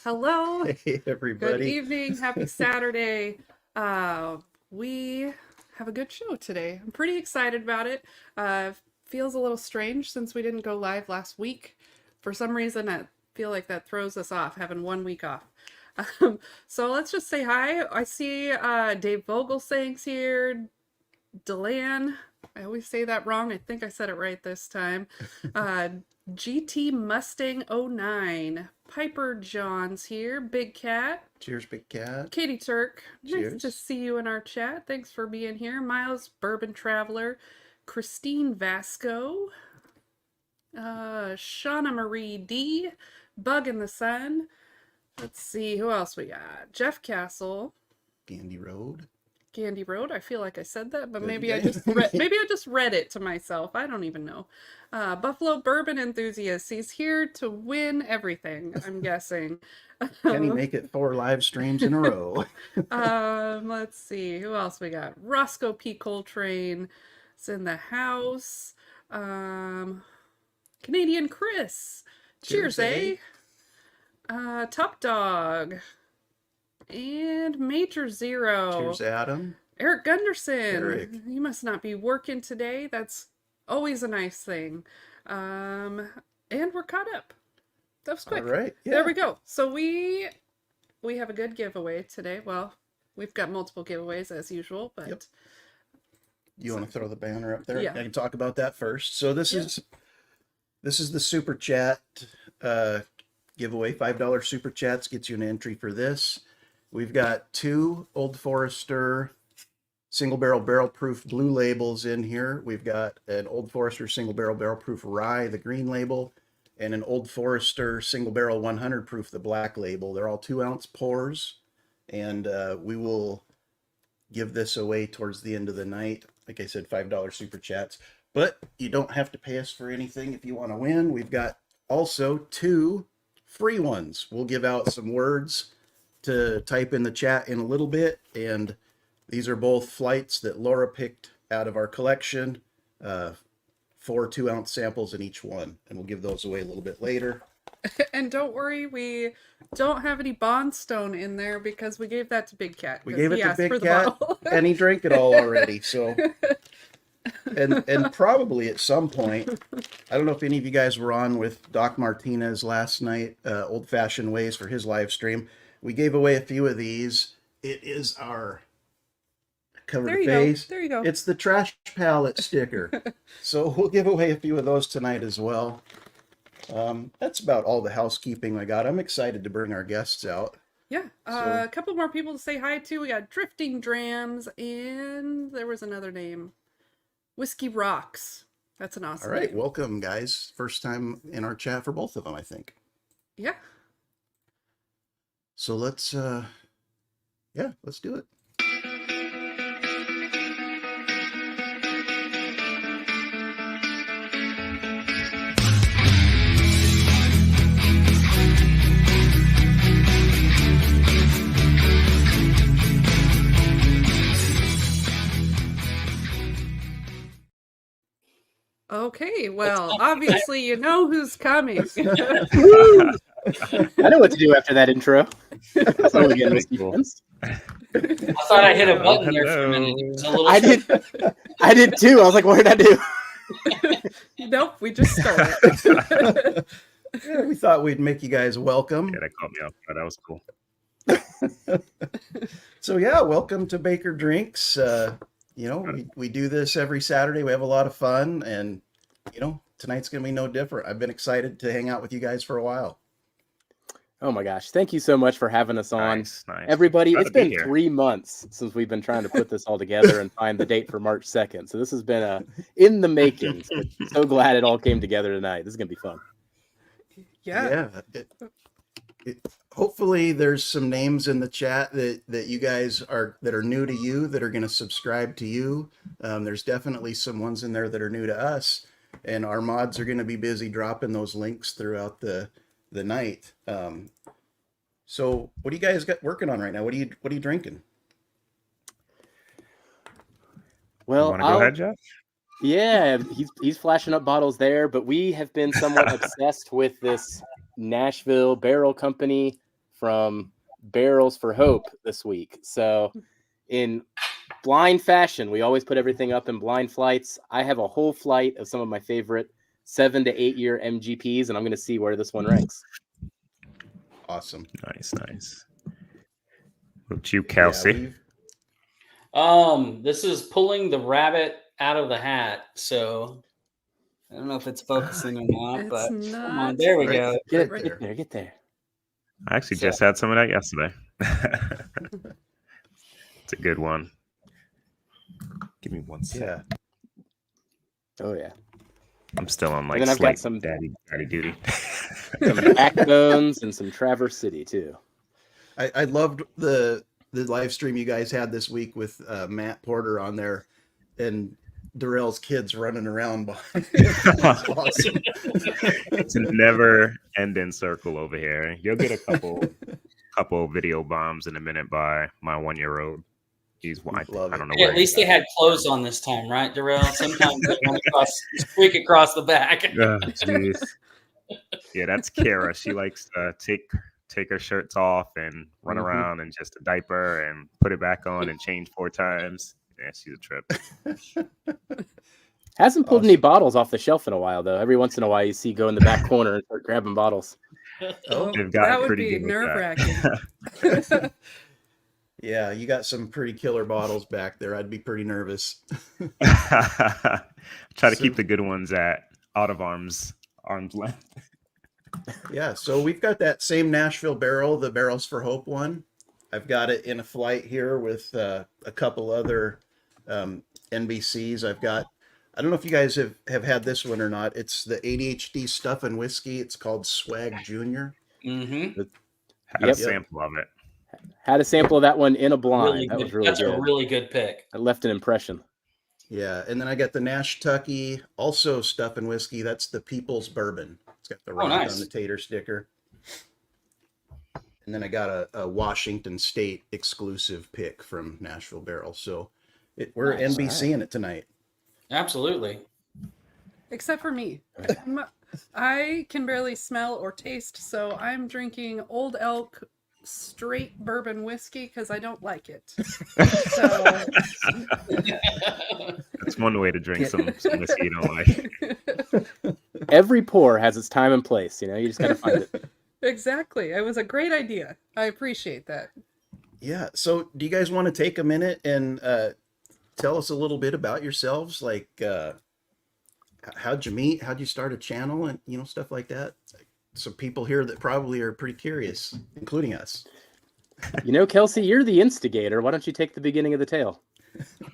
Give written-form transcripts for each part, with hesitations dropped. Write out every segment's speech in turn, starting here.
Hello. Hey, everybody. Good evening. Happy Saturday. We have a good show today. I'm pretty excited about it. Feels a little strange since we didn't go live last week. For some reason, I feel like that throws us off, having 1 week off. So let's just say hi. I see Dave Vogelsang's here. Delan, I always say that wrong. I think I said it right this time. GT Mustang 09. Piper John's here. Big Cat. Cheers, Big Cat. Katie Turk. Cheers. Nice to see you in our chat. Thanks for being here. Miles Bourbon Traveler. Christine Vasco. Shauna Marie D. Bug in the Sun. Let's see, who else we got? Jeff Castle. Gandy Road. Gandy Road. I feel like I said that, but Good maybe day. I just read it to myself. I don't even know. Buffalo Bourbon Enthusiast. He's here to win everything, I'm guessing. Can he make it 4 live streams in a row? Let's see. Who else we got? Roscoe P. Coltrane is in the house. Canadian Chris. Cheers, eh? Top Dog. And Major Zero. Cheers, Adam. Eric Gunderson. Eric. You must not be working today. That's always a nice thing. And we're caught up. That was quick. All right. Yeah. There we go. So we have a good giveaway today. Well, we've got multiple giveaways as usual, but Yep. You want to throw the banner up there? Yeah. I can talk about that first. So this is the super chat giveaway. $5 super chats gets you an entry for this. We've got 2 Old Forester single barrel proof blue labels in here. We've got an Old Forester single barrel proof rye, the green label, and an Old Forester single barrel 100 proof, the black label. They're all 2-ounce pours, and we will give this away towards the end of the night. Like I said, $5 super chats, but you don't have to pay us for anything if you want to win. We've got also 2 free ones. We'll give out some words to type in the chat in a little bit, and these are both flights that Laura picked out of our collection, 4 2-ounce samples in each one, and we'll give those away a little bit later. And don't worry, we don't have any Bondstone in there because we gave that to Big Cat. We gave it he to asked Big for the Cat, bottle. and he drank it all already. So, and probably at some point, I don't know if any of you guys were on with Doc Martinez last night, Old Fashioned Ways, for his live stream. We gave away a few of these. It is our cover There to you go. face. There you go. It's the trash palette sticker. So we'll give away a few of those tonight as well. That's about all the housekeeping I got. I'm excited to bring our guests out. Yeah. So- A couple more people to say hi to. We got Drifting Drams, and there was another name. Whiskey Rocks. That's an awesome All right, name. welcome, guys. First time in our chat for both of them, I think. Yeah. So let's do it. Okay, well, obviously you know who's coming. I know what to do after that intro. So we get whiskey friends. I thought I hit a button there for a minute. It was a little I did too. I was like, what did I do? Nope, we just started. Yeah, we thought we'd make you guys welcome. Yeah, that caught me off guard. That was cool. So yeah, welcome to Baker Drinks. We do this every Saturday. We have a lot of fun, and tonight's gonna be no different. I've been excited to hang out with you guys for a while. Oh my gosh. Thank you so much for having us on. Nice. Everybody, Glad it's to be been here. 3 months since we've been trying to put this all together and find the date for March 2nd. So this has been in the making. So glad it all came together tonight. This is going to be fun. Yeah. Hopefully there's some names in the chat that you guys are new to you, that are going to subscribe to you. There's definitely some ones in there that are new to us, and our mods are going to be busy dropping those links throughout the night. So what do you guys got working on right now? What are you drinking? Well, You want to go ahead, Jeff? Yeah, he's flashing up bottles there, but we have been somewhat obsessed with this Nashville Barrel Company from Barrels for Hope this week. So in blind fashion, we always put everything up in blind flights. I have a whole flight of some of my favorite 7 to 8 year MGPs, and I'm going to see where this one ranks. Awesome. Nice. What about you, Kelsey? This is pulling the rabbit out of the hat. So I don't know if it's focusing or not, It's but not. come on, there we go. Get Right there. Get there. I actually just had some of that yesterday. It's a good one. Give me 1 second. Yeah. Oh yeah. I'm still on like And then I've got slight daddy duty. Some Backbones and some Traverse City too. I loved the live stream you guys had this week with Matt Porter on there and Darrell's kids running around behind. That's awesome. It's a never ending circle over here. You'll get a couple video bombs in a minute by my 1-year-old. He's I don't know. Yeah, where at least they had clothes on this time, right, Darrell? Sometimes they run squeak across the back. Oh, jeez. Yeah, that's Kara. She likes to take her shirts off and run around in just a diaper and put it back on and change 4 times. Yeah, she's a trip. Hasn't pulled any bottles off the shelf in a while though. Every once in a while you see go in the back corner and start grabbing bottles. Oh, They've gotten that would pretty be good with nerve-wracking. Yeah, you got some pretty killer bottles back there. I'd be pretty nervous. Try to keep the good ones at out of arm's length. Yeah, so we've got that same Nashville barrel, the Barrels for Hope one. I've got it in a flight here with a couple other NBCs. I don't know if you guys have had this one or not. It's the ADHD Stuff and Whiskey. It's called Swag Junior. Mm-hmm. Had a sample of it. Had a sample of that one in a blind. Really That good. was really That's good. a really good pick. It left an impression. Yeah, and then I got the Nash Tucky, also Stuff and Whiskey. That's the People's Bourbon. It's got the rock nice. on the tater sticker. And then I got a Washington State exclusive pick from Nashville Barrel. So we're Nice. NBCing it tonight. Absolutely. Except for me. I can barely smell or taste, so I'm drinking Old Elk straight bourbon whiskey because I don't like it. So That's one way to drink some whiskey you don't like. Every pour has its time and place. You just got to find it. exactly. It was a great idea. I appreciate that. Yeah. So do you guys want to take a minute and tell us a little bit about yourselves? Like, how'd you meet? How'd you start a channel and, stuff like that? Some people here that probably are pretty curious, including us. Kelsey, you're the instigator. Why don't you take the beginning of the tale?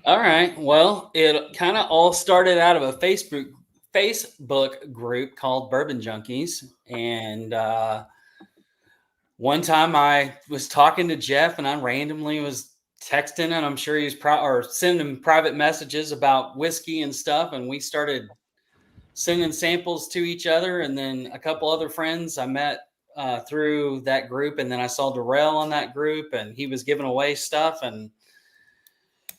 All right. Well, it kind of all started out of a Facebook group called Bourbon Junkies. And one time I was talking to Jeff and I randomly was texting, and I'm sure he was or sending him private messages about whiskey and stuff. And we started sending samples to each other. And then a couple other friends I met through that group. And then I saw Darrell on that group and he was giving away stuff. And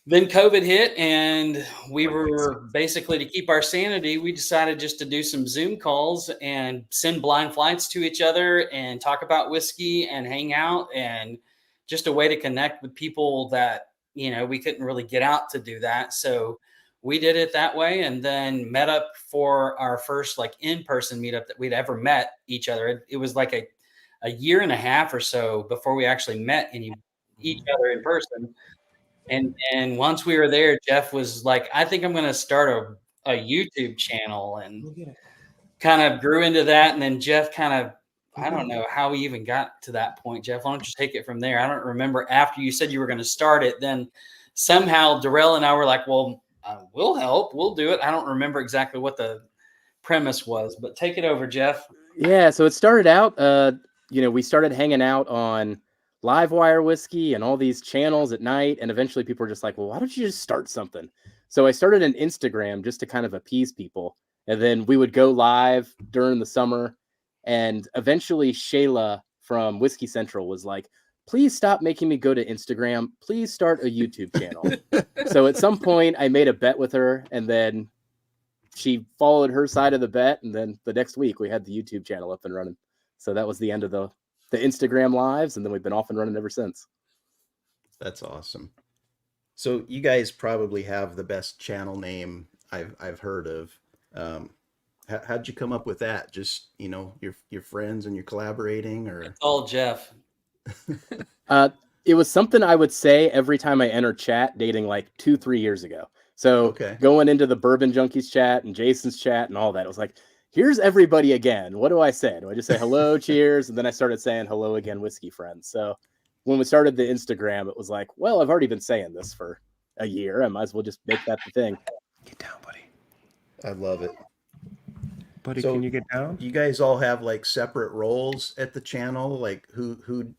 then COVID hit and we were basically, to keep our sanity, we decided just to do some Zoom calls and send blind flights to each other and talk about whiskey and hang out, and just a way to connect with people that, we couldn't really get out to do that. So we did it that way, and then met up for our first in-person meetup that we'd ever met each other. It was like a year and a half or so before we actually met each other in person. And once we were there, Jeff was like, I think I'm going to start a YouTube channel, and kind of grew into that. And then Jeff I don't know how we even got to that point. Jeff, why don't you take it from there? I don't remember. After you said you were going to start it, then somehow Darrell and I were like, well, we'll help. We'll do it. I don't remember exactly what the premise was, but take it over, Jeff. Yeah, so it started out, we started hanging out on Livewire Whiskey and all these channels at night, and eventually people were just like, well, why don't you just start something? So I started an Instagram just to kind of appease people, and then we would go live during the summer, and eventually Shayla from Whiskey Central was like, please stop making me go to Instagram. Please start a YouTube channel. So at some point I made a bet with her, and then she followed her side of the bet. And then the next week we had the YouTube channel up and running. So that was the end of the the Instagram lives, and then we've been off and running ever since. That's awesome. So you guys probably have the best channel name I've heard of. How'd you come up with that? Just, your friends and you're collaborating, or? It's all Jeff. It was something I would say every time I entered chat dating like 2-3 years ago. So Okay. going into the Bourbon Junkies chat and Jason's chat and all that, it was like, here's everybody again. What do I say? Do I just say hello, cheers? And then I started saying hello again, whiskey friends. So when we started the Instagram, it was like, well, I've already been saying this for a year. I might as well just make that the thing. Get down, buddy. I love it. Buddy, So- can you get down? You guys all have like separate roles at the channel, like who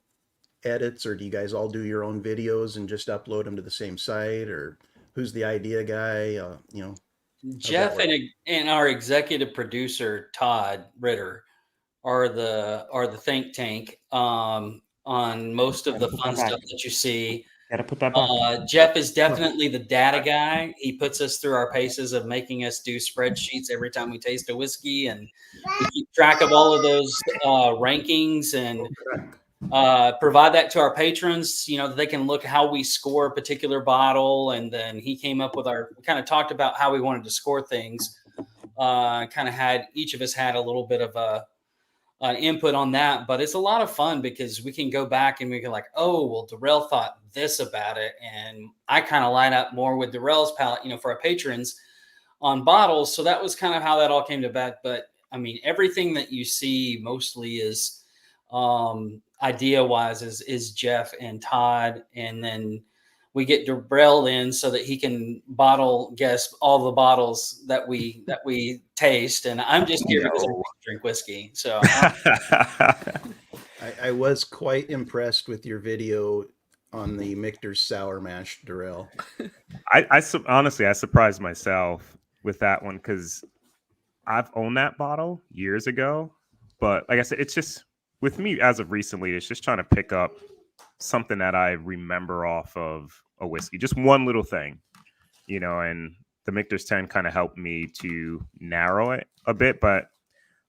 edits, or do you guys all do your own videos and just upload them to the same site, or who's the idea guy? Jeff work? and our executive producer Todd Ritter are the think tank on most of the fun stuff that you see. Gotta put that back. Jeff is definitely the data guy. He puts us through our paces of making us do spreadsheets every time we taste a whiskey, and we keep track of all of those rankings and provide that to our patrons, that they can look how we score a particular bottle. And then he came up with we kind of talked about how we wanted to score things. Kind of had, each of us had a little bit of an input on that, but it's a lot of fun because we can go back and we can like, oh, well, Darrell thought this about it. And I kind of line up more with Darrell's palate, for our patrons on bottles. So that was kind of how that all came to bat. But I mean, everything that you see mostly is idea wise is Jeff and Todd. And then we get Darrell in so that he can bottle guess all the bottles that we taste. And I'm just here because I want to drink whiskey. So I was quite impressed with your video on the Michter's Sour Mash, Darrell. Honestly, I surprised myself with that one because I've owned that bottle years ago. But like I said, it's just, with me as of recently, it's just trying to pick up something that I remember off of a whiskey, just one little thing, and the Michter's 10 kind of helped me to narrow it a bit, but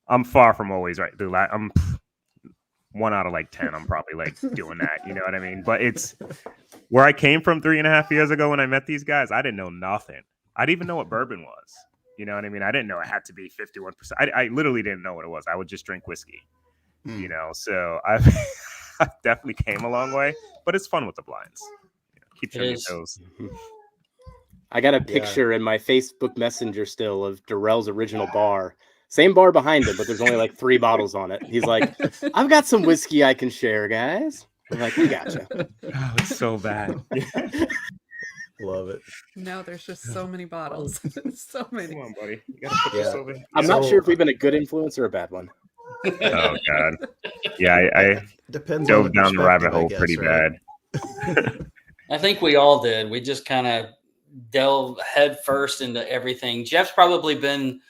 I'm far from always right. I'm 1 out of like 10. I'm probably like doing that. You know what I mean? But it's where I came from 3.5 years ago when I met these guys. I didn't know nothing. I didn't even know what bourbon was. You know what I mean? I didn't know it had to be 51%. I literally didn't know what it was. I would just drink whiskey, so I've definitely came a long way, but it's fun with the blinds. Keeps your toes. I got a picture in my Facebook Messenger still of Darrell's original bar. Same bar behind him, but there's only like 3 bottles on it. He's like, I've got some whiskey I can share, guys. I'm like, we gotcha. Oh, it's so bad. Love it. No, there's just so many bottles. So many. Come on, buddy. You gotta put this over here. I'm not sure if we've been a good influence or a bad one. Oh God. Yeah, I Depends dove on down the rabbit perspective, I hole guess, pretty right? bad. I think we all did. We just kind of delve head first into everything. Jeff's probably been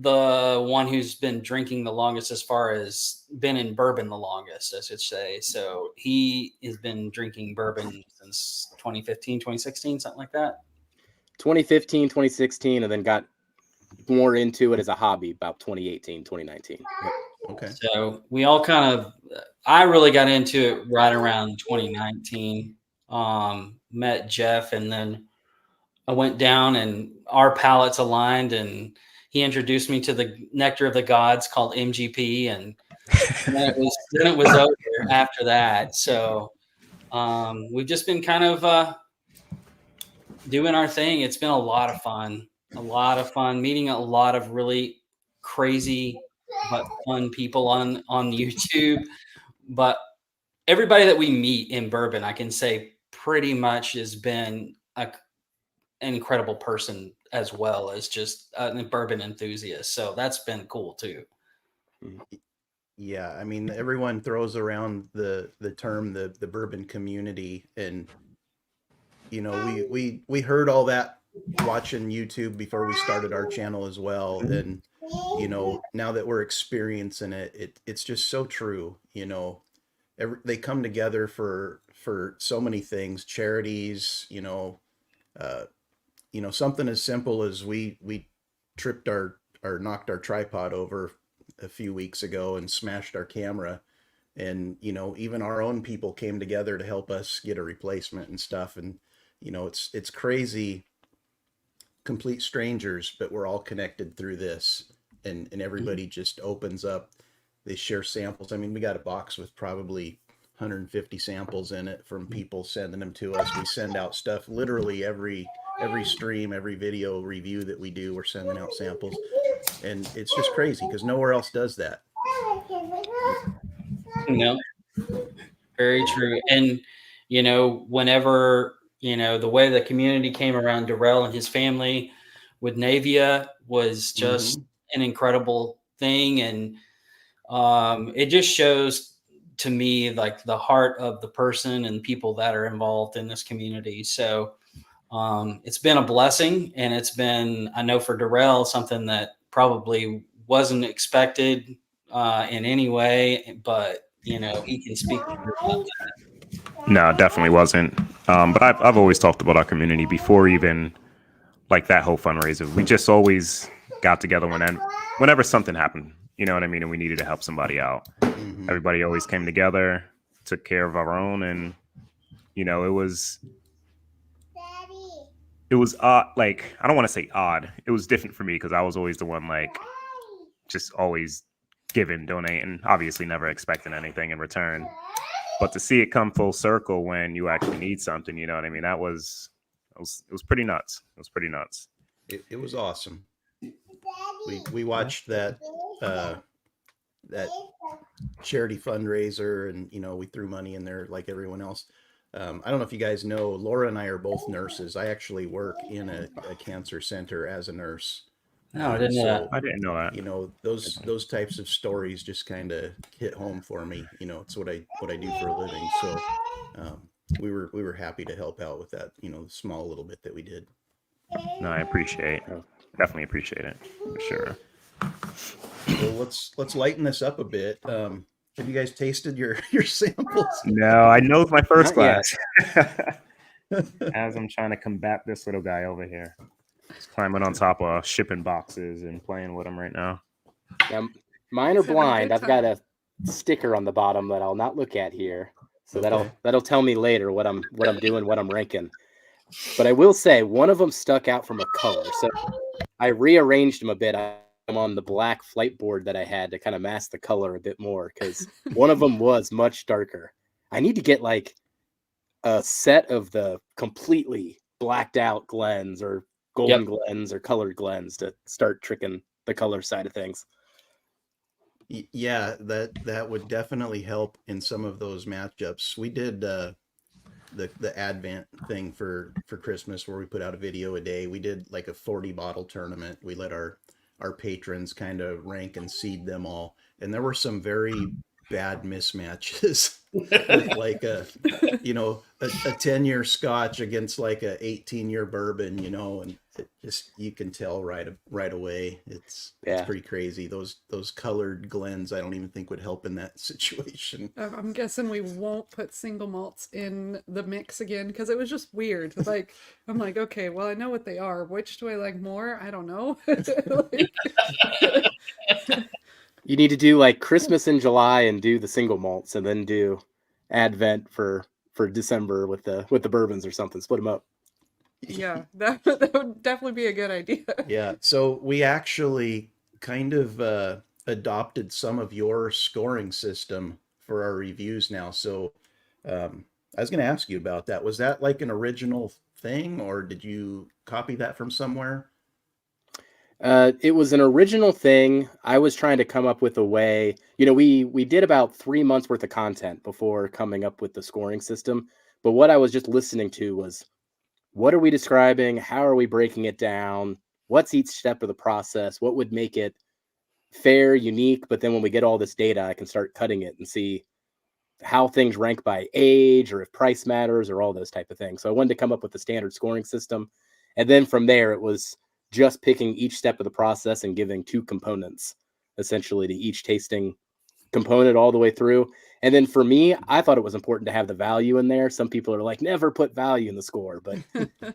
the one who's been drinking the longest, as far as been in bourbon the longest, I should say. So he has been drinking bourbon since 2015, 2016, something like that. 2015, 2016, and then got more into it as a hobby about 2018, 2019. Okay. So we all I really got into it right around 2019. Met Jeff, and then I went down and our palates aligned, and he introduced me to the Nectar of the Gods called MGP, and then it was over after that. So we've just been kind of doing our thing. It's been a lot of fun, meeting a lot of really crazy but fun people on YouTube. But everybody that we meet in bourbon, I can say pretty much has been an incredible person, as well as just a bourbon enthusiast. So that's been cool too. Yeah, I mean, everyone throws around the term the bourbon community, and we heard all that watching YouTube before we started our channel as well, and now that we're experiencing it's just so true. They come together for so many things, charities, something as simple as we tripped knocked our tripod over a few weeks ago and smashed our camera, And, you know, even our own people came together to help us get a replacement and stuff. And, you know, it's crazy, complete strangers, but we're all connected through this. And everybody just opens up. They share samples. I mean, we got a box with probably 150 samples in it from people sending them to us. We send out stuff literally every stream, every video review that we do, we're sending out samples. And it's just crazy because nowhere else does that. No, very true. And, you know, whenever, you know, the way the community came around Darrell and his family with Navia was just an incredible thing. And it just shows to me like the heart of the person and people that are involved in this community. So it's been a blessing, and it's been, I know for Darrell, something that probably wasn't expected in any way, but you know, he can speak to you about that. No, definitely wasn't. But I've always talked about our community before even like that whole fundraiser. We just always got together whenever something happened, you know what I mean? And we needed to help somebody out. Everybody always came together, took care of our own. And, you know, it was odd. Like, I don't want to say odd. It was different for me because I was always the one, like, just always giving, donating, obviously never expecting anything in return. But to see it come full circle when you actually need something, you know what I mean? It was pretty nuts. It was pretty nuts. It was awesome. We watched that charity fundraiser, and you know, we threw money in there like everyone else. I don't know if you guys know, Laura and I are both nurses. I actually work in a cancer center as a nurse. No, I didn't know that. I didn't know that. You know, those types of stories just kind of hit home for me. You know, it's what I do for a living. So we were happy to help out with that, you know, the small little bit that we did. No, I definitely appreciate it for sure. Well, let's lighten this up a bit. Have you guys tasted your samples? No, I know it's my first glass. As I'm trying to combat this little guy over here. He's climbing on top of shipping boxes and playing with them right now. Mine are blind. I've got a sticker on the bottom that I'll not look at here. So that'll tell me later what I'm doing, what I'm ranking. But I will say one of them stuck out from a color. So I rearranged them a bit. I'm on the black flight board that I had to kind of mask the color a bit more because one of them was much darker. I need to get like a set of the completely blacked out Glens or golden Glens or colored Glens to start tricking the color side of things. Yeah, that would definitely help in some of those matchups. We did the Advent thing for Christmas where we put out a video a day. We did like a 40 bottle tournament. We let our patrons kind of rank and seed them all, and there were some very bad mismatches with like a 10-year Scotch against like a 18-year bourbon, you know, and it just, you can tell right away. It's pretty crazy. Those colored Glens, I don't even think would help in that situation. I'm guessing we won't put single malts in the mix again because it was just weird. Like, I'm like, okay, well, I know what they are. Which do I like more? I don't know. You need to do like Christmas in July and do the single malts, and then do Advent for December with the bourbons or something. Split them up. Yeah, that would definitely be a good idea. Yeah, so we actually kind of adopted some of your scoring system for our reviews now. So I was going to ask you about that. Was that like an original thing, or did you copy that from somewhere? It was an original thing. I was trying to come up with a way. You know, we did about 3 months worth of content before coming up with the scoring system. But what I was just listening to was, what are we describing? How are we breaking it down? What's each step of the process? What would make it fair, unique? But then when we get all this data, I can start cutting it and see how things rank by age, or if price matters, or all those type of things. So I wanted to come up with the standard scoring system. And then from there, it was just picking each step of the process and giving 2 components essentially to each tasting component all the way through. And then for me, I thought it was important to have the value in there. Some people are like, never put value in the score, but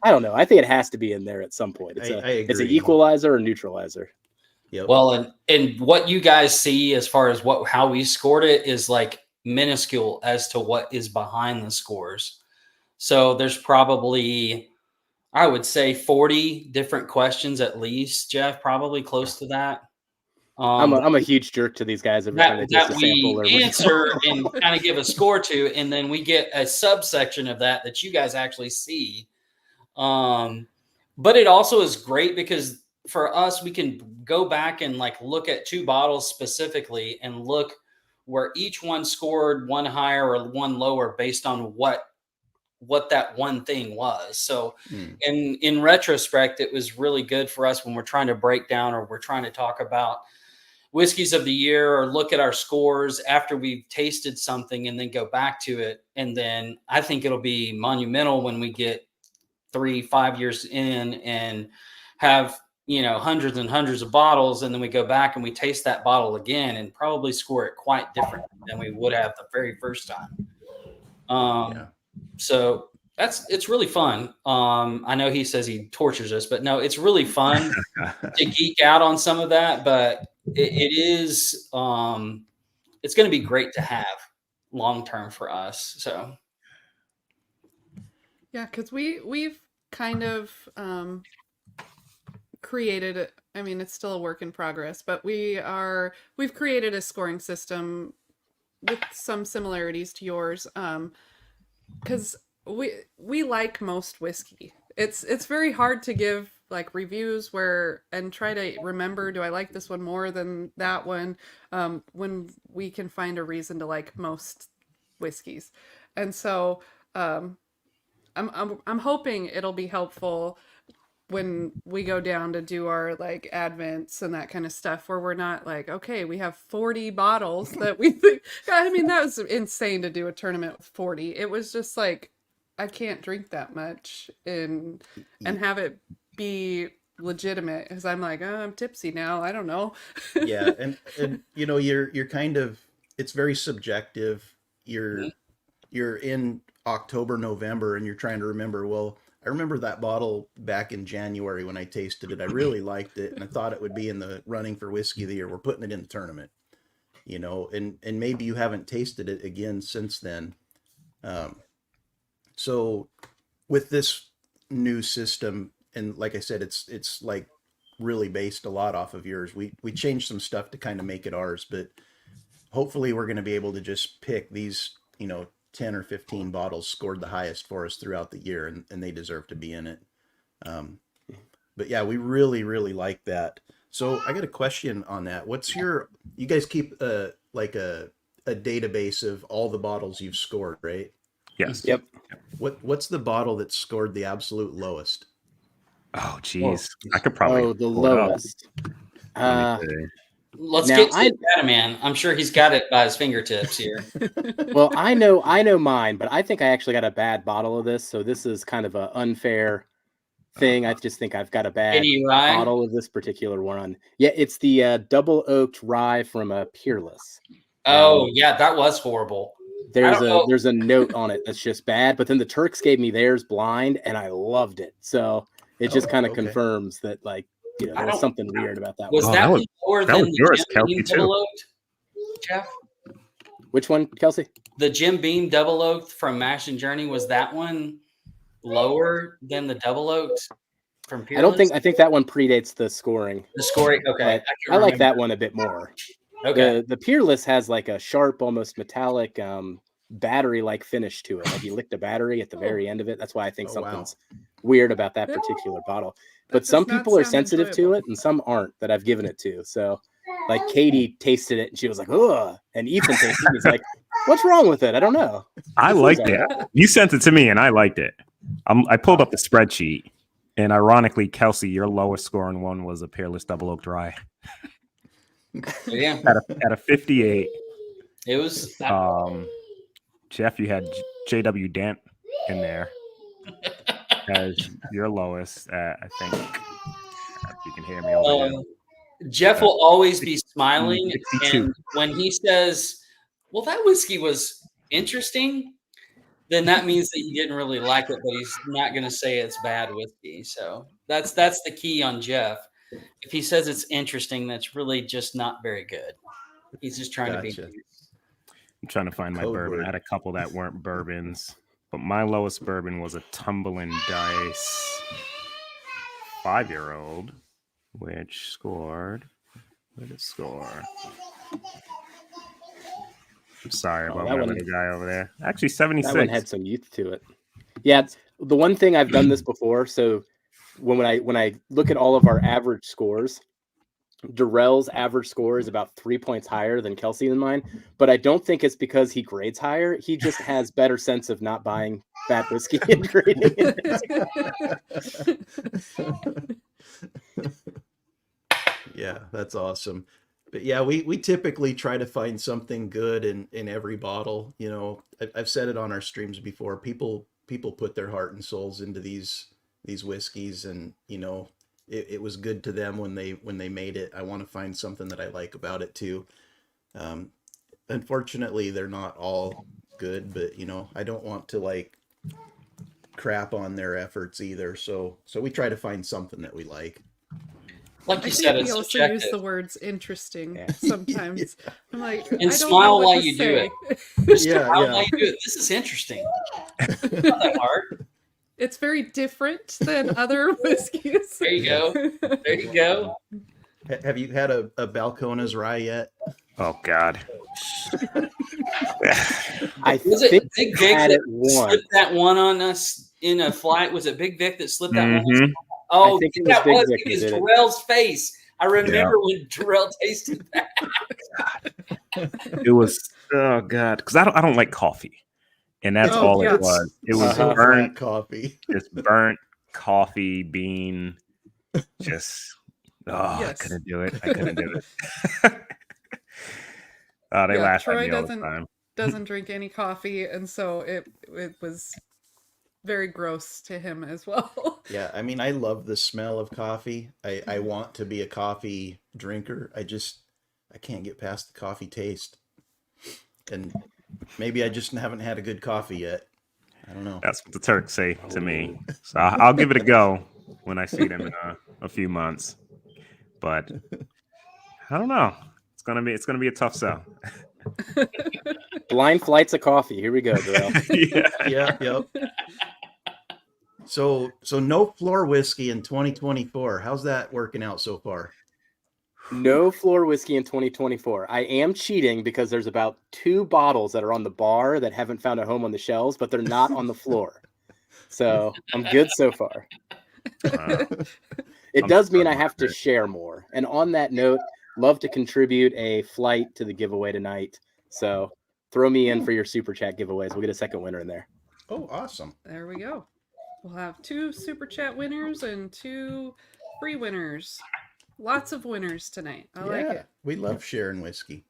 I don't know. I think it has to be in there at some point. It's an equalizer or neutralizer. Yep. Well, and what you guys see as far as how we scored it is like minuscule as to what is behind the scores. So there's probably, I would say, 40 different questions at least, Jeff, probably close to that. I'm a huge jerk to these guys every time they taste That a sample we or answer and kind of give a score to, and then we get a subsection of that you guys actually see. But it also is great because for us, we can go back and like look at 2 bottles specifically and look where each one scored one higher or one lower based on what that one thing was. So in retrospect, it was really good for us when we're trying to break down or we're trying to talk about whiskeys of the year or look at our scores after we've tasted something and then go back to it. And then I think it'll be monumental when we get 3-5 years in and have, hundreds and hundreds of bottles. And then we go back and we taste that bottle again and probably score it quite different than we would have the very first time. So it's really fun. I know he says he tortures us, but no, it's really fun to geek out on some of that, but it is, it's going to be great to have long-term for us. So. Yeah, because we've kind of created. I mean, it's still a work in progress, but we've created a scoring system with some similarities to yours. Because we like most whiskey. It's very hard to give like reviews and try to remember, do I like this one more than that one, when we can find a reason to like most whiskeys. And so I'm hoping it'll be helpful when we go down to do our like advents and that kind of stuff, where we're not like, okay, we have 40 bottles that we think. I mean, that was insane to do a tournament with 40. It was just like, I can't drink that much and have it be legitimate, because I'm like, oh, I'm tipsy now. I don't know. Yeah, and you're kind of, it's very subjective. You're in October, November, and you're trying to remember, well, I remember that bottle back in January when I tasted it. I really liked it, and I thought it would be in the running for whiskey of the year. We're putting it in the tournament, and maybe you haven't tasted it again since then. So with this new system, and like I said, it's like really based a lot off of yours. We changed some stuff to kind of make it ours, but hopefully we're going to be able to just pick these, 10 or 15 bottles scored the highest for us throughout the year, and they deserve to be in it. But yeah, we really, really like that. So I got a question on that. You guys keep like a database of all the bottles you've scored, right? Yes. Yep. What's the bottle that scored the absolute lowest? Oh, geez. I could probably. the lowest. Let's Now, get to the data man. I'm sure he's got it by his fingertips here. Well, I know mine, but I think I actually got a bad bottle of this, so this is kind of an unfair thing. I just think I've got a bad bottle of this particular one. Yeah, it's the double oaked rye from Peerless. Oh, yeah, that was horrible. There's a note on it that's just bad, but then the Turks gave me theirs blind, and I loved it. So it just kind of confirms that, like, there was something weird about that. Was one. that one lower than yours, the Jim Kelsey, Beam too. double oaked, Jeff? Which one, Kelsey? The Jim Beam double oaked from Mash and Journey, was that one lower than the double oaked from Peerless? I think that one predates the scoring. The scoring, okay. I like that one a bit more. Okay. The Peerless has like a sharp, almost metallic battery-like finish to it. Like you licked a battery at the very end of it. That's why I think something's weird about that particular bottle. But some people are sensitive to it and some aren't that I've given it to. So like Katie tasted it and she was like, ugh. And Ethan tasted it and he's like, what's wrong with it? I don't know. I liked it. You sent it to me and I liked it. I pulled up the spreadsheet, and ironically, Kelsey, your lowest scoring one was a Peerless Double Oak Dry. Yeah. At a 58. It was Jeff, you had JW Dent in there as your lowest. I think if you can hear me over here. Jeff will always be smiling, 62. and when he says, well, that whiskey was interesting, then that means that he didn't really like it, but he's not going to say it's bad whiskey. So that's the key on Jeff. If he says it's interesting, that's really just not very good. He's just trying to be. I'm trying to find my Code bourbon. word. I had a couple that weren't bourbons, but my lowest bourbon was a Tumbling Dice 5-year-old, which scored. What did it score? I'm sorry Oh, about that my one, little guy over there. Actually, that one 76. had some youth to it. Yeah, the one thing I've done this before. So when I look at all of our average scores, Darrell's average score is about 3 points higher than Kelsey and mine, but I don't think it's because he grades higher. He just has better sense of not buying bad whiskey and grading it. Yeah, that's awesome. But yeah, we typically try to find something good in every bottle. You know, I've said it on our streams before. People put their heart and souls into these whiskeys, and you know, it was good to them when they made it. I want to find something that I like about it too. Unfortunately, they're not all good, but you know, I don't want to like crap on their efforts either. So we try to find something that we like. Like I you think said, we it's also use subjective. the words interesting Yeah. sometimes. I'm like, And I don't smile know what while to you do say. Just Yeah, smile yeah. while you do it. This is interesting. It's not that hard. It's very different than other whiskeys. There you go. There you go. Have you had a Balcones rye yet? Oh God. I Was it think Big we Vic had that it once. slipped that one on us in a flight? Was it Big Vic that slipped that one? Mhm. Oh, I think it was that Big was. Vic It that was did it. Terrell's face. I remember when Terrell tasted that. It was oh God, because I don't like coffee, and that's Oh, all yeah. it was. It was Uh-huh. burnt, Flat coffee. just burnt coffee bean. Just I Yes. couldn't do it. I couldn't do it. They Yeah, laugh at Troy me all the time. doesn't drink any coffee, and so it was very gross to him as well. Yeah, I mean, I love the smell of coffee. I want to be a coffee drinker. I can't get past the coffee taste. And maybe I just haven't had a good coffee yet. I don't know. That's what the Turks say to me. So I'll give it a go when I see them in a few months. But I don't know. It's gonna be a tough sell. Blind flights of coffee. Here we go, Darrell. Yeah. Yeah, yep. So no floor whiskey in 2024. How's that working out so far? No floor whiskey in 2024. I am cheating because there's about 2 bottles that are on the bar that haven't found a home on the shelves, but they're not on the floor. So I'm good so far. It I'm does mean I struggling have a to bit. share more. And on that note, love to contribute a flight to the giveaway tonight. So throw me in for your super chat giveaways. We'll get a second winner in there. Oh, awesome. There we go. We'll have 2 super chat winners and 2 free winners. Lots of winners tonight. I like it. We love sharing whiskey.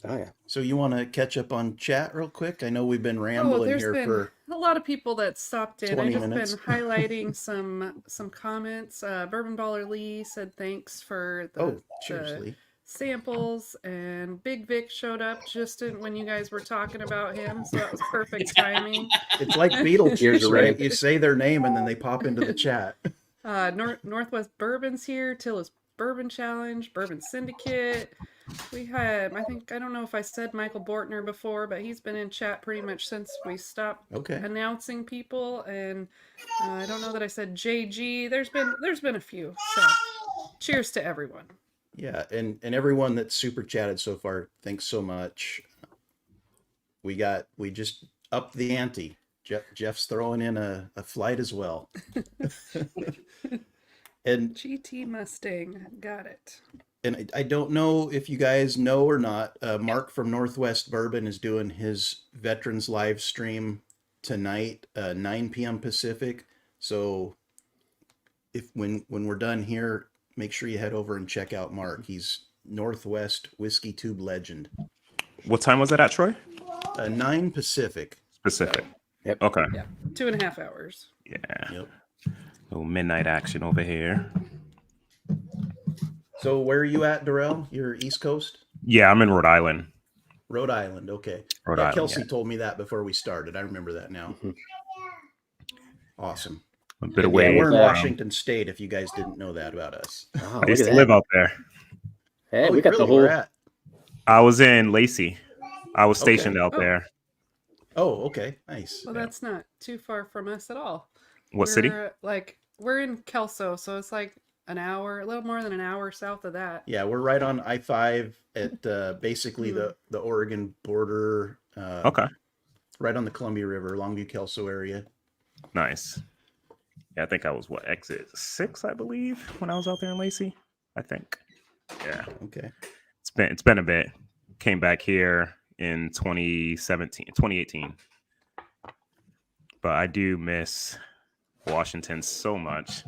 Oh, yeah. So you want to catch up on chat real quick? I know we've been rambling there's here been for a lot of people that stopped in. 20 I've just minutes. been highlighting some comments. Bourbon Baller Lee said thanks for the cheers, Lee. samples, and Big Vic showed up just when you guys were talking about him, so that was perfect timing. It's like Here's Beetlejuice, a right? ring. You say their name and then they pop into the chat. Northwest Bourbon's here. Tilla's Bourbon Challenge, Bourbon Syndicate. We had, I don't know if I said Michael Bortner before, but he's been in chat pretty much since we stopped announcing people. And I don't know that I said JG. There's been a few. So cheers to everyone. Yeah, and everyone that's super chatted so far, thanks so much. We just upped the ante. Jeff's throwing in a flight as well. And GT Mustang, got it. And I don't know if you guys know or not, Mark from Northwest Bourbon is doing his Veterans live stream tonight, 9 p.m. Pacific. So when we're done here, make sure you head over and check out Mark. He's Northwest Whiskey Tube legend. What time was it at, Troy? 9 Pacific. Pacific. Yep. Okay. Yeah, 2.5 hours. Yeah. Yep. Little midnight action over here. So where are you at, Darrell? You're East Coast? Yeah, I'm in Rhode Island. Rhode Island, okay. Rhode Island, Kelsey yeah. told me that before we started. I remember that now. Awesome. A bit Yeah, away. we're in from- Washington State, if you guys didn't know that about us. Oh, I look used at to that. live out there. Hey, we got really? the whole. Where at? I was in Lacey. I was Okay. stationed out Oh. there. Oh, okay. Nice. Well, Yeah. that's not too far from us at all. What city? We're in Kelso, so it's like a little more than an hour south of that. Yeah, we're right on I-5 at basically Mm. the Oregon border, Okay, right on the Columbia River, Longview, Kelso area. nice. Yeah, I think I was exit 6, I believe, when I was out there in Lacey. I think. Yeah, Okay. it's been a bit. Came back here in 2018. But I do miss Washington so much.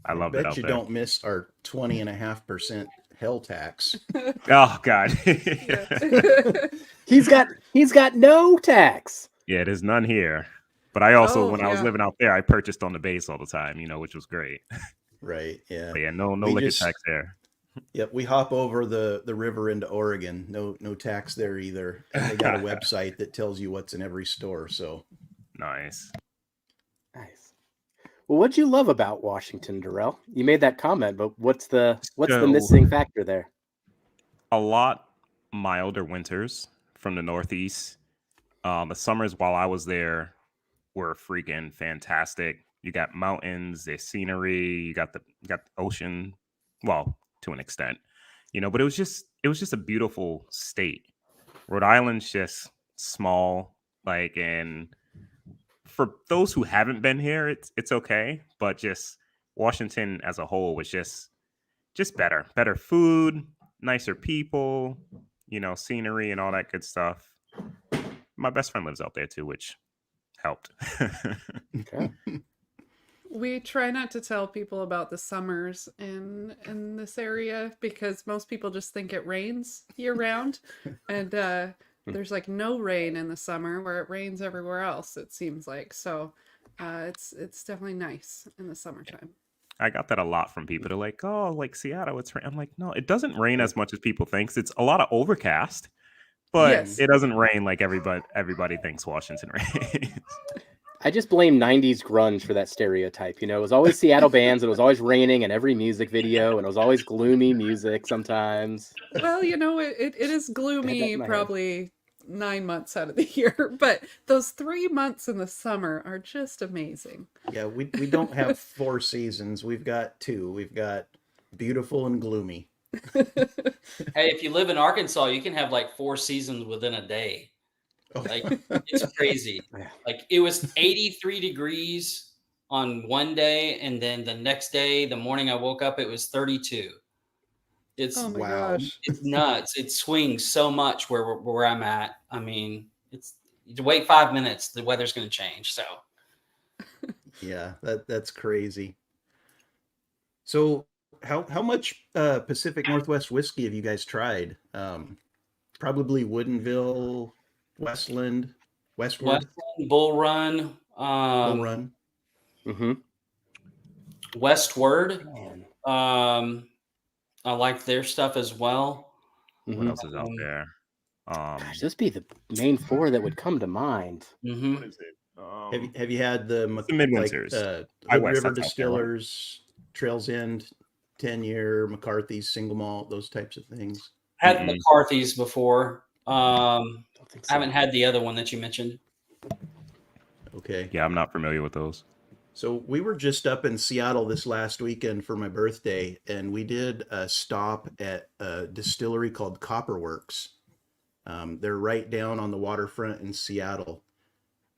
I love it Bet out you there. don't miss our 20.5% hell tax. Oh God. Yeah. He's got no tax. Yeah, there's none here. But I also, Oh, when I was yeah. living out there, I purchased on the base all the time, which was great. Right. Yeah. But yeah, no We liquor just- tax there. Yep. We hop over the river into Oregon. No tax there either. And they got a website that tells you what's in every store. So Nice. Nice. Well, what'd you love about Washington, Darrell? You made that comment, but what's the So- missing factor there? A lot milder winters from the Northeast. The summers while I was there were freaking fantastic. You got mountains, there's scenery, you got the ocean, well, to an extent, but it was just a beautiful state. Rhode Island's just small, and for those who haven't been here, it's okay, but just Washington as a whole was just better food, nicer people, scenery and all that good stuff. My best friend lives out there too, which helped. Okay. We try not to tell people about the summers in this area because most people just think it rains year round, and there's like no rain in the summer where it rains everywhere else. It seems like so. It's definitely nice in the summertime. I got that a lot from people. They're like, "Oh, like Seattle, it's rain." I'm like, "No, it doesn't rain as much as people think. It's a lot of overcast, but Yes. it doesn't rain like everybody thinks Washington rains." I just blame 90s grunge for that stereotype. It was always Seattle bands, and it was always raining in every music video, and it was always gloomy music sometimes. Well, it is I gloomy had that in my head. probably 9 months out of the year, but those 3 months in the summer are just amazing. yeah, we don't have 4 seasons. We've got 2. We've got beautiful and gloomy. Hey, if you live in Arkansas, you can have like 4 seasons within a day. Oh. Like, it's crazy. Yeah. Like, it was 83 degrees on one day, and then the next day, the morning I woke up, it was 32. It's Oh my Wow. gosh. it's nuts. It swings so much where I'm at. I mean, you wait 5 minutes, the weather's going to change. So Yeah, that's crazy. So how much Pacific Northwest whiskey have you guys tried? Probably Woodinville, Westland, Westward, Westland, Bull Run, Bull Run. Mm-hmm. Westward. Man. I like their stuff as well. What Mhm. else is out there? Gosh, those be the main 4 that would come to mind. Mm-hmm. What is it? Have you had the Midwinters. Hood West, River that's out there, right? Distillers, Trails End, 10-year, McCarthy's single malt, those types of things? Had Mhm. McCarthy's before. Don't think so. I haven't had the other one that you mentioned. Okay. Yeah, I'm not familiar with those. So we were just up in Seattle this last weekend for my birthday, and we did a stop at a distillery called Copperworks. They're right down on the waterfront in Seattle.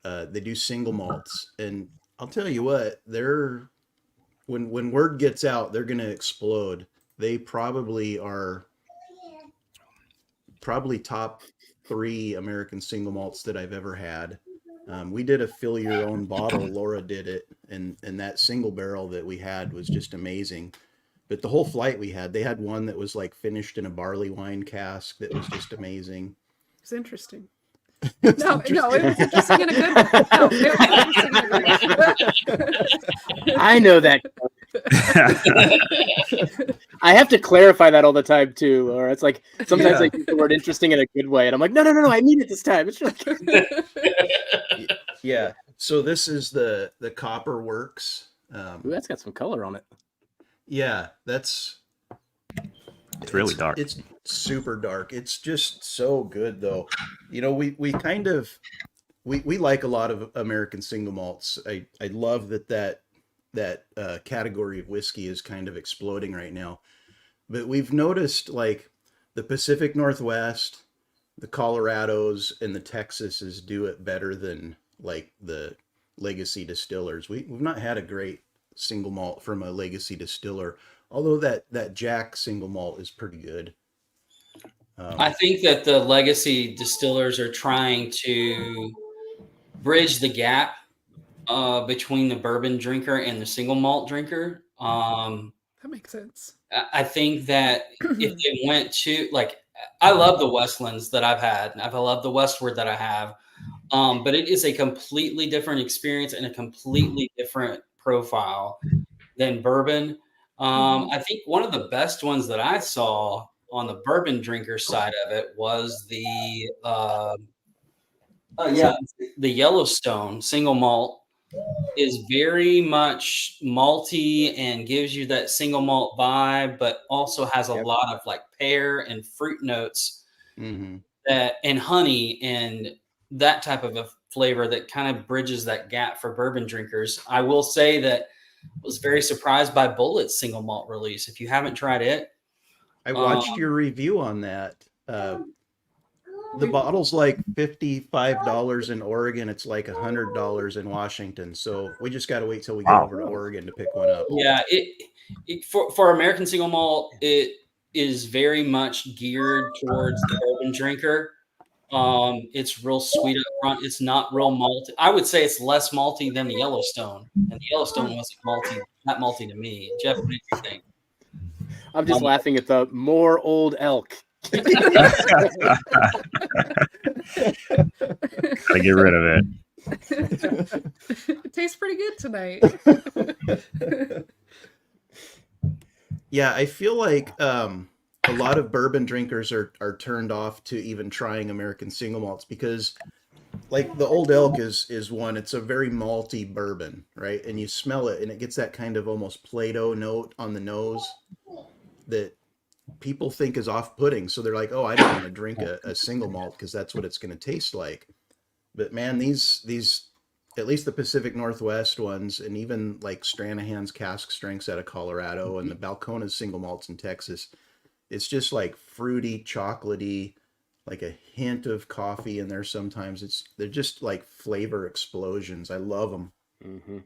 They do single malts, and I'll tell you what, when word gets out, they're going to explode. They probably are top 3 American single malts that I've ever had. We did a fill your own bottle. Laura did it, and that single barrel that we had was just amazing. But the whole flight we had, they had one that was like finished in a barley wine cask that was just amazing. It's interesting. No, it was interesting in a good way. No, it was interesting in a good way. I know that. I have to clarify that all the time too, or it's like sometimes Yeah. I use the word interesting in a good way, and I'm like, no, I mean it this time. It's just Yeah. So this is the Copperworks. Ooh, that's got some color on it. Yeah, that's It's really dark. It's super dark. It's just so good though. You know, we kind of we like a lot of American single malts. I love that category of whiskey is kind of exploding right now. But we've noticed like the Pacific Northwest, the Colorados, and the Texases do it better than like the legacy distillers. We've not had a great single malt from a legacy distiller, although that Jack single malt is pretty good. I think that the legacy distillers are trying to bridge the gap between the bourbon drinker and the single malt drinker. That makes sense. I think that if they went to like, I love the Westlands that I've had. I love the Westward that I have. But it is a completely different experience and a completely different profile than bourbon. I think one of the best ones that I saw on the bourbon drinker side of it was the Yellowstone single malt is very much malty and gives you that single malt vibe, but also has a lot of like pear and fruit notes that and honey and that type of a flavor that kind of bridges that gap for bourbon drinkers. I will say that I was very surprised by Bullet's single malt release. If you haven't tried it, I watched your review on that. The bottle's like $55 in Oregon. It's like $100 in Washington. So we just got to wait till we get over to Oregon to pick one up. Yeah, for American single malt, it is very much geared towards the bourbon drinker. It's real sweet up front. It's not real malty. I would say it's less malty than the Yellowstone, and the Yellowstone wasn't not malty to me. Jeff, what did you think? I'm just laughing at the more old elk. Gotta get rid of it. It tastes pretty good tonight. Yeah, I feel like a lot of bourbon drinkers are turned off to even trying American single malts because like the Old Elk is one, it's a very malty bourbon, right? And you smell it and it gets that kind of almost Play-Doh note on the nose that people think is off-putting. So they're like, oh, I don't want to drink a single malt because that's what it's going to taste like. But man, these at least the Pacific Northwest ones, and even like Stranahan's cask strengths out of Colorado and the Balcones single malts in Texas, it's just like fruity, chocolatey, like a hint of coffee in there sometimes. They're just like flavor explosions. I love them. Mm-hmm.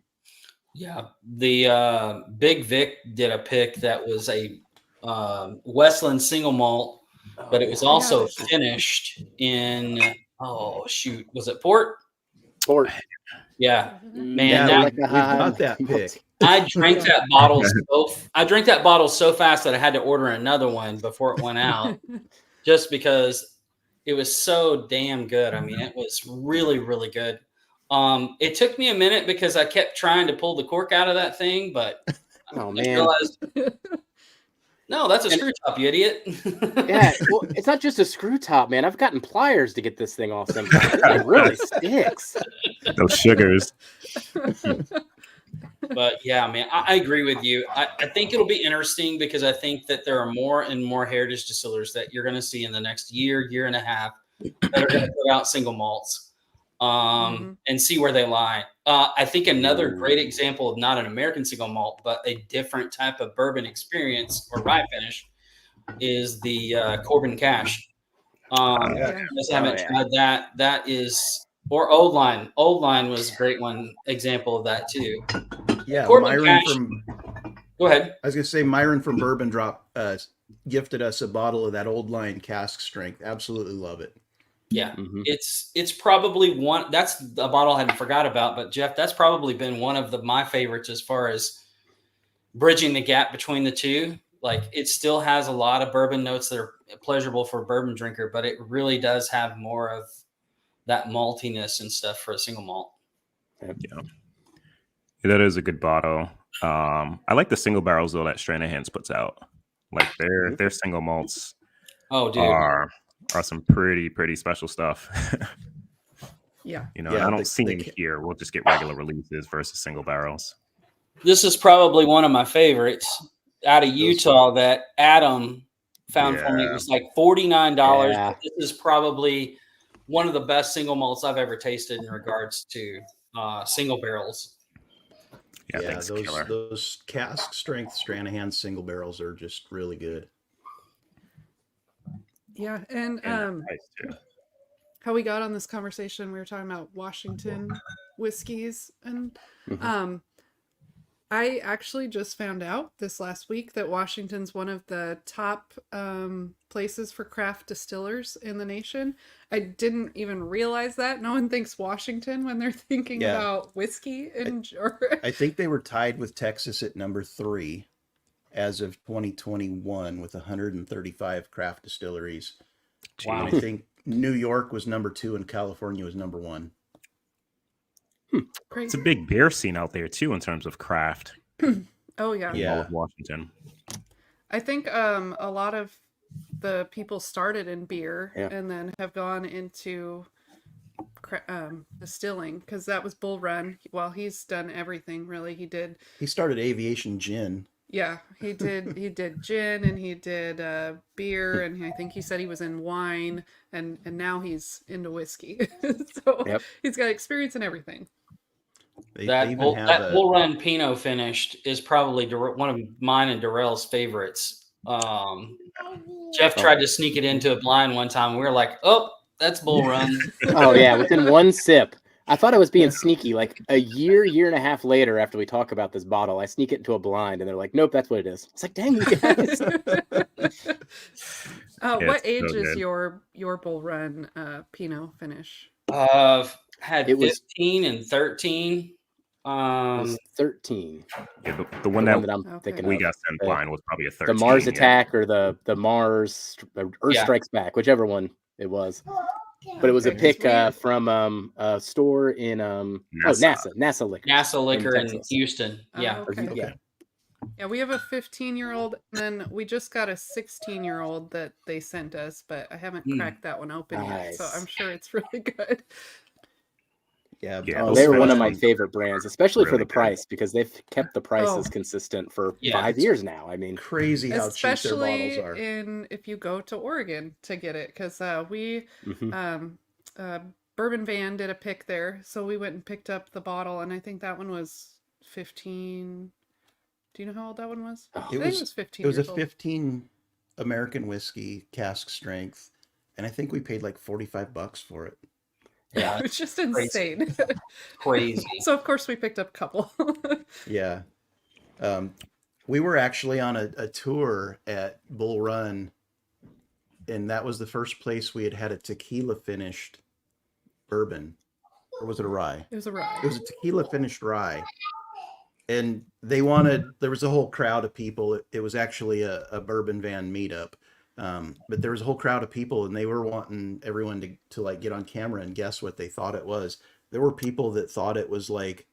Yeah, the Big Vic did a pick that was a Westland single malt, but it was also finished in was it port? Port. Yeah, man, Yeah, we got that pick. I drank that bottle so fast that I had to order another one before it went out, just because it was so damn good. I mean, it was really, really good. It took me a minute because I kept trying to pull the cork out of that thing, but Oh I man. realized, no, that's a screw top, you idiot. Yeah, well, it's not just a screw top, man. I've gotten pliers to get this thing off sometimes. It really sticks. Those sugars. But yeah, man, I agree with you. I think it'll be interesting because I think that there are more and more heritage distillers that you're going to see in the next year and a half that are going to put out single malts and see where they lie. I think another great example of not an American single malt, but a different type of bourbon experience or rye finish is the Corbin Cash. I haven't tried that. That is, or Old Line. Old Line was a great example of that too. Yeah, Corbin Myron Cash, go ahead. I was gonna say Myron from Bourbon Drop gifted us a bottle of that Old Line cask strength. Absolutely love it. Yeah, it's probably one. That's a bottle I hadn't forgot about. But Jeff, that's probably been one of my favorites as far as bridging the gap between the two. Like it still has a lot of bourbon notes that are pleasurable for a bourbon drinker, but it really does have more of that maltiness and stuff for a single malt. Yeah, that is a good bottle. I like the single barrels though that Stranahan's puts out. Like their single malts. Oh, dude. Are some pretty special stuff. Yeah. You know, I don't see them here. We'll just get regular releases versus single barrels. This is probably one of my favorites out of Utah that Adam found for me. It Yeah. was like $49. Yeah. But this is probably one of the best single malts I've ever tasted in regards to single barrels. Yeah, thanks, killer. those cask strength Stranahan single barrels are just really good. Yeah, and Nice too. how we got on this conversation, we were talking about Washington whiskeys, and I actually just found out this last week that Washington's one of the top places for craft distillers in the nation. I didn't even realize that. No one thinks Washington when they're thinking Yeah. about whiskey I think they were tied with Texas at number 3 as of 2021 with 135 craft distilleries. Wow. And I think New York was number 2 and California was number 1. Crazy. It's a big beer scene out there too in terms of craft. Oh yeah. In all of Washington. I think a lot of the people started in beer and then have gone into distilling, because that was Bull Run. Well, he's done everything really. He started aviation gin. Yeah, he did gin, and he did beer, and I think he said he was in wine, and now he's into whiskey. So he's got experience in everything. That Bull Run Pinot finished is probably one of mine and Darrell's favorites. Jeff tried to sneak it into a blind one time. We were like, "Oh, that's Bull Run." Oh yeah, within one sip. I thought I was being sneaky. Like a year and a half later, after we talk about this bottle, I sneak it into a blind, and they're like, "Nope, that's what it is." It's like, dang you guys. What age is your Bull Run Pinot finish? Had 15 and 13. 13. Yeah, the one that I'm thinking we of. got sent blind was probably a 13. The Mars Attack or the Mars Earth Strikes Back, whichever one it was. But it was a pick from a store in NASA Liquor. NASA Liquor in Houston. Yeah. Okay. Yeah, we have a 15-year-old, and then we just got a 16-year-old that they sent us, but I haven't cracked that one open yet, so I'm sure it's really good. Yeah, they were one of my favorite brands, especially for the price, because they've kept the prices consistent for 5 years now. I mean, crazy how cheap their bottles are. Especially if you go to Oregon to get it, because we Bourbon Van did a pick there, so we went and picked up the bottle, and I think that one was 15. Do you know how old that one was? It was 15. It was a 15 American whiskey cask strength, and I think we paid like $45 for it. Yeah, it's just insane. Crazy. So of course we picked up a couple. Yeah. We were actually on a tour at Bull Run, and that was the first place we had a tequila finished bourbon. Or was it a rye? It was a rye. It was a tequila finished rye. And there was a whole crowd of people. It was actually a Bourbon Van meetup. But there was a whole crowd of people, and they were wanting everyone to like get on camera and guess what they thought it was. There were people that thought it was like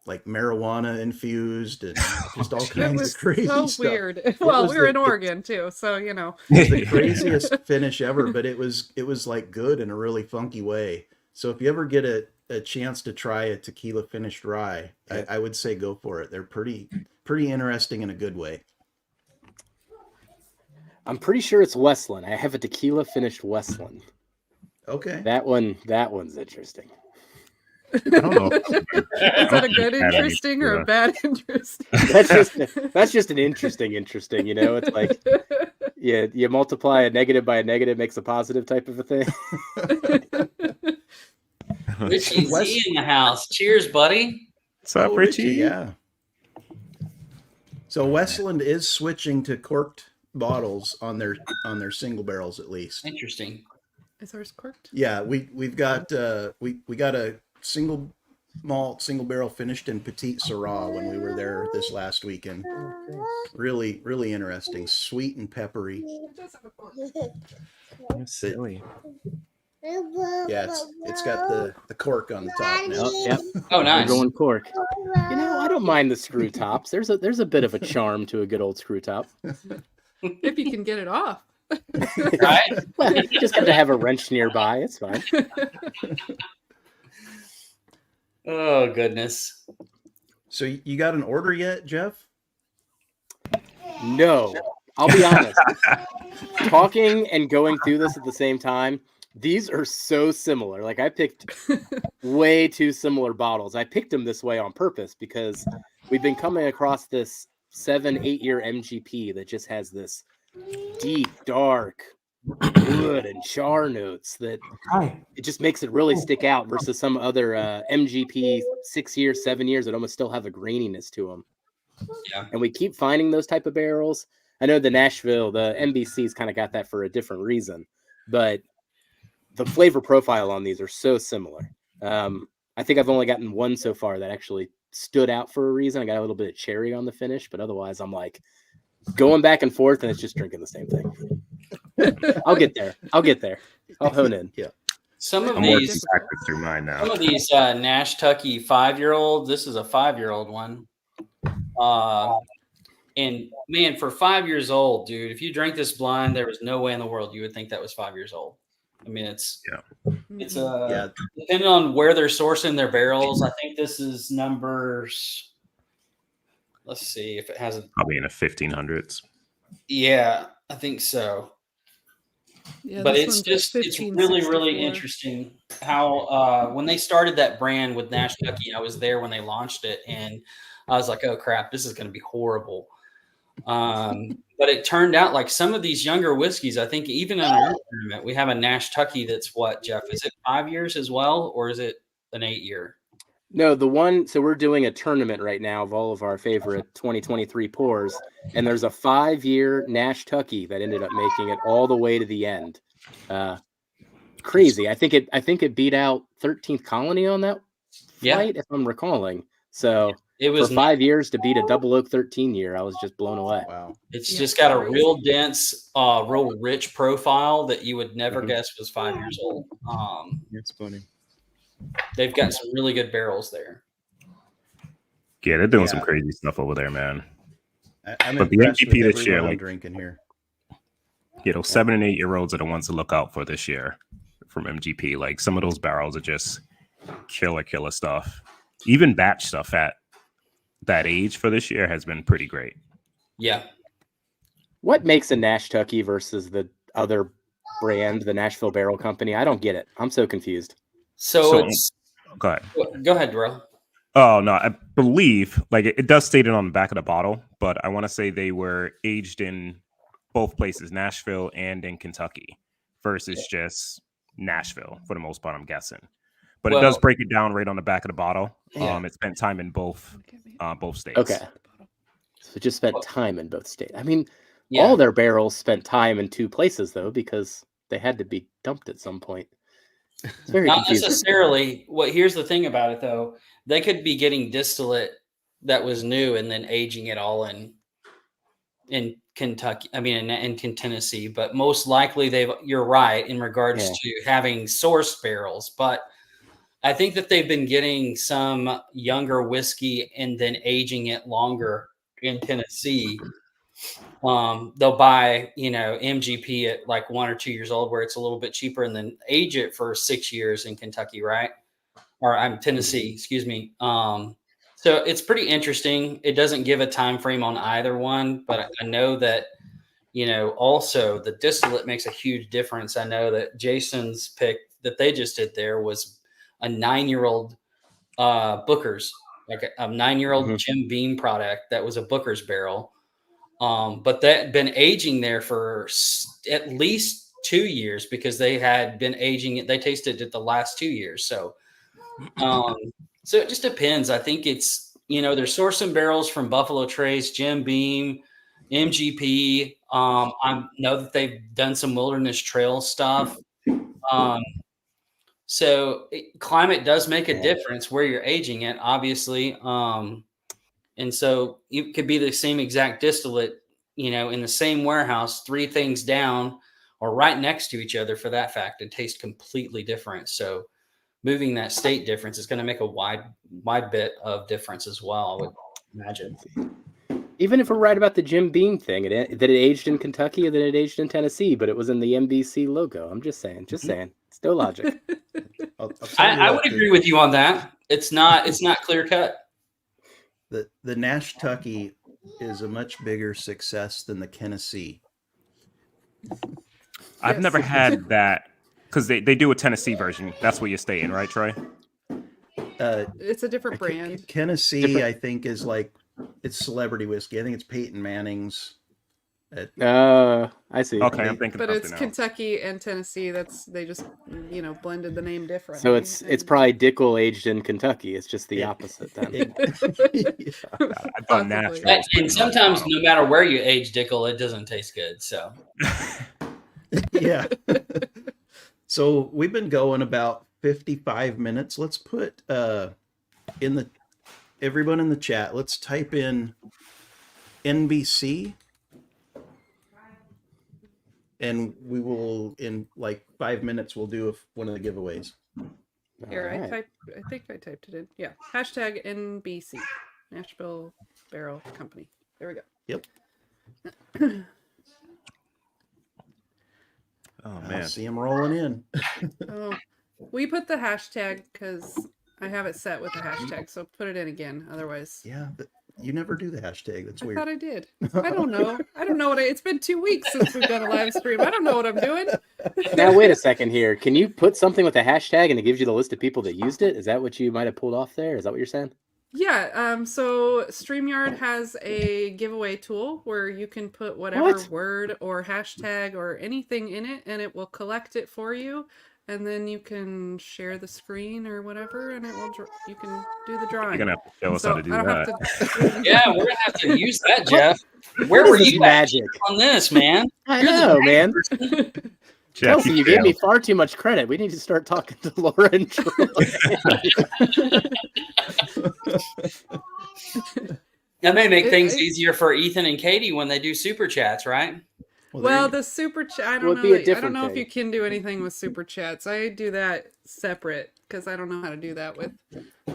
marijuana infused and just all kinds of crazy so stuff. Weird. Well, we were in Oregon too, so you know. It was the craziest finish ever, but it was like good in a really funky way. So if you ever get a chance to try a tequila finished rye, I would say go for it. They're pretty interesting in a good way. I'm pretty sure it's Westland. I have a tequila finished Westland. Okay. That one's interesting. I don't know. Is that a good interesting or a bad interesting? That's just an interesting, you know? It's like you multiply a negative by a negative makes a positive type of a thing. Richie Z in the house. Cheers, buddy. What's up, Richie? Yeah. So Westland is switching to corked bottles on their single barrels at least. Interesting. Is ours corked? Yeah, we've got we got a single malt single barrel finished in Petite Syrah when we were there this last weekend. Really interesting, sweet and peppery. Silly. Yeah, it's got the cork on the top now. Yep. Oh, nice. We're going cork. You know, I don't mind the screw tops. There's a bit of a charm to a good old screw top. If you can get it off. Right? Well, you just got to have a wrench nearby. It's fine. Oh, goodness. So you got an order yet, Jeff? No. I'll be honest. Talking and going through this at the same time, these are so similar. Like I picked way too similar bottles. I picked them this way on purpose because we've been coming across this 7-8 year MGP that just has this deep, dark wood and char notes that it just makes it really stick out versus some other MGP 6 years, 7 years that almost still have a graininess to them. Yeah. And we keep finding those type of barrels. I know the Nashville, the NBC's kind of got that for a different reason, but the flavor profile on these are so similar. I think I've only gotten one so far that actually stood out for a reason. I got a little bit of cherry on the finish, but otherwise I'm like going back and forth and it's just drinking the same thing. I'll get there. I'll hone in. Yeah. Some of I'm these, working backwards through mine now. some of these Nash Tucky 5-year-old. This is a 5-year-old one. And man, for 5 years old, dude, if you drank this blind, there was no way in the world you would think that was 5 years old. I mean, it's Yeah. depending on where they're sourcing their barrels. I think this is numbers. Let's see if it has a. Probably in the 1500s. Yeah, I think so. Yeah, But this it's one's a it's really 1564. interesting how when they started that brand with Nash Tucky, I was there when they launched it, and I was like, oh crap, this is going to be horrible. But it turned out like some of these younger whiskeys, I think even in our tournament, we have a Nash Tucky that's what, Jeff? Is it 5 years as well, or is it an 8-year? No, the one, so we're doing a tournament right now of all of our favorite 2023 pours, and there's a 5-year Nash Tucky that ended up making it all the way to the end. Crazy. I think it beat out 13th Colony on that flight, if I'm recalling. So It was for 5 years to beat a Double Oak 13 year, I was just blown away. Wow. It's Yeah, just got a crazy. real dense, real rich profile that you would never guess was 5 years old. It's funny. They've got some really good barrels there. Yeah, they're doing some Yeah. crazy stuff over there, man. I'm But the impressed MGP with this year, everyone I'm like- drinking here. You know, 7 and 8-year-olds are the ones to look out for this year from MGP. Like some of those barrels are just killer stuff. Even batch stuff at that age for this year has been pretty great. Yeah. What makes a Nash Tucky versus the other brand, the Nashville Barrel Company? I don't get it. I'm so confused. So it's Go ahead. go ahead, Darrell. Oh no, I believe like it does state it on the back of the bottle, but I want to say they were aged in both places, Nashville and in Kentucky, versus just Nashville for the most part, I'm guessing. But it does Well- break it down right on the back of the bottle. Yeah. It spent time in both states. Okay. So it just spent time in both states. I mean, Yeah. all their barrels spent time in two places, though, because they had to be dumped at some point. It's very Not confusing. necessarily. Here's the thing about it, though. They could be getting distillate that was new and then aging it all in Kentucky. I mean, in Tennessee. But most likely, you're right in regards to having sourced barrels. But I think that they've been getting some younger whiskey and then aging it longer in Tennessee. They'll buy, MGP at like 1 or 2 years old where it's a little bit cheaper and then age it for 6 years in Kentucky, right? Or I'm Tennessee, excuse me. So it's pretty interesting. It doesn't give a time frame on either one, but I know that, also the distillate makes a huge difference. I know that Jason's pick that they just did there was a 9-year-old Booker's, like a 9-year-old Jim Beam product that was a Booker's barrel. But that had been aging there for at least 2 years because they had been aging it. They tasted it the last 2 years. So it just depends. I think it's, they're sourcing barrels from Buffalo Trace, Jim Beam, MGP. I know that they've done some Wilderness Trail stuff. So climate does make a difference where you're aging it, obviously. And so it could be the same exact distillate, in the same warehouse, 3 things down or right next to each other for that fact, and taste completely different. So moving that state difference is going to make a wide bit of difference as well, I would imagine. Even if we're right about the Jim Beam thing, that it aged in Kentucky and then it aged in Tennessee, but it was in the NBC logo. I'm just saying. It's no logic. I'll tell you I what, would agree with you on that. It's not clear cut. the Nash Tucky is a much bigger success than the Tennessee. I've Yes. never had that because they do a Tennessee version. That's what you're stating, right, Troy? It's a different brand. Tennessee, Different- I think, is like it's celebrity whiskey. I think it's Peyton Manning's. I see. Okay, I'm thinking But something it's else. Kentucky and Tennessee. They just blended the name differently. So it's and- probably Dickel aged in Kentucky. It's just the It- opposite then. Yeah. I thought Possibly. Nashville was And putting it on sometimes, the bottle. no matter where you age Dickel, it doesn't taste good. So Yeah. So we've been going about 55 minutes. Let's put everyone in the chat, let's type in NBC, and we will, in like 5 minutes, we'll do one of the giveaways. Here, All right. I think I typed it in. Yeah. Hashtag NBC. Nashville Barrel Company. There we go. Yep. Oh I man, see them rolling in. Oh, we put the hashtag because I have it set with the hashtag. So put it in again. Otherwise, Yeah, but you never do the hashtag. That's I weird. thought I did. I don't know. I don't know it's been 2 weeks since we've done a live stream. I don't know what I'm doing. Now wait a second here. Can you put something with a hashtag and it gives you the list of people that used it? Is that what you might have pulled off there? Is that what you're saying? Yeah, so StreamYard has a giveaway tool where you can put whatever What? word or hashtag or anything in it, and it will collect it for you, and then you can share the screen or whatever, and you can do the drawing. you're gonna have to show us So how to do I don't that. have to. yeah, we're gonna have to use that, Jeff. Where What were is this you magic? on this, man? I You're the know, man. Jeff, Kelsey, you gave me far too much credit. We need to start talking to Laura and Troy. That may make It- things it- easier for Ethan and Katie when they do super chats, right? Well, the super chat, I don't Would know. be a I don't different know if thing. you can do anything with super chats. I do that separate because I don't know how to do that with.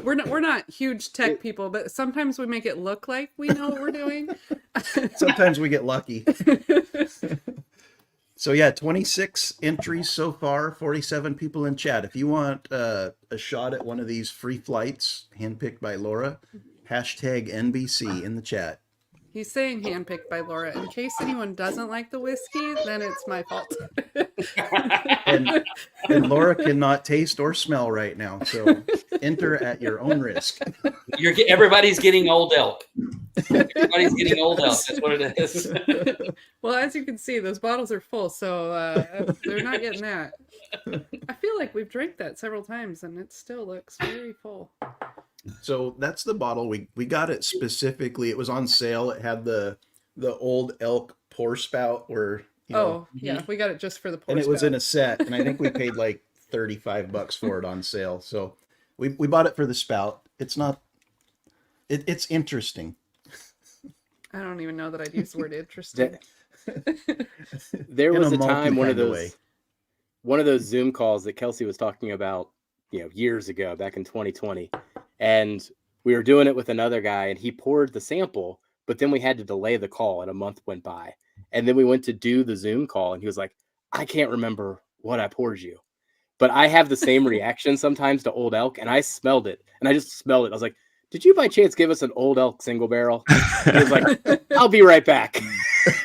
We're not huge tech people, but sometimes we make it look like we know what we're doing. Sometimes we get lucky. So yeah, 26 entries so far, 47 people in chat. If you want a shot at one of these free flights handpicked by Laura, hashtag NBC in the chat. He's saying handpicked by Laura. In case anyone doesn't like the whiskey, then it's my fault. And Laura cannot taste or smell right now, so enter at your own risk. Everybody's getting old elk. Everybody's getting old elk. That's what it is. Well, as you can see, those bottles are full, so they're not getting that. I feel like we've drank that several times, and it still looks very full. So that's the bottle. We got it specifically. It was on sale. It had the old elk pour spout where, Yeah, we got it just for the pour and it was spout. in a set, and I think we paid like $35 for it on sale. So we bought it for the spout. It's not, it's interesting. I don't even know that I'd use the word interesting. There In was a a time malty kind of way. one of those Zoom calls that Kelsey was talking about, years ago, back in 2020. And we were doing it with another guy and he poured the sample, but then we had to delay the call and a month went by. And then we went to do the Zoom call and he was like, I can't remember what I poured you. But I have the same reaction sometimes to Old Elk, and I smelled it. And I just smelled it. I was like, did you by chance give us an Old Elk single barrel? He was like, I'll be right back.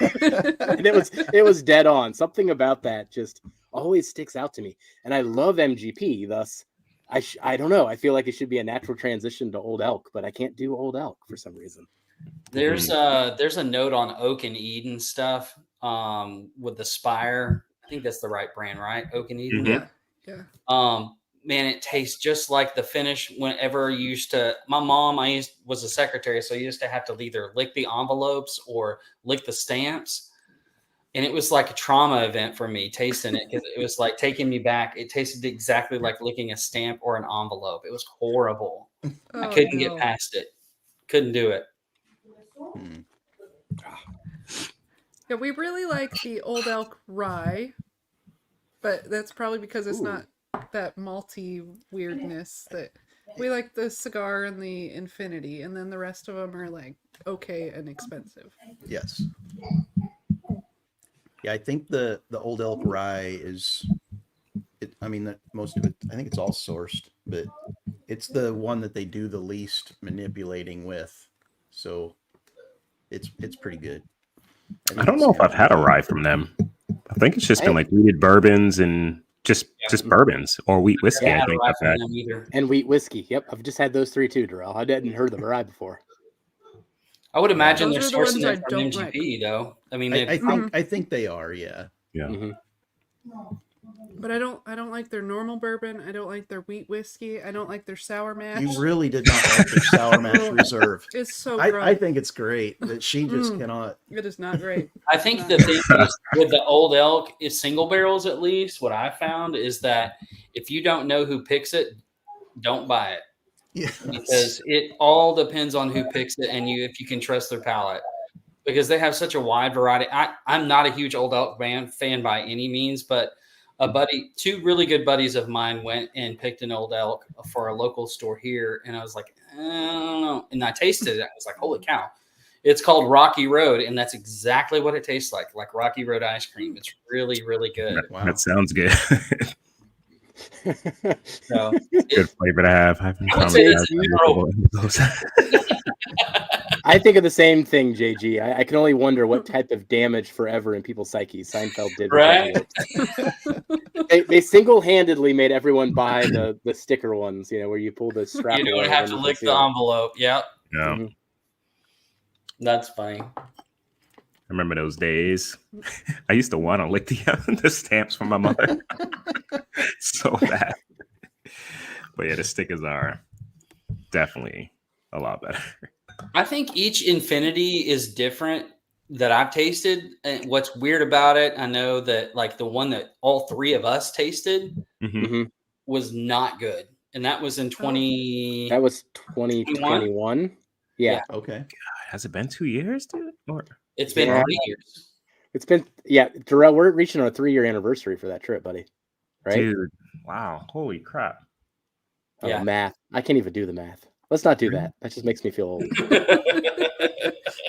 And it was dead on. Something about that just always sticks out to me. And I love MGP, thus I don't know. I feel like it should be a natural transition to Old Elk, but I can't do Old Elk for some reason. There's a note on Oak and Eden stuff with the Spire. I think that's the right brand, right? Oak and Eden. Mhm. Yeah. Man, it tastes just like the finish whenever you used to. My mom, was a secretary, so I used to have to either lick the envelopes or lick the stamps. And it was like a trauma event for me tasting it because it was like taking me back. It tasted exactly like licking a stamp or an envelope. It was horrible. I couldn't get past it. Couldn't do it. Yeah, we really like the Old Elk Rye, but that's probably because it's not that malty weirdness that we like. The cigar and the Infinity, and then the rest of them are like okay and expensive. Yes. Yeah, I think the Old Elk Rye is, that most of it, I think it's all sourced, but it's the one that they do the least manipulating with. So It's pretty good. I don't know if I've had a rye from them. I think it's just been like wheated bourbons and just bourbons or wheat whiskey. Yeah, I think I I've from had. them either. And wheat whiskey. Yep, I've just had those 3 too, Darrell. I hadn't heard of the rye before. I would imagine Those they're are the sourcing ones I it from don't MGP though. I mean, I think they are. Yeah. Yeah. Mm-hmm. But I don't like their normal bourbon. I don't like their wheat whiskey. I don't like their sour mash. You really did not like their sour mash reserve. It's so gross. I think it's great that she just cannot. It is not great. I think the thing is, with the Old Elk is single barrels. At least what I found is that if you don't know who picks it, don't buy it. Yes. Because it all depends on who picks it and if you can trust their palate. Because they have such a wide variety. I'm not a huge Old Elk fan by any means, but two really good buddies of mine went and picked an Old Elk for a local store here, and I was like, I don't know. And I tasted it. I was like, holy cow. It's called Rocky Road, and that's exactly what it tastes like Rocky Road ice cream. It's really, really good. Wow. That sounds good. So Good flavor to have. I would say that's I think of the same thing, JG. I can only wonder what type of damage forever in people's psyches Seinfeld did. Right? They single-handedly made everyone buy the sticker ones, where you pull the strap. You don't away have and to you lick can the see it. envelope. Yep. Yeah. Mhm. That's funny. I remember those days. I used to want to lick the stamps from my mother so bad. But yeah, the stickers are definitely a lot better. I think each Infinity is different that I've tasted. And what's weird about it, I know that like the one that all 3 of us tasted Mhm. was not good. And that was in 20. That was 2021. Yeah. Okay. God, has it been 2 years, dude? Or It's been Yeah. 3 years. It's been, Darrell, we're reaching our 3-year anniversary for that trip, buddy. Right? dude, wow, holy crap. Oh, Yeah. math. I can't even do the math. Let's not do that. That just makes me feel old.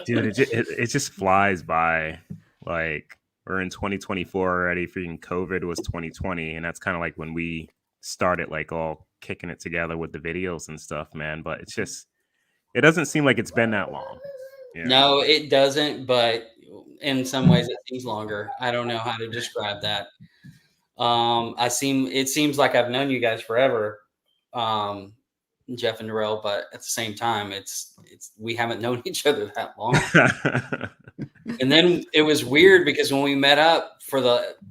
Dude, it just flies by. Like, we're in 2024 already. Freaking COVID was 2020, and that's kind of like when we started like all kicking it together with the videos and stuff, man. But it doesn't seem like it's been that long. Yeah. No, it doesn't, but in some ways it seems longer. I don't know how to describe that. It seems like I've known you guys forever, Jeff and Darrell, but at the same time, we haven't known each other that long. And then it was weird because when we met up for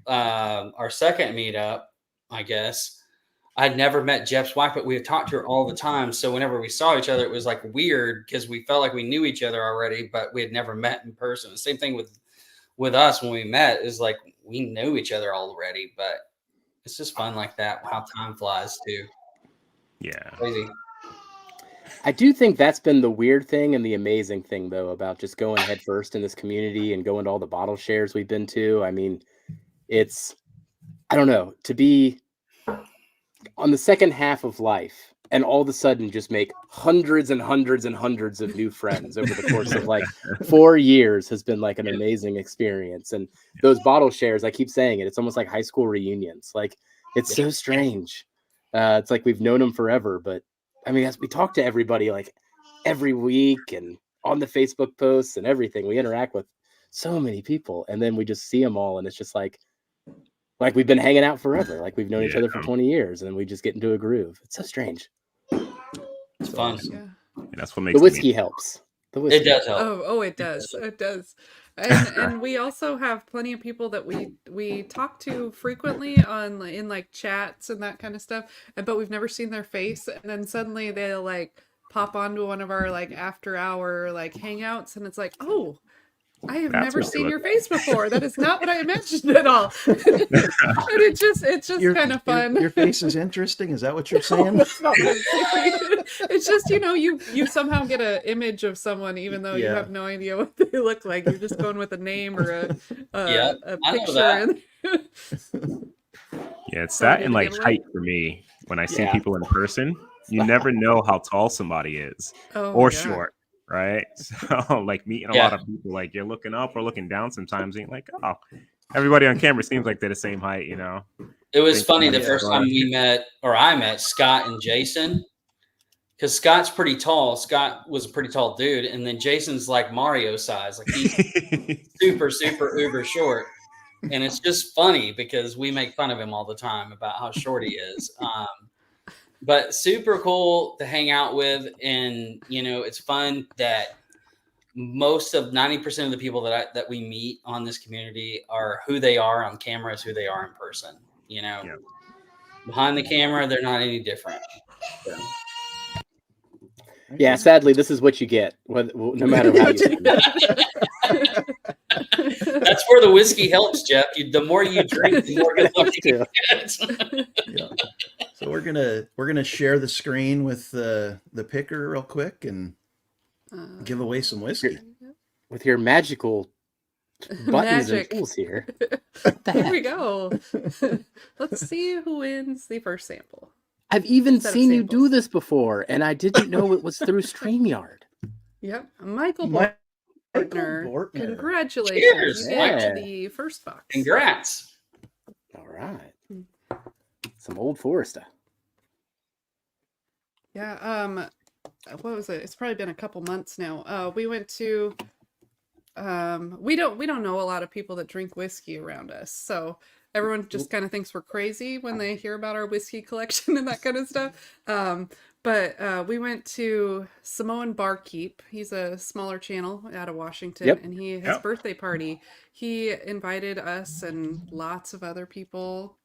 our second meetup, I guess I'd never met Jeff's wife, but we had talked to her all the time. So whenever we saw each other, it was like weird because we felt like we knew each other already, but we had never met in person. The same thing with us when we met is like we knew each other already, but it's just fun like that. How time flies too. Yeah. Crazy. I do think that's been the weird thing and the amazing thing, though, about just going head first in this community and going to all the bottle shares we've been to. I mean, I don't know, to be on the second half of life and all of a sudden just make hundreds and hundreds and hundreds of new friends over the course of like 4 years has been like an amazing experience. And those bottle shares, I keep saying it, it's almost like high school reunions. Like, it's so strange. It's like we've known them forever, but I mean, as we talk to everybody like every week and on the Facebook posts and everything, we interact with so many people, and then we just see them all, and it's just like we've been hanging out forever, like we've known each other for 20 years, and we just get into a groove. It's so strange. It's fun. Yeah. And that's what makes The whiskey helps. The whiskey. It does help. Oh, it does. It does. And we also have plenty of people that we talk to frequently in like chats and that kind of stuff, but we've never seen their face, and then suddenly they'll like pop onto one of our like after hour like hangouts, and it's like, oh, I have That's never what they seen look your face before. That is not what I imagined at all. And it's just kind of fun. Your face is interesting. Is that what you're No, saying? that's not what I'm saying. It's just, you somehow get an image of someone even though you Yeah. have no idea what they look like. You're just going with a name or a Yeah, I know picture. that. Yeah, it's So that did and you like get away? height for me. When I see Yeah. people in person, you never know how tall somebody is Oh, or yeah. short, right? So like meeting a lot of people, like you're looking up or looking down sometimes, and you're like, oh, everybody on camera seems like they're the same height, you know? It was Thank funny you. the first time I met Scott and Jason. because Scott's pretty tall. Scott was a pretty tall dude, and then Jason's like Mario size, like he's super, super uber short. And it's just funny because we make fun of him all the time about how short he is. But super cool to hang out with, and it's fun that most of 90% of the people that we meet on this community are who they are on camera is who they are in person. Behind the camera, they're not any different. So. Yeah, sadly, this is what you get, no matter how you do That's where the whiskey helps, Jeff. The more you drink, the more good luck you get. Yeah. So we're gonna share the screen with the picker real quick and give away some whiskey with your magical buttons and tools here. Here we go. Let's see who wins the first sample. I've even seen you do this before, and I didn't know it was through StreamYard. Yep, Michael Bortner. Congratulations! Cheers! You got the first box. Congrats! All right, some Old Forester. Yeah. What was it? It's probably been a couple months now. We went to. We don't know a lot of people that drink whiskey around us, so everyone just kind of thinks we're crazy when they hear about our whiskey collection and that kind of stuff. But we went to Samoan Barkeep. He's a smaller channel out of Washington, and his birthday party. He invited us and lots of other people.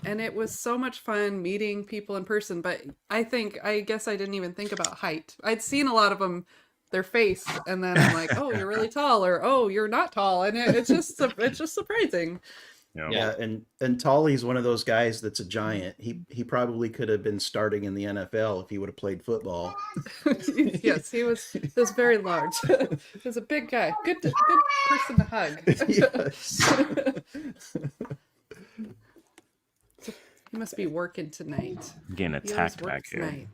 And it was so much fun meeting people in person. But I guess I didn't even think about height. I'd seen a lot of them, their face, and then I'm like, oh, you're really tall, or oh, you're not tall, and it's just surprising. Yeah, and Tolley's one of those guys that's a giant. He probably could have been starting in the NFL if he would have played football. Yes, he was very large. He was a big guy. Good person to hug. Yes. He must be working tonight. I'm getting attacked back here.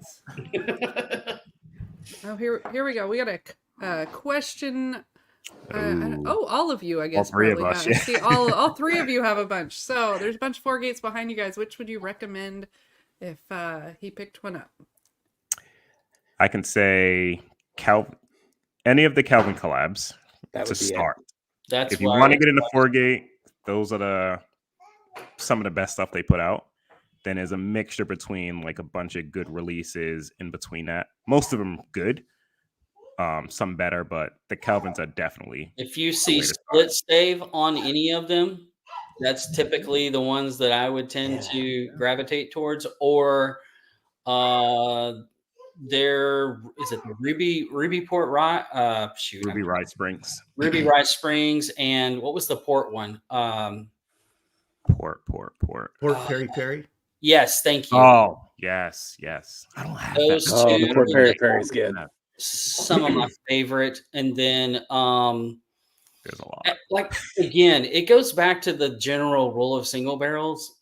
Oh, here we go. We got a question. All of you, I guess. All three of us. Yeah. See, all three of you have a bunch. So there's a bunch of 4 gates behind you guys. Which would you recommend if he picked one up? I can say any of the Calvin collabs to start. That's if you want to get into 4 gate, those are some of the best stuff they put out. Then there's a mixture between like a bunch of good releases in between that. Most of them good. Some better, but the Calvins are definitely. If you see split stave on any of them, that's typically the ones that I would tend to gravitate towards. Or there is it the Ruby Port Rye? Ruby Rye Springs. Ruby Rye Springs, and what was the port one? Port. Peri Peri. Yes, thank you. Oh, yes. I don't have those that. two. The Port Peri Peri is good. Some of my favorite, and then there's a lot. Like again, it goes back to the general rule of single barrels.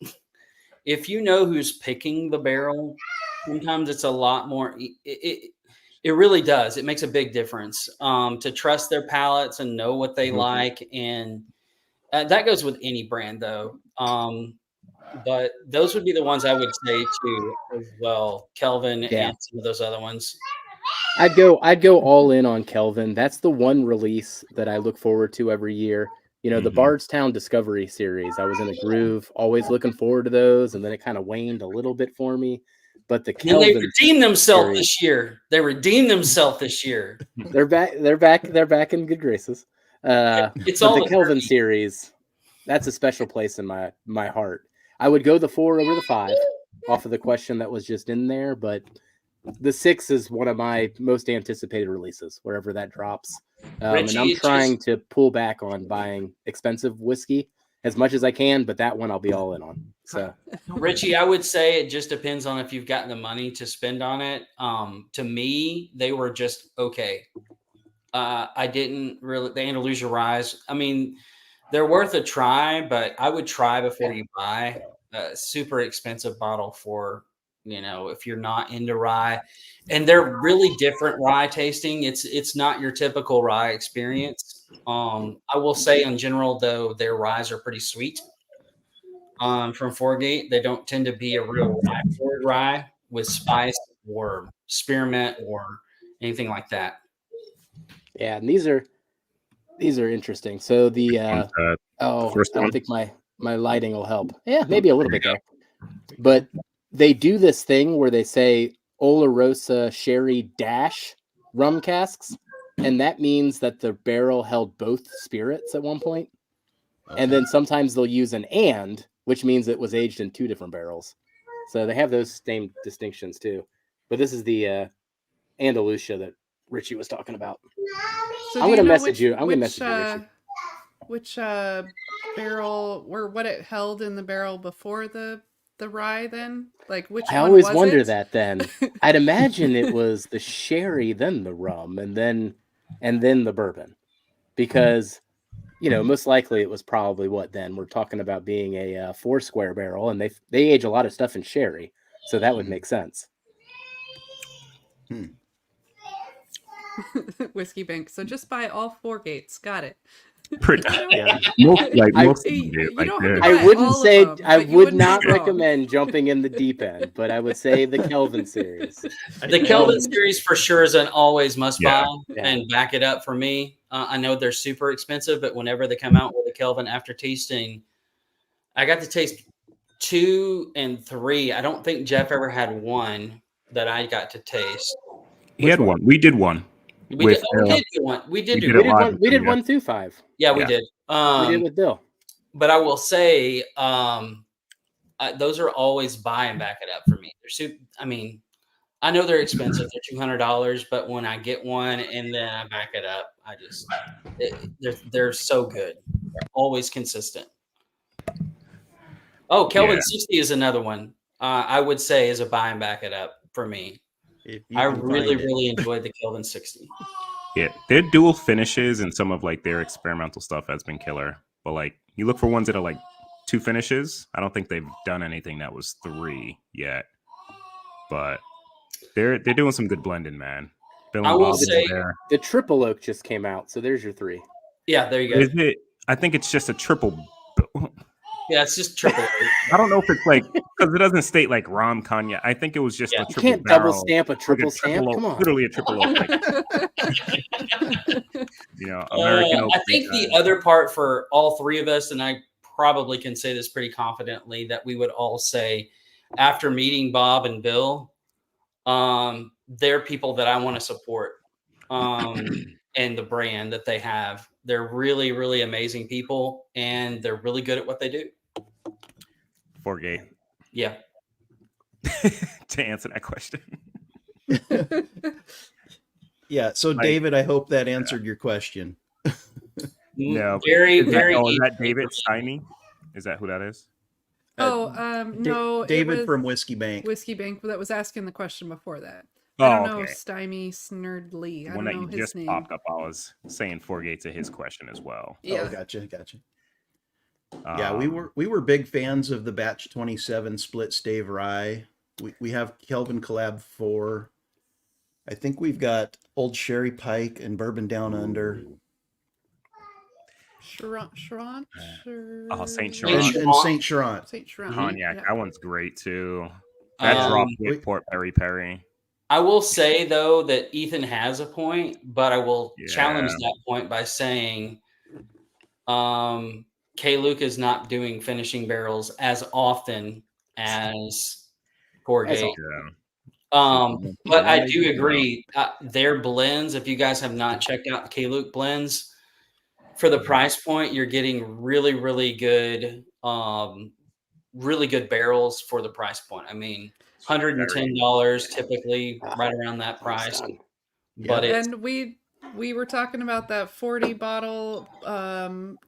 If you know who's picking the barrel, sometimes it's a lot more. It really does. It makes a big difference to trust their palates and know what they like, and that goes with any brand though. But those would be the ones I would say too as well. Kelvin and some of those other ones. I'd go all in on Kelvin. That's the one release that I look forward to every year. The Bardstown Discovery series. I was in a groove, always looking forward to those, and then it kind of waned a little bit for me. But the Kelvin they redeemed themselves this year. They redeemed themselves this year. They're back. They're back in good graces. It's but all the Kelvin series. That's a special place in my heart. I would go the 4 over the 5 off of the question that was just in there, but the 6 is one of my most anticipated releases wherever that drops. Richie, and I'm trying to pull back on buying expensive whiskey as much as I can, but that one I'll be all in on. So Richie, I would say it just depends on if you've got the money to spend on it. To me, they were just okay. I didn't really, the Andalusia Ryes. I mean, they're worth a try, but I would try before you buy. A super expensive bottle for, if you're not into rye, and they're really different rye tasting. It's not your typical rye experience. I will say in general, though, their ryes are pretty sweet. From 4 Gate, they don't tend to be a real rye with spice. or spearmint or anything like that. Yeah, and these are interesting. So the I first don't one? think my lighting will help. Yeah, maybe a little bit there. But they do this thing where they say Olorosa Sherry Dash rum casks, and that means that the barrel held both spirits at one point. Okay. And then sometimes they'll use an and, which means it was aged in 2 different barrels. So they have those same distinctions too. But this is the Andalusia that Richie was talking about. So I'm do gonna know message you. I'm gonna message you, Richie. which barrel, or what it held in the barrel before the rye? Then, like, which I one always was wonder it? that. Then I'd imagine it was the sherry, then the rum, and then the bourbon, because most likely it was probably what then we're talking about being a 4 square barrel, and they age a lot of stuff in sherry, so that would make sense. Whiskey Bank. So just buy all 4 gates. Got it. Pretty, Yeah. most of them You do, don't like have this. to I buy wouldn't all of say them, I but you would wouldn't be not wrong. recommend jumping in the deep end, but I would say the Kelvin series. The Kelvin series for sure is an always must buy, Yeah. and back it up for me. I know they're super expensive, but whenever they come out with a Kelvin after tasting, I got to taste 2 and 3. I don't think Jeff ever had 1 that I got to taste. He had one. We did one. We did do one. We did did do it one. live. We did 1 through 5. Yeah, we Yeah. did. We did with Bill. But I will say, those are always buy and back it up for me. I mean, I know they're expensive; they're $200. But when I get one and then I back it up, they're so good. They're always consistent. Oh, Kelvin 60 is another one. I would say is a buy and back it up for me. I really enjoyed the Kelvin 60. Yeah, their dual finishes and some of like their experimental stuff has been killer. But like, you look for ones that are like 2 finishes. I don't think they've done anything that was 3 yet. But they're doing some good blending, man. Bill I and will Bob say over there. The triple oak just came out, so there's your 3. Yeah, there you go. Is it? I think it's just a triple. Yeah, it's just triple. I don't know if it's like, because it doesn't state like rom cognac. I think it was just a You triple can't barrel, double stamp a triple stamp. oak, Come on. literally a triple oak. Like, American oak. I think the other part for all 3 of us, and I probably can say this pretty confidently, that we would all say after meeting Bob and Bill, they're people that I want to support, and the brand that they have. They're really, really amazing people, and they're really good at what they do. 4-gate. Yeah. To answer that question. Yeah. So, Like- David, I hope that answered your question. No. Very, Is very. that David Steiny? Is that who that is? No, David it was from Whiskey Bank. Whiskey Bank that was asking the question before that. Oh, I don't know, okay. Stymie Snurdly. I One don't that know you his just name. popped up, I was saying 4-gate to his question as well. Yeah. Oh, gotcha. Yeah, we were big fans of the Batch 27 split stave rye. We have Kelvin Collab 4. I think we've got Old Sherry Pike and Bourbon Down Under. St. Charant? Saint And Charant. Saint Charant. St. Charant. Cognac, yeah. that one's great too. That drop with Port Perry. I will say though that Ethan has a point, but I will challenge Yeah. that point by saying, K. Luke is not doing finishing barrels as often as Corgate. But I do agree. Their blends, if you guys have not checked out the K. Luke blends, for the price point, you're getting really, really good barrels for the price point. I mean, $110 typically, right around that price. But it's, And we were talking about that 40 bottle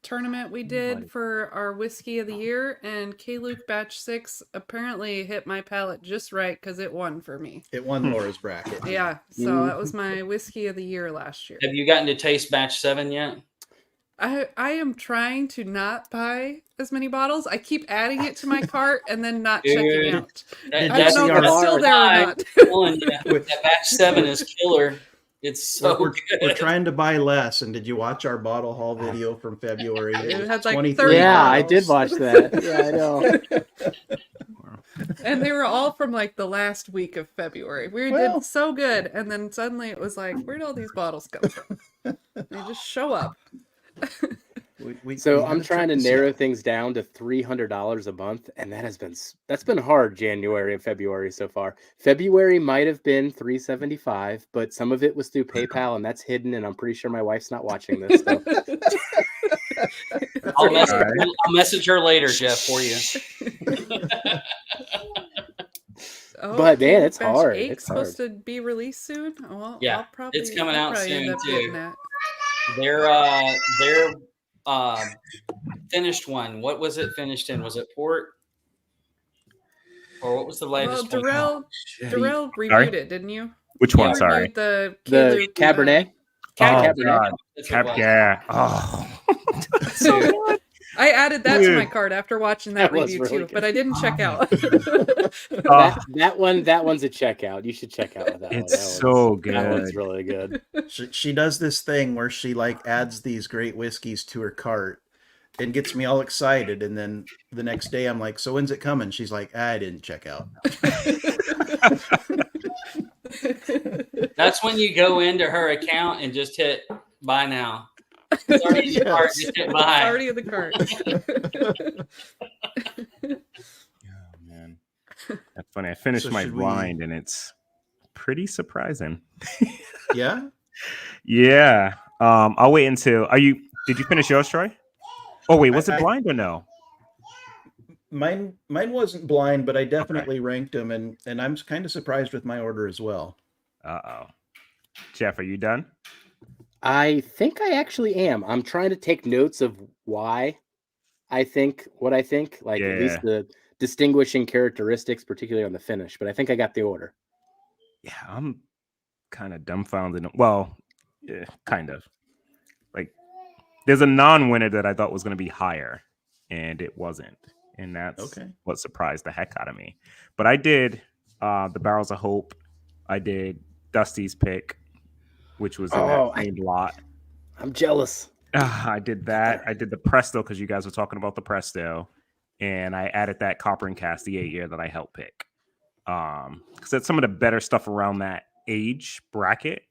tournament we did for our whiskey of the year, and K. Luke Batch 6 apparently hit my palate just right because it won for me. It won Laura's bracket. Yeah, so that was my whiskey of the year last year. have you gotten to taste Batch 7 yet? I am trying to not buy as many bottles. I keep adding it to my cart and then not checking out. I That's don't know if it's still there or not. That Batch 7 is killer. It's so we're good. trying to buy less. And did you watch our bottle haul video from February? It had like 23 30 Yeah, I bottles. did watch that. Yeah, I know. And they were all from like the last week of February. We Well- did so good, and then suddenly it was like, where'd all these bottles come from? They just show up. So had I'm a trying trip to narrow Seattle. things down to $300 a month, and that's been hard. January and February so far. February might have been $375, but some of it was through PayPal, and that's hidden. And I'm pretty sure my wife's not watching this. So. I'll Okay. message her later, Jeff, for you. Oh, But, man, Candy it's Batch hard. 8's It's supposed hard. to be released soon. Well, Yeah, I'll probably, it's coming I'll out probably end soon, up too. getting that. Their finished one. What was it finished in? Was it port? Or what was the Well, latest one? Darrell reviewed it, didn't you? Which You one? reviewed Sorry. the The Cabernet. Cabernet. Cabernet. That's what it was. Yeah. Oh. Dude, I added that to my Dude. cart after watching that That was review really too, but I didn't check out. Oh, That one's a checkout. You should check out that one. it's so That one's good. really good. She does this thing where she like adds these great whiskeys to her cart and gets me all excited, and then the next day I'm like, so when's it coming? She's like, I didn't check out. that's when you go into her account and just hit buy now. It's already in the cart, Yes. just hit It's buy. already in the cart. Oh, man. That's funny. I finished So my should we- blind and it's pretty surprising. Yeah. Yeah. I'll wait until did you finish yours, Troy? Oh wait, was it I- blind or no? Mine wasn't blind, but I definitely ranked them, and I'm kind of surprised with my order as well. Uh-oh. Jeff, are you done? I think I actually am. I'm trying to take notes of why I think what I think, like at least the distinguishing characteristics, particularly on the finish. But I think I got the order. Yeah, I'm kind of dumbfounded. Well, yeah, kind of. Like, there's a non-winner that I thought was going to be higher, and it wasn't. And that's Okay. what surprised the heck out of me. But I did the Barrels of Hope. I did Dusty's pick, which was in that same lot. I'm jealous. I did that. I did the Presto because you guys were talking about the Presto, and I added that Copper and Cast, the 8-year that I helped pick. Because that's some of the better stuff around that age bracket.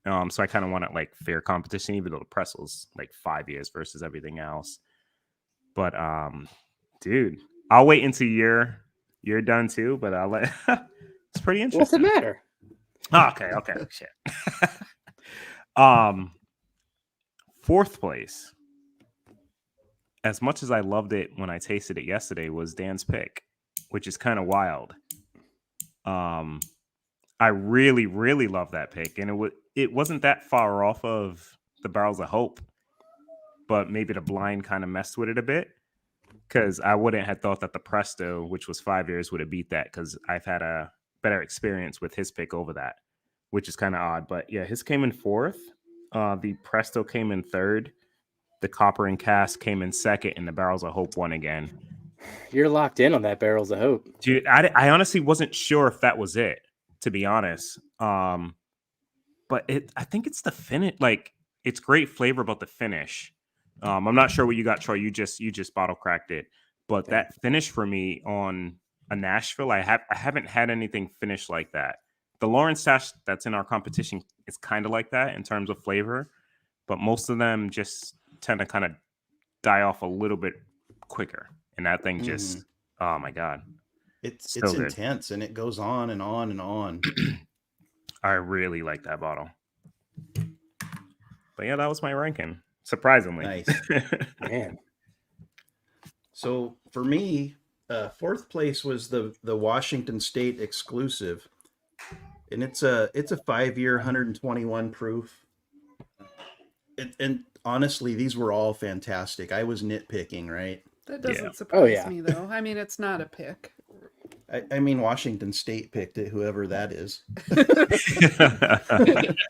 So I kind of wanted like fair competition, even though the Presto's like 5 years versus everything else. But dude, I'll wait until you're done too. But I'll let. It's pretty interesting. What's the matter? Okay. Shit. Fourth place. As much as I loved it when I tasted it yesterday, was Dan's pick, which is kind of wild. I really, really love that pick, and it wasn't that far off of the Barrels of Hope, but maybe the blind kind of messed with it a bit, because I wouldn't have thought that the Presto, which was 5 years, would have beat that, because I've had a better experience with his pick over that, which is kind of odd. But yeah, his came in fourth. The Presto came in third. The Copper and Cast came in second, and the Barrels of Hope won again. You're locked in on that Barrels of Hope. Dude, I honestly wasn't sure if that was it, to be honest. But I think it's the finish. Like, it's great flavor about the finish. I'm not sure what you got, Troy. You just bottle cracked it. But that finish for me on a Nashville, I haven't had anything finished like that. The Lawrence Stash that's in our competition is kind of like that in terms of flavor, but most of them just tend to kind of die off a little bit quicker. And that thing just, oh my God. It's So good. intense, and it goes on and on and on. I really like that bottle. But yeah, that was my ranking. Surprisingly. Nice. Man. So for me, fourth place was the Washington State exclusive, and it's a 5-year, 121 proof. And honestly, these were all fantastic. I was nitpicking, right? That doesn't Yeah. surprise me, though. I mean, it's not a pick. I mean, Washington State picked it, whoever that is.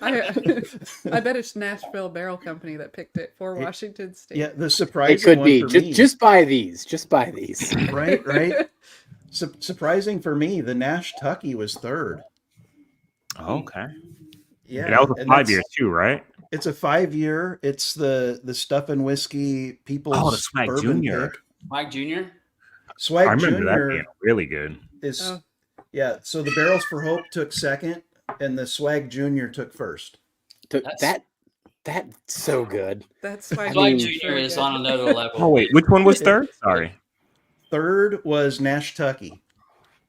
I bet it's Nashville Barrel Company that picked it for Washington State. Yeah, the surprising It could one be. for me, Just buy these. Just buy these. right. Surprising for me, the Nash Tucky was third. Okay. Yeah, And that was a and 5 that's- year too, right? It's a 5-year. It's the Stuff and Whiskey People's Oh, the Swag Bourbon Junior. pick. Mike Jr. Swag I remember that Junior being really good. is Oh. yeah. So the Barrels for Hope took second, and the Swag Junior took first. That's so good. That's why Swag mean, Junior is on another level. Oh wait, which one was third? Sorry. Third was Nashtucky.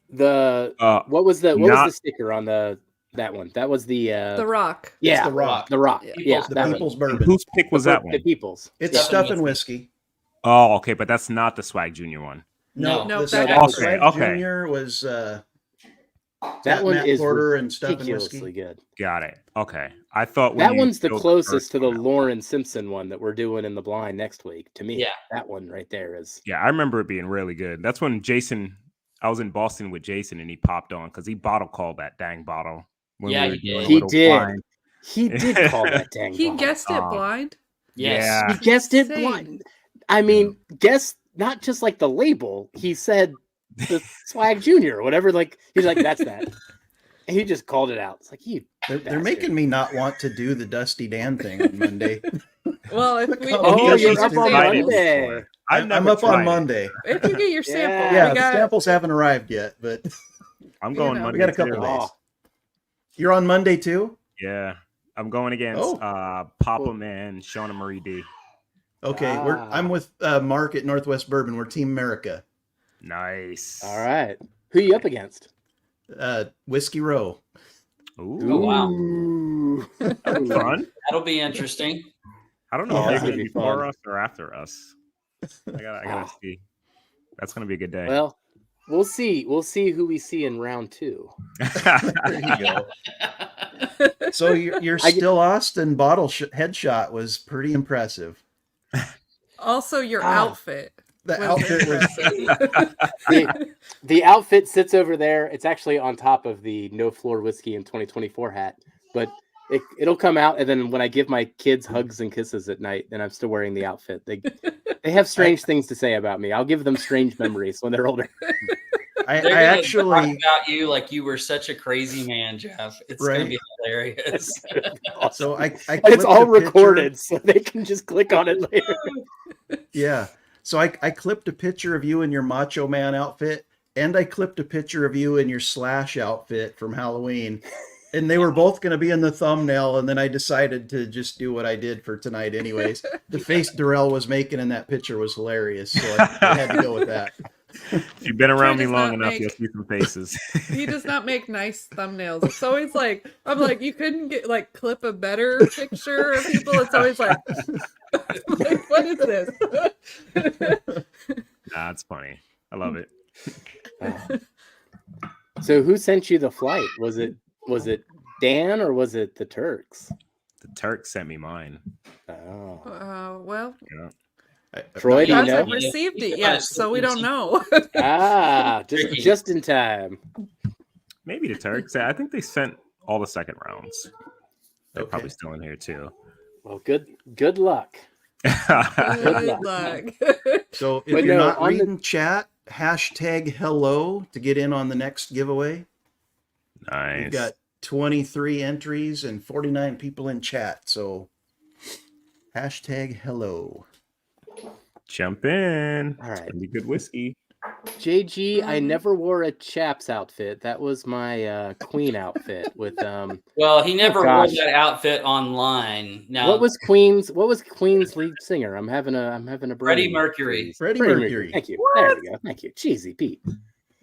What was the not- sticker on that one? That was the Rock. yeah, It's the Rock. the Rock. Yeah. Yeah, The that People's one. Bourbon. Whose pick was that The one? People's. It's Stuff and Whiskey. Oh, okay, but that's not the Swag Junior one. No, the that Swag okay. Junior was That one Matt is Porter and Stuff and ridiculously Whiskey. good. Got it. Okay, I thought when That you one's the showed closest to first the one, Lauren Simpson one that we're doing in the blind next week. To me, Yeah. that one right there is. Yeah, I remember it being really good. That's when Jason. I was in Boston with Jason, and he popped on because he bottle called that dang bottle. When Yeah, we were he doing did. He Little did. Blind. He did call that dang. He bottle. guessed it blind. Yes. Yeah. He guessed it Insane. blind. I mean, guess not just like the label. He said the Swag Junior or whatever. Like he's like, that's that. And he just called it out. It's like They're making me not want to do the Dusty Dan thing on Monday. Well, if we Oh, if you're you up get on your Friday. samples, Monday. I'm up on Monday. if you get your sample, Yeah, we the got samples haven't arrived yet, but I'm going know, Monday. we got a couple too. days. You're on Monday too? Yeah, I'm going against Popham and Shauna Marie D. Okay, I'm with Mark at Northwest Bourbon. We're Team America. Nice. All right. Who you up against? Whiskey Row. Ooh, Oh, wow. Ooh. that's fun. That'll be interesting. I don't know Oh, if that's they're gonna be before fun. us or after us. I gotta see. That's gonna be a good day. Well, we'll see. We'll see who we see in round 2. There you go. So your Still Austin bottle headshot was pretty impressive. also your Ah. outfit. The was outfit was impressive. The outfit sits over there. It's actually on top of the No Floor Whiskey in 2024 hat, but it'll come out. And then when I give my kids hugs and kisses at night, then I'm still wearing the outfit. They have strange things to say about me. I'll give them strange memories when they're older. I They're gonna actually talk about you like you were such a crazy man, Jeff. It's gonna Right. be hilarious. so I And it's clipped all a picture. recorded, so they can just click on it later. Yeah. So I clipped a picture of you in your Macho Man outfit, and I clipped a picture of you in your Slash outfit from Halloween. And they were both going to be in the thumbnail, and then I decided to just do what I did for tonight anyways. The face Darrell was making in that picture was hilarious, so I had to go with that. If you've been around me does long not enough, make- you'll see some faces. He does not make nice thumbnails. It's always like I'm like you couldn't get clip a better picture of people. It's always like, like what is this? Nah, it's funny. I love it. So who sent you the flight? Was it Dan or was it the Turks? The Turk sent me mine. Oh. Well, You know? Troy, do you hasn't know? received You it should yet, buy so we don't know. Just in time. Maybe the Turks. I think they sent all the second rounds. They're Okay. probably still in here too. Well, good luck. Good luck. So if But you're no, not on the- reading chat, #hello to get in on the next giveaway. Nice. We've got 23 entries and 49 people in chat. So #hello. Jump in. All It's right. gonna be good whiskey. JG, I never wore a chap's outfit. That was my queen outfit with Well, he never wore gosh. that outfit online. Now, what was Queen's lead singer? I'm having a Freddie brain Mercury. freeze. Freddie Mercury. Thank you. There we go. Thank you. Cheesy Pete.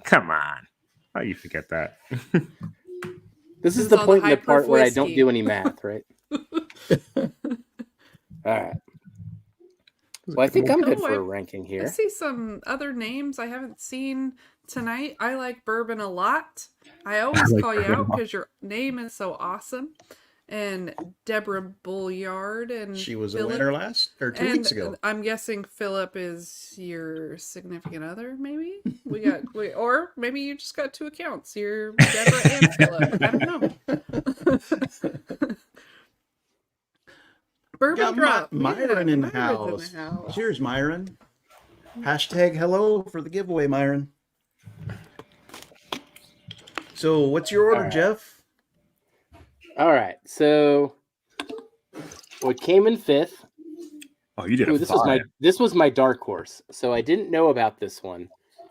Come on. How you forget that? This is is the all the point in the high part proof where I don't whiskey. do any math, right? All right. Well, I think I'm good Oh, for a I- ranking I here. see some other names I haven't seen tonight. I like bourbon a lot. I always like call you bourbon a out lot. because your name is so awesome. And Deborah Bulliard and She was a Philip- winner 2 weeks ago. I'm guessing Philip is your significant other, maybe? Or maybe you just got 2 accounts. You're Deborah and Philip. I don't know. Bourbon Got drop. Myron in the Myron's house. in the house. Cheers, Myron. #hello for the giveaway, Myron. So what's your order, All right. Jeff? All right. So what came in 5th? Oh, you did Ooh, a this five. was my dark horse. So I didn't know about this one.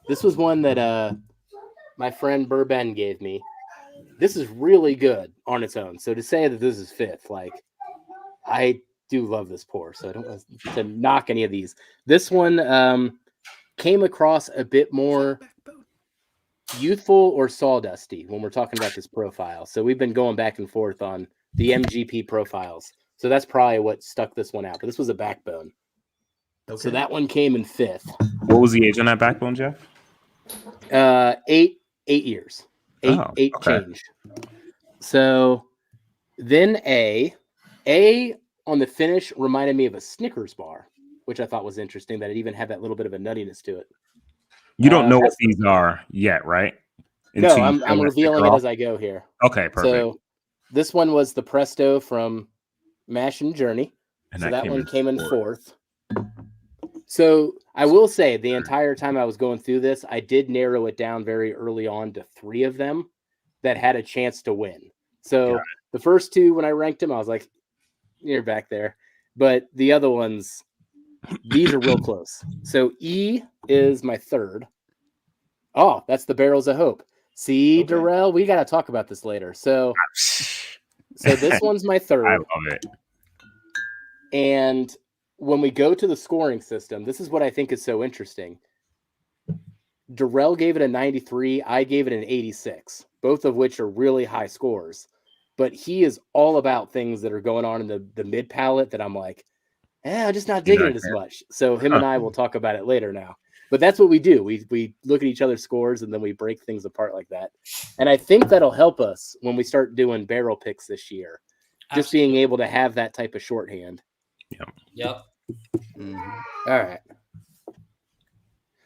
This was one that my friend Burben gave me. This is really good on its own. So to say that this is fifth, like I do love this pour, so I don't want to knock any of these. This one came across a bit more youthful or sawdusty when we're talking about this profile. So we've been going back and forth on the MGP profiles. So that's probably what stuck this one out. But this was a backbone. Okay. So that one came in fifth. What was the age on that backbone, Jeff? 8 years. Eight okay. change. So then A on the finish reminded me of a Snickers bar, which I thought was interesting that it even had that little bit of a nuttiness to it. You don't know what these are yet, right? No, I'm revealing it as I go here. Okay, perfect. So this one was the Presto from Mash and Journey. And so that one came in fourth. So I will say the entire time I was going through this, I did narrow it down very early on to 3 of them that had a chance to win. So the first 2, when I ranked them, I was like, you're back there. But the other ones, these are real close. So E is my third. Oh, that's the Barrels of Hope. See, Okay. Darrell, we got to talk about this later. So this one's my third. I love it. And when we go to the scoring system, this is what I think is so interesting. Darrell gave it a 93. I gave it an 86, both of which are really high scores. But he is all about things that are going on in the mid palate that I'm like, I'm just not digging it as much. So him and I will talk about it later now. But that's what we do. We look at each other's scores and then we break things apart like that. And I think that'll help us when we start doing barrel picks this year. Just being able to have that type of shorthand. Yep. All right.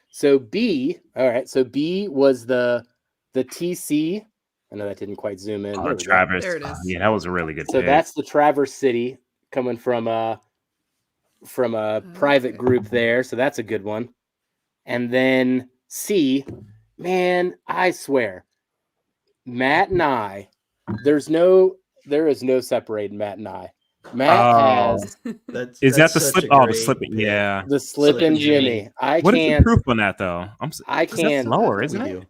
So B was the TC. I know that didn't quite zoom in. Oh, Traverse. There it is. Yeah, that was a really good So pick. that's the Traverse City coming from a private group there. So that's a good one. And then C, man, I swear, Matt and I, there is no separating Matt and I. Matt has Is that the slip? Oh, the slipping. Yeah, the slipping Jimmy. What is the proof on that though? I can't. Lower, isn't it?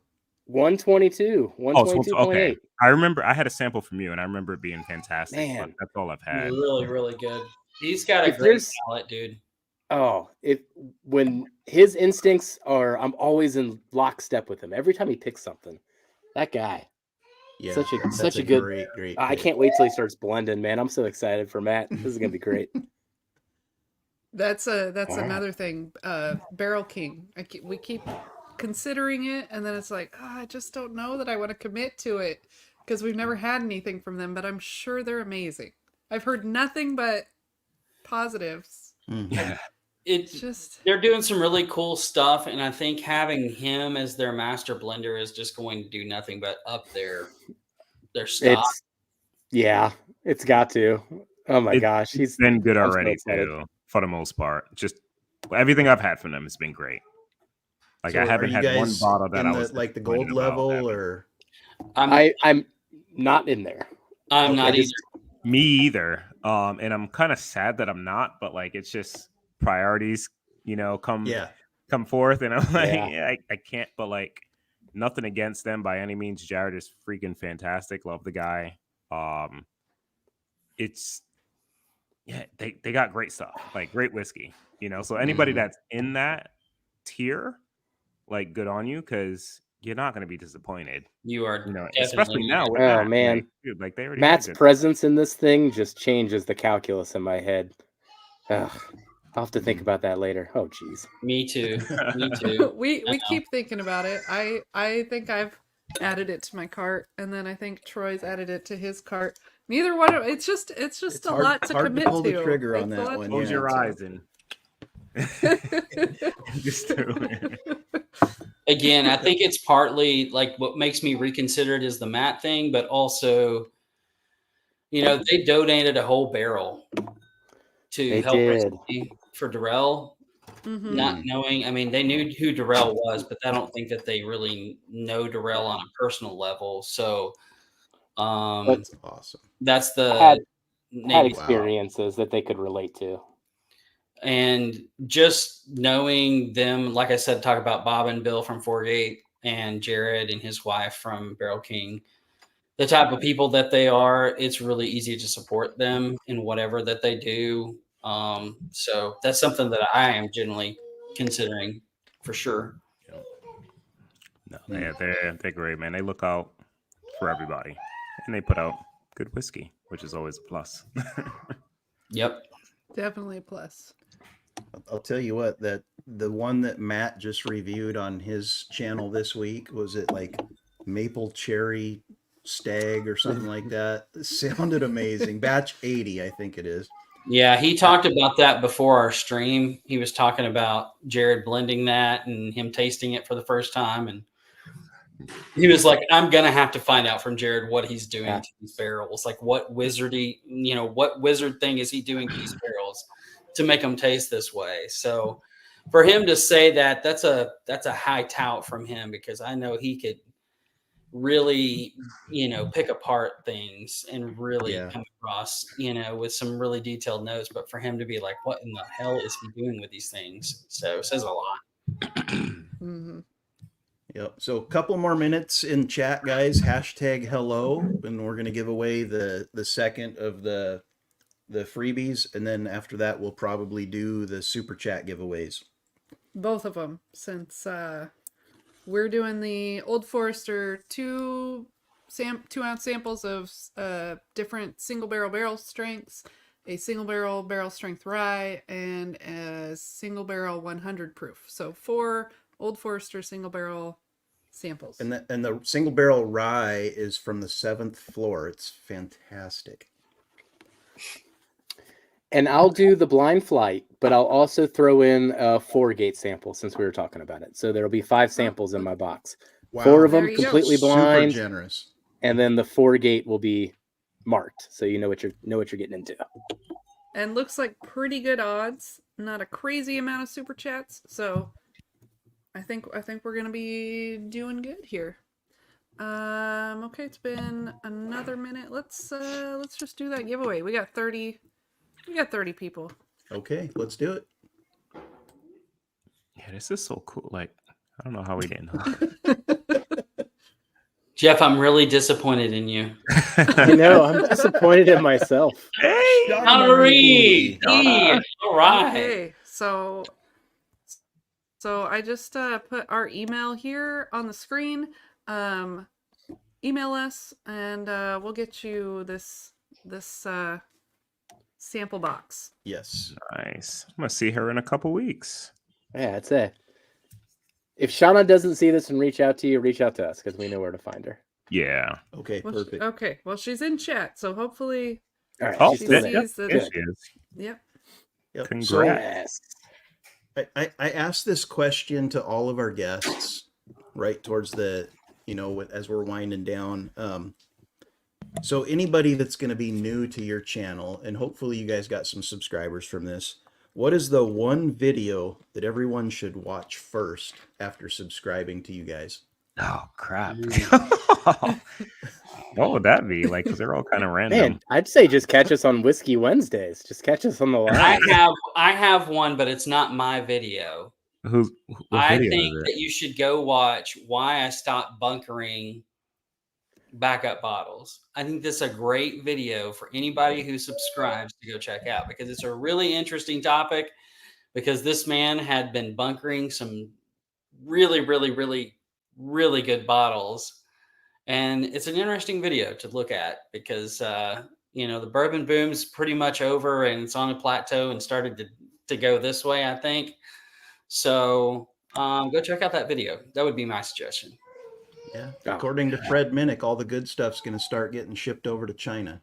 122. 122.8. Okay. I remember I had a sample from you, and I remember it being fantastic. Man. But that's all I've had. Really, really good. He's got a great palate, dude. Oh, when his instincts are, I'm always in lockstep with him. Every time he picks something, that guy. Yeah, such a good. Great. I can't wait till he starts blending, man. I'm so excited for Matt. This is gonna be great. That's another thing. Barrel King. We keep considering it, and then it's like, I just don't know that I want to commit to it because we've never had anything from them. But I'm sure they're amazing. I've heard nothing but positives. Mm-hmm. It's just they're doing some really cool stuff, and I think having him as their master blender is just going to do nothing but up their stock. It's got to. Oh my gosh, he's been good already too, for the most part. Just everything I've had from them has been great. Like so I haven't had one bottle that I was like the gold level, or I'm not in there. I'm not either. Me either. And I'm kind of sad that I'm not, but like it's just priorities, come forth, and I'm like, I can't. But like, nothing against them by any means. Jared is freaking fantastic. Love the guy. They got great stuff, like great whiskey. So anybody that's in that tier, like, good on you, because you're not going to be disappointed. You are, especially now. With Matt, man, like they already Matt's presence in this thing just changes the calculus in my head. Ugh. I'll have to think about that later. Oh, geez. Me too. Me too. we keep thinking about it. I think I've added it to my cart, and then I think Troy's added it to his cart. Neither one of it's just a lot to commit to. Pull the trigger on that one. Close your eyes and just do it. Again, I think it's partly like what makes me reconsider it is the Matt thing, but also, they donated a whole barrel to help rescue for Darrell. Mm-hmm. Not knowing, I mean, they knew who Darrell was, but I don't think that they really know Darrell on a personal level. So, that's awesome. That's the had experiences that they could relate to. And just knowing them, like I said, talk about Bob and Bill from 48 and Jared and his wife from Barrel King, the type of people that they are, it's really easy to support them in whatever that they do. So that's something that I am generally considering for sure. No, they're great, man. They look out for everybody, and they put out good whiskey, which is always a plus. Yep. Definitely a plus. I'll tell you what, that the one that Matt just reviewed on his channel this week, was it like maple cherry stag or something like that? It sounded amazing. Batch 80, I think it is. Yeah, he talked about that before our stream. He was talking about Jared blending that and him tasting it for the first time. And he was like, I'm going to have to find out from Jared what he's doing to these barrels. Like what wizard thing is he doing to these barrels to make them taste this way? So for him to say that, that's a high tout from him, because I know he could really, pick apart things and really come across, with some really detailed notes. But for him to be like, what in the hell is he doing with these things? So it says a lot. Mm-hmm. Yep. So a couple more minutes in chat, guys. #hello, and we're going to give away the second of the freebies, and then after that we'll probably do the super chat giveaways. Both of them, since we're doing the Old Forester 2-ounce samples of different single barrel strengths, a single barrel strength rye, and a single barrel 100 proof. So 4 Old Forester single barrel samples. And the single barrel rye is from the 7th floor. It's fantastic. And I'll do the blind flight, but I'll also throw in a 4-gate sample since we were talking about it. So there'll be 5 samples in my box. Wow. 4 of them There you go. completely blind, Super generous. and then the 4-gate will be marked, so you know what you're getting into. And looks like pretty good odds. Not a crazy amount of super chats, so I think we're gonna be doing good here. Okay, it's been another minute. Let's just do that giveaway. We got 30 people. Okay, let's do it. Yeah, this is so cool. Like, I don't know how we didn't know. Jeff, I'm really disappointed in you. I know, I'm disappointed in myself. Hey, Honoree! All right. Okay, so I just put our email here on the screen. Email us, and we'll get you this sample box. Yes. nice. I'm gonna see her in a couple weeks. Yeah, that's it. If Shauna doesn't see this and reach out to you, reach out to us because we know where to find her. Yeah. Okay, Well, perfect. okay, well, she's in chat, so hopefully All right, Oh, she's she still there. sees that. There she is. Yep. Yep. Congrats. Yes. I asked this question to all of our guests right towards the, as we're winding down. So anybody that's going to be new to your channel, and hopefully you guys got some subscribers from this, what is the one video that everyone should watch first after subscribing to you guys? Oh crap. What would that be? Like, because they're all kind of random. Man, I'd say just catch us on Whiskey Wednesdays. Just catch us on the line. I have one, but it's not my video. What I video think is it? that you should go watch Why I Stopped Bunkering Backup Bottles. I think this is a great video for anybody who subscribes to go check out, because it's a really interesting topic, because this man had been bunkering some really, really, really, really good bottles. And it's an interesting video to look at because, the bourbon boom's pretty much over and it's on a plateau and started to go this way, I think. So go check out that video. That would be my suggestion. Yeah. Oh. According to Fred Minnick, all the good stuff's going to start getting shipped over to China.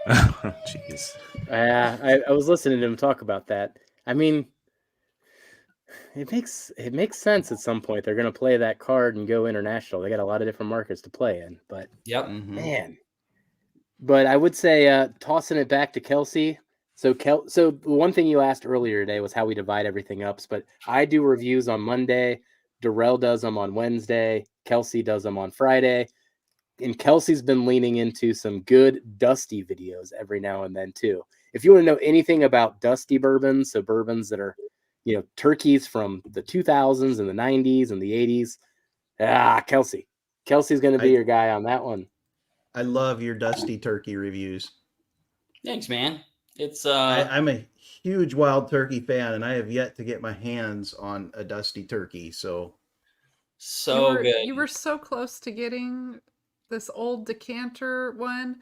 Jeez. I was listening to him talk about that. I mean, it makes sense at some point. They're going to play that card and go international. They got a lot of different markets to play in, but Yep. Mhm. man. But I would say tossing it back to Kelsey. So the one thing you asked earlier today was how we divide everything up. But I do reviews on Monday. Darrell does them on Wednesday. Kelsey does them on Friday. And Kelsey's been leaning into some good Dusty videos every now and then too. if you want to know anything about dusty bourbons, so bourbons that are, turkeys from the 2000s and the 90s and the 80s, Kelsey's going to be your guy on that one. I love your dusty turkey reviews. Thanks, man. It's I'm a huge wild turkey fan, and I have yet to get my hands on a dusty turkey. So good. You were so close to getting this old decanter one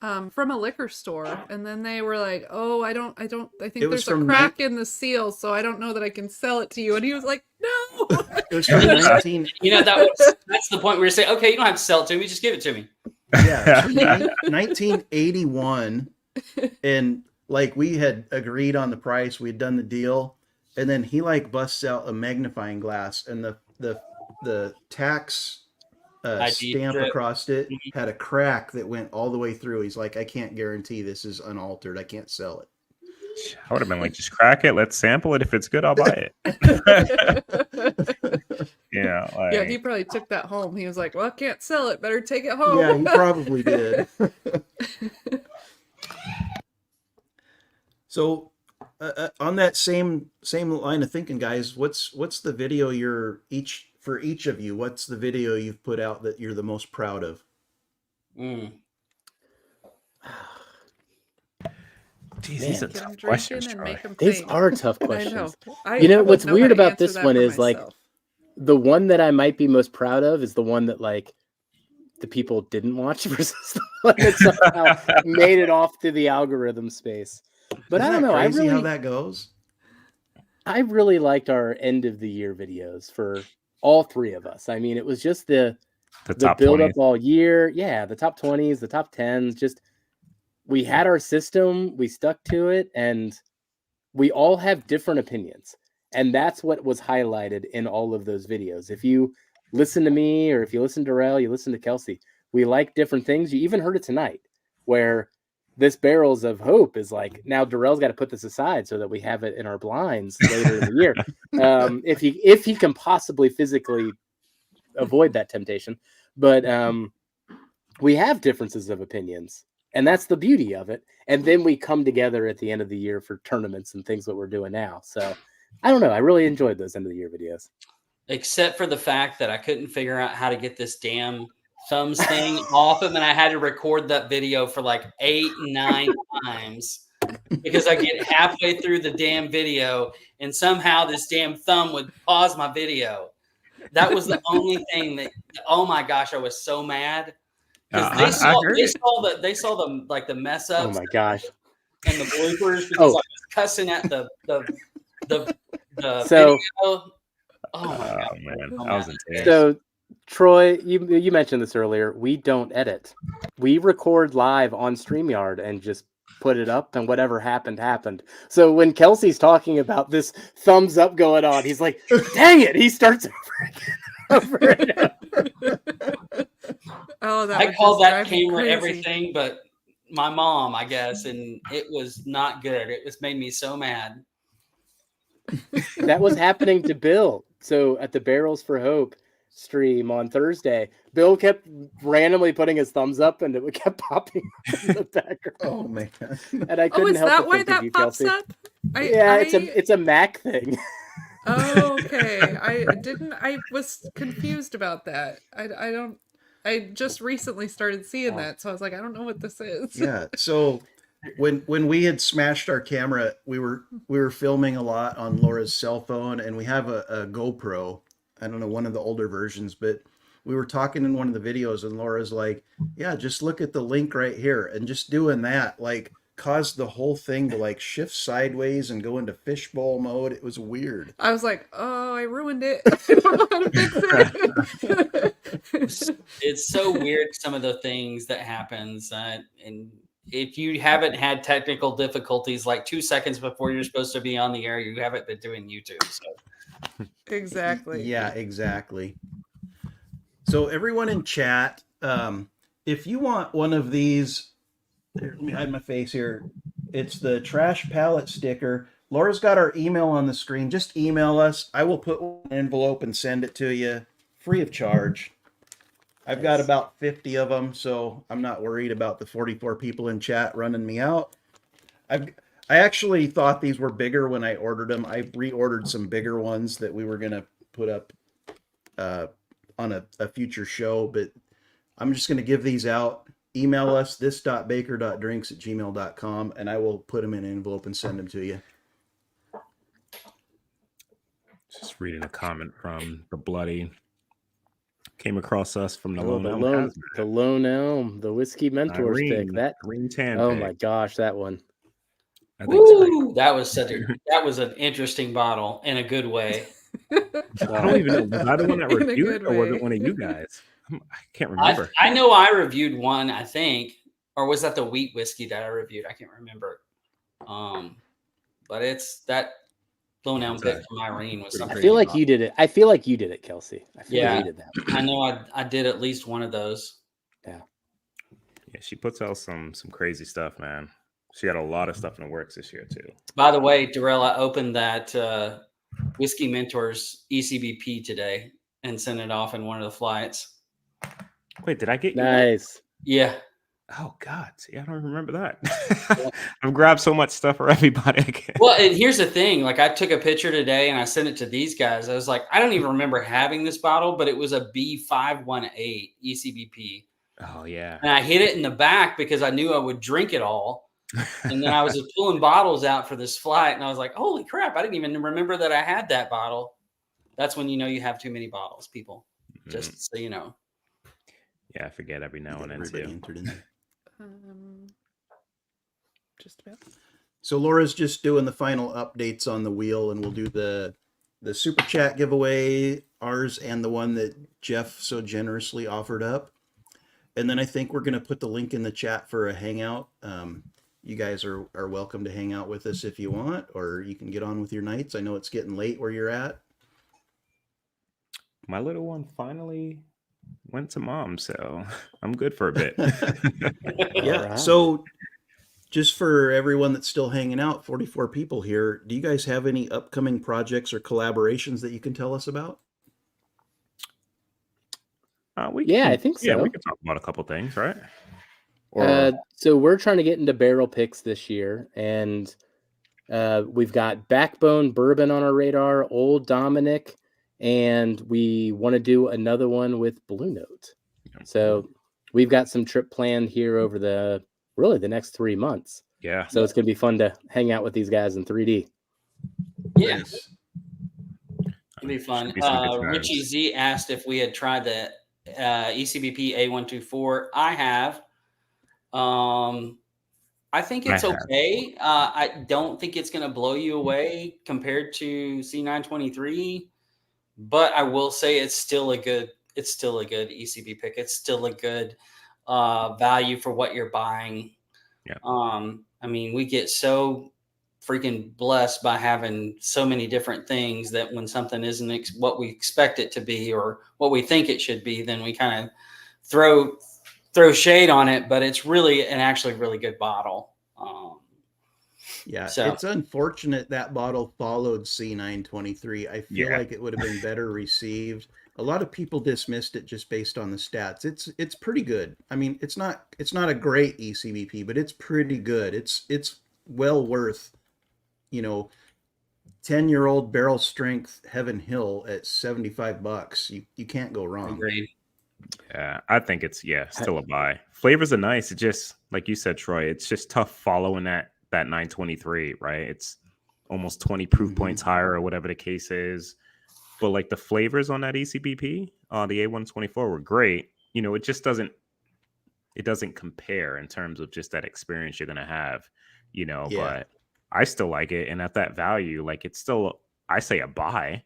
from a liquor store, and then they were like, "Oh, I think there's a crack in the seal, so I don't know that I can sell it to you." And he was like, "No." It was from 19. That's the point where you say, "Okay, you don't have to sell it to me; just give it to me." Yeah, 1981, and like we had agreed on the price, we had done the deal, and then he like busts out a magnifying glass, and the tax stamp across it had a crack that went all the way through. He's like, I can't guarantee this is unaltered. I can't sell it. I would have been like, just crack it. Let's sample it. If it's good, I'll buy it. Yeah. He probably took that home. He was like, well, I can't sell it. Better take it home. Yeah, he probably did. So on that same line of thinking, guys, what's the video for each of you, what's the video you've put out that you're the most proud of? Jeez, these are tough questions, Troy. These are tough questions. I know. What's weird about this one is like the one that I might be most proud of is the one that like the people didn't watch versus the one that somehow made it off through the algorithm space. But Isn't I don't know. Crazy how that goes. I really liked our end of the year videos for all three of us. I mean, it was just the build 20s. up all year. Yeah, the top 20s, the top 10s. Just we had our system, we stuck to it, and we all have different opinions. And that's what was highlighted in all of those videos. If you listen to me or if you listen to Rel, you listen to Kelsey, we like different things. You even heard it tonight where this Barrels of Hope is like, now Darrell's got to put this aside so that we have it in our blinds later in the year. If he can possibly physically avoid that temptation. But we have differences of opinions, and that's the beauty of it. And then we come together at the end of the year for tournaments and things that we're doing now. So I don't know. I really enjoyed those end of the year videos. Except for the fact that I couldn't figure out how to get this damn thumbs thing off him, and I had to record that video for like 8, 9 times because I get halfway through the damn video and somehow this damn thumb would pause my video. That was the only thing that, oh my gosh, I was so mad because they saw the like the mess ups. Oh my gosh. And the bloopers because I was cussing at the so, video. Oh my god, man, that was intense. So Troy, you mentioned this earlier. We don't edit. We record live on StreamYard and just put it up, and whatever happened. So when Kelsey's talking about this thumbs up going on, he's like, dang it, he starts over and over. I called that camera everything but my mom, I guess, and it was not good. It was made me so mad. That was happening to Bill. So at the Barrels for Hope stream on Thursday, Bill kept randomly putting his thumbs up, and it kept popping in the background. Oh man! And I couldn't help but think of you, Kelsey. It's a Mac thing. Oh, okay. I was confused about that. I just recently started seeing that, so I was like, I don't know what this is. Yeah. So when we had smashed our camera, we were filming a lot on Laura's cell phone, and we have a GoPro. I don't know, one of the older versions, but we were talking in one of the videos, and Laura's like, yeah, just look at the link right here. And just doing that, like, caused the whole thing to like shift sideways and go into fishbowl mode. It was weird. I was like, oh, I ruined it. I don't know how to fix it. It's so weird, some of the things that happens. And if you haven't had technical difficulties like 2 seconds before you're supposed to be on the air, you haven't been doing YouTube. So. Exactly. Yeah, exactly. So everyone in chat, if you want one of these, here, let me hide my face here. It's the trash pallet sticker. Laura's got our email on the screen. Just email us. I will put an envelope and send it to you free of charge. I've got about 50 of them, so I'm not worried about the 44 people in chat running me out. I actually thought these were bigger when I ordered them. I reordered some bigger ones that we were gonna put up on a future show, but I'm just gonna give these out. Email us this.baker.drinks@gmail.com, and I will put them in an envelope and send them to you. Just reading a comment from the bloody. Came across us from the Oh, Lone the Elm lone, Hazmat. the lone elm, the whiskey mentors pick. Irene, That. green tan Oh pick. my gosh, that one. I think it's great. Woo! That was that was an interesting bottle in a good way. I don't even know. Was I the one that In a reviewed good it, or was way. it one of you guys? I can't I remember. I know I reviewed one, I think, or was that the wheat whiskey that I reviewed? I can't remember. But it's that Lone Elm It's pick a from Irene was pretty I something. feel crazy like you did it. I feel like you did it, Kelsey. I feel like Yeah. you did that. I know I did at least one of those. Yeah, she puts out some crazy stuff, man. She had a lot of stuff in the works this year too. By the way, Darrell, I opened that Whiskey Mentors ECBP today and sent it off in one of the flights. Wait, did I get you one? Nice. Yeah. Oh God, see, I don't remember that. I've grabbed so much stuff for everybody. Well, and here's the thing. Like, I took a picture today and I sent it to these guys. I was like, I don't even remember having this bottle, but it was a B518 ECBP. Oh yeah. And I hid it in the back because I knew I would drink it all. And then I was just pulling bottles out for this flight. And I was like, holy crap, I didn't even remember that I had that bottle. That's when you know you have too many bottles, people. Just so you know. Yeah, I forget every now and then Everybody too. entered in there. Just about. So Laura's just doing the final updates on the wheel, and we'll do the super chat giveaway, ours and the one that Jeff so generously offered up. And then I think we're going to put the link in the chat for a hangout. You guys are welcome to hang out with us if you want, or you can get on with your nights. I know it's getting late where you're at. My little one finally went to mom, so I'm good for a bit. Yeah. Alright. So just for everyone that's still hanging out, 44 people here, do you guys have any upcoming projects or collaborations that you can tell us about? I think so. Yeah, we can talk about a couple things, right? So we're trying to get into barrel picks this year, and we've got Backbone Bourbon on our radar, Old Dominic, and we want to do another one with Blue Note. So we've got some trip planned here over the next 3 months. Yeah. So it's going to be fun to hang out with these guys in 3D. Yeah. Nice. It'll be fun. Should be some good times. Richie Z asked if we had tried the ECBP A124. I have. I think it's okay. I don't think it's going to blow you away compared to C923, but I will say it's still a good ECB pick. It's still a good value for what you're buying. Yeah. I mean, we get so freaking blessed by having so many different things that when something isn't what we expect it to be or what we think it should be, then we kind of throw shade on it, but it's really an actually really good bottle. Yeah, So- it's unfortunate that bottle followed C923. I feel like it would have been better received. A lot of people dismissed it just based on the stats. It's pretty good. I mean, it's not a great ECBP, but it's pretty good. It's well worth, 10-year-old barrel strength Heaven Hill at $75. You can't go wrong. Agreed. Yeah, I think it's still a buy. Flavors are nice. It just, like you said, Troy, it's just tough following that 923, right? It's almost 20 proof points higher or whatever the case is. But like the flavors on that ECBP, the A124 were great. It just doesn't compare in terms of just that experience you're gonna have, but I still like it. And at that value, like it's still, I say a buy.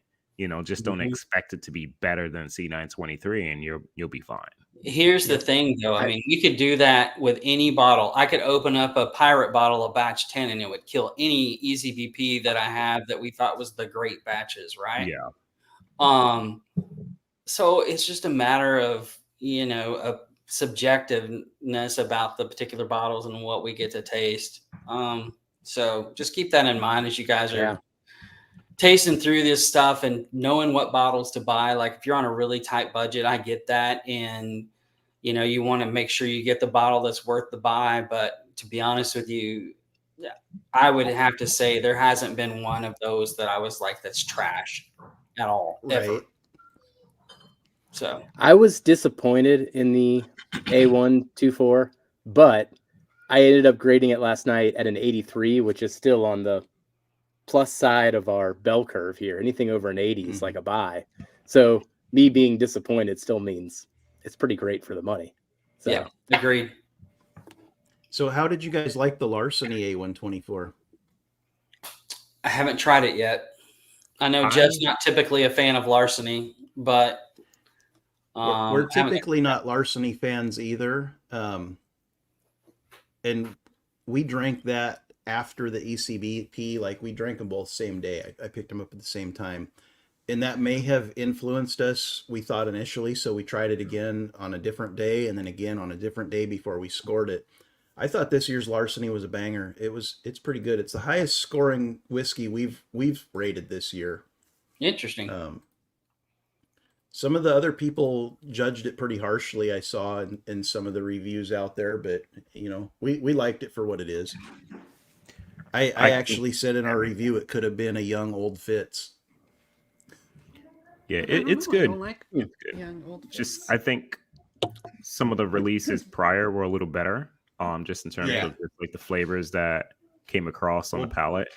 Just don't expect it to be better than C923 and you'll be fine. Here's the thing, though. I mean, we could do that with any bottle. I could open up a pirate bottle of batch 10 and it would kill any ECBP that I have that we thought was the great batches, right? Yeah. So it's just a matter of, a subjectiveness about the particular bottles and what we get to taste. So just keep that in mind as you guys are tasting through this stuff and knowing what bottles to buy. Like if you're on a really tight budget, I get that. And, you want to make sure you get the bottle that's worth the buy. But to be honest with you, I would have to say there hasn't been one of those that I was like, that's trash at all, ever. Right. So I was disappointed in the A124, but I ended up grading it last night at an 83, which is still on the plus side of our bell curve here. Anything over an 80 is like a buy. So me being disappointed still means it's pretty great for the money. So yeah, agreed. So how did you guys like the Larceny A124? I haven't tried it yet. I know Jeff's not typically a fan of Larceny, but We're I haven't- typically not Larceny fans either. And we drank that after the ECBP. Like, we drank them both same day. I picked them up at the same time. And that may have influenced us, we thought initially. So we tried it again on a different day and then again on a different day before we scored it. I thought this year's Larceny was a banger. It's pretty good. It's the highest scoring whiskey we've rated this year. Interesting. Some of the other people judged it pretty harshly, I saw in some of the reviews out there, but you know, we liked it for what it is. I actually said in our review it could have been a young old Fitz. Yeah, I don't it's know, good. I don't like It's good. young old Just Fitz. I think some of the releases prior were a little better, just in terms of like the flavors that came across on the palate.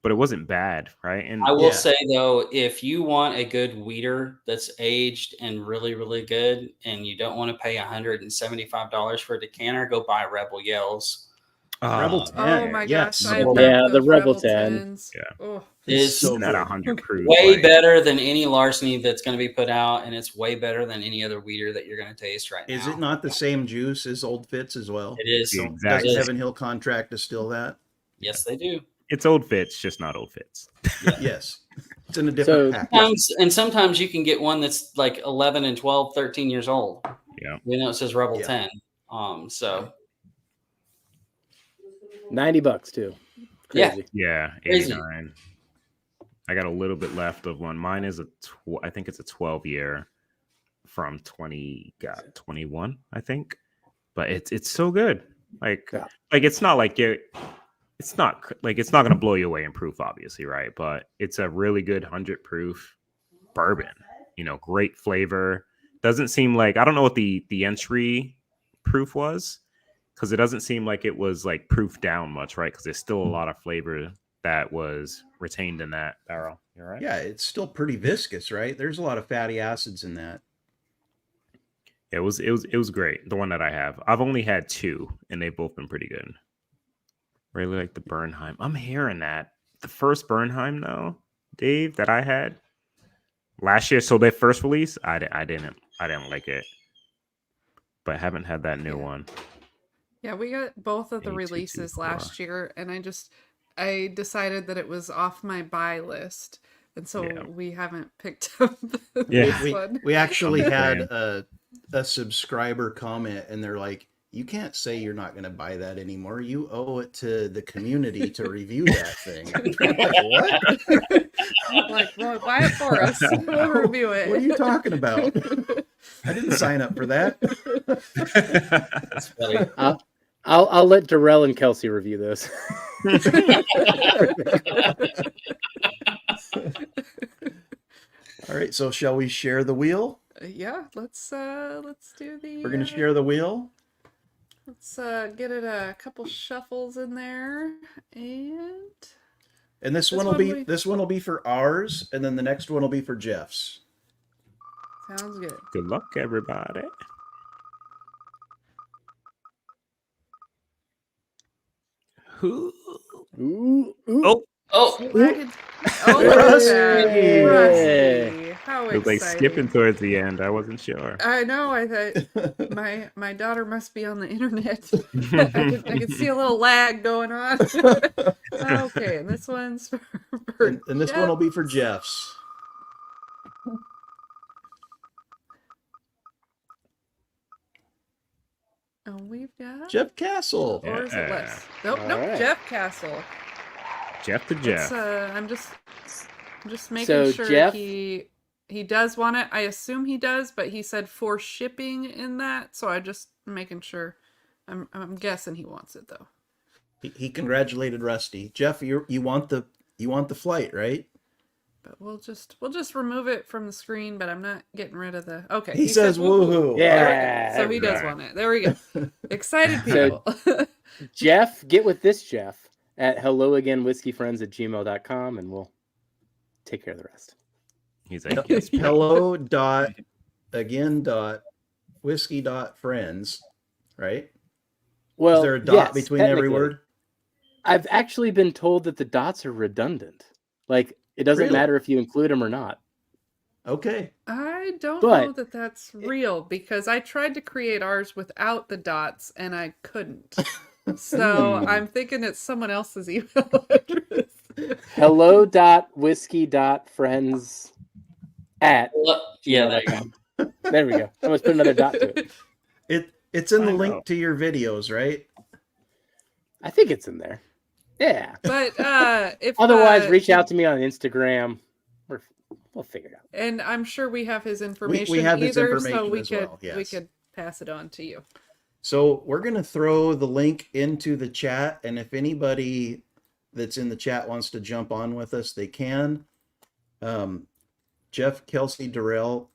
But it wasn't bad, right? And I will say though, if you want a good weeder that's aged and really, really good, and you don't want to pay $175 for a decanter, go buy Rebel Yells. Rebel 10. Oh my yes. gosh, I Rebel- love yeah, the those Rebel Rebel 10. 10s. Yeah. Oh, It's so even at good. 100 proof, Way like, better than any Larceny that's going to be put out, and it's way better than any other weeder that you're going to taste right now. Is it not the same juice as Old Fitz as well? It is. Yeah, Doesn't exactly. Heaven Hill Contract distill that? Yes, they do. It's Old Fitz, just not Old Fitz. Yes. It's in a different pack. Sometimes you can get one that's like 11 and 12, 13 years old. Yeah. You know, it says Rebel Yeah. 10. So $90 too. Yeah. Crazy. Yeah, Crazy. 89. I got a little bit left of one. Mine is I think it's a 12 year from 21, I think. But it's so good. Like it's not like it's not going to blow you away in proof, obviously, right? But it's a really good 100 proof bourbon. You know, great flavor. Doesn't seem like, I don't know what the entry proof was, because it doesn't seem like it was like proof down much, right? Because there's still a lot of flavor that was retained in that barrel. You're right. Yeah, it's still pretty viscous, right? There's a lot of fatty acids in that. It was great. The one that I have. I've only had two, and they've both been pretty good. Really like the Bernheim. I'm hearing that. The first Bernheim, though, Dave, that I had last year, so their first release, I didn't like it. But I haven't had that new one. yeah, we got both of the 82, releases 24. last year, and I decided that it was off my buy list, and so we haven't picked up this one. We actually had a subscriber comment, and they're like, "You can't say you're not going to buy that anymore. You owe it to the community to review that thing." I'm like, what? I'm like, well, buy it for us. We'll review it. What are you talking about? I didn't sign up for that. that's funny. I'll let Darrell and Kelsey review this. All right, so shall we share the wheel? Yeah, let's do the. We're going to share the wheel. Let's get it a couple shuffles in there, and this one will be for ours, and then the next one will be for Jeff's. sounds good. Good luck, everybody. Who? Ooh. Oh, Rusty. How It was like exciting. skipping towards the end. I wasn't sure. I know. I thought my daughter must be on the internet. I could see a little lag going on. Okay, and this one's for and this one will be for Jeff's. Oh, we've got Jeff Castle. Or is it Yeah. less? Nope, All nope. right. Jeff Castle. Jeff to Jeff. I'm just making So, sure Jeff- he does want it. I assume he does, but he said for shipping in that, so I'm just making sure. I'm guessing he wants it though. He congratulated Rusty. Jeff, you want the flight, right? But we'll just remove it from the screen, but I'm not getting rid of the okay. He says woohoo. Yeah. So he does Right. want it. There we go. Excited So- people. Jeff, get with this Jeff at helloagainwhiskeyfriends@gmail.com and we'll take care of the rest. He's like, yes, please. Hello dot again dot whiskey dot friends, right? Well, Is there a dot yes, between every technically. word? I've actually been told that the dots are redundant. Like, it doesn't Really? matter if you include them or not. Okay. I don't But- know that that's real because I tried to create ours without the dots and I couldn't. So I'm thinking it's someone else's email address. hello.whiskey.friends at Yeah, there you go. gmail.com. There we go. I must put another dot to it. It's in the I link know. to your videos, right? I think it's in there. Yeah. But if Otherwise, reach out to me on Instagram. We'll figure it out. and I'm sure we have his information have his either, so information we as could well, we yes. could pass it on to you. So we're gonna throw the link into the chat, and if anybody that's in the chat wants to jump on with us, they can. Jeff, Kelsey, Darrell,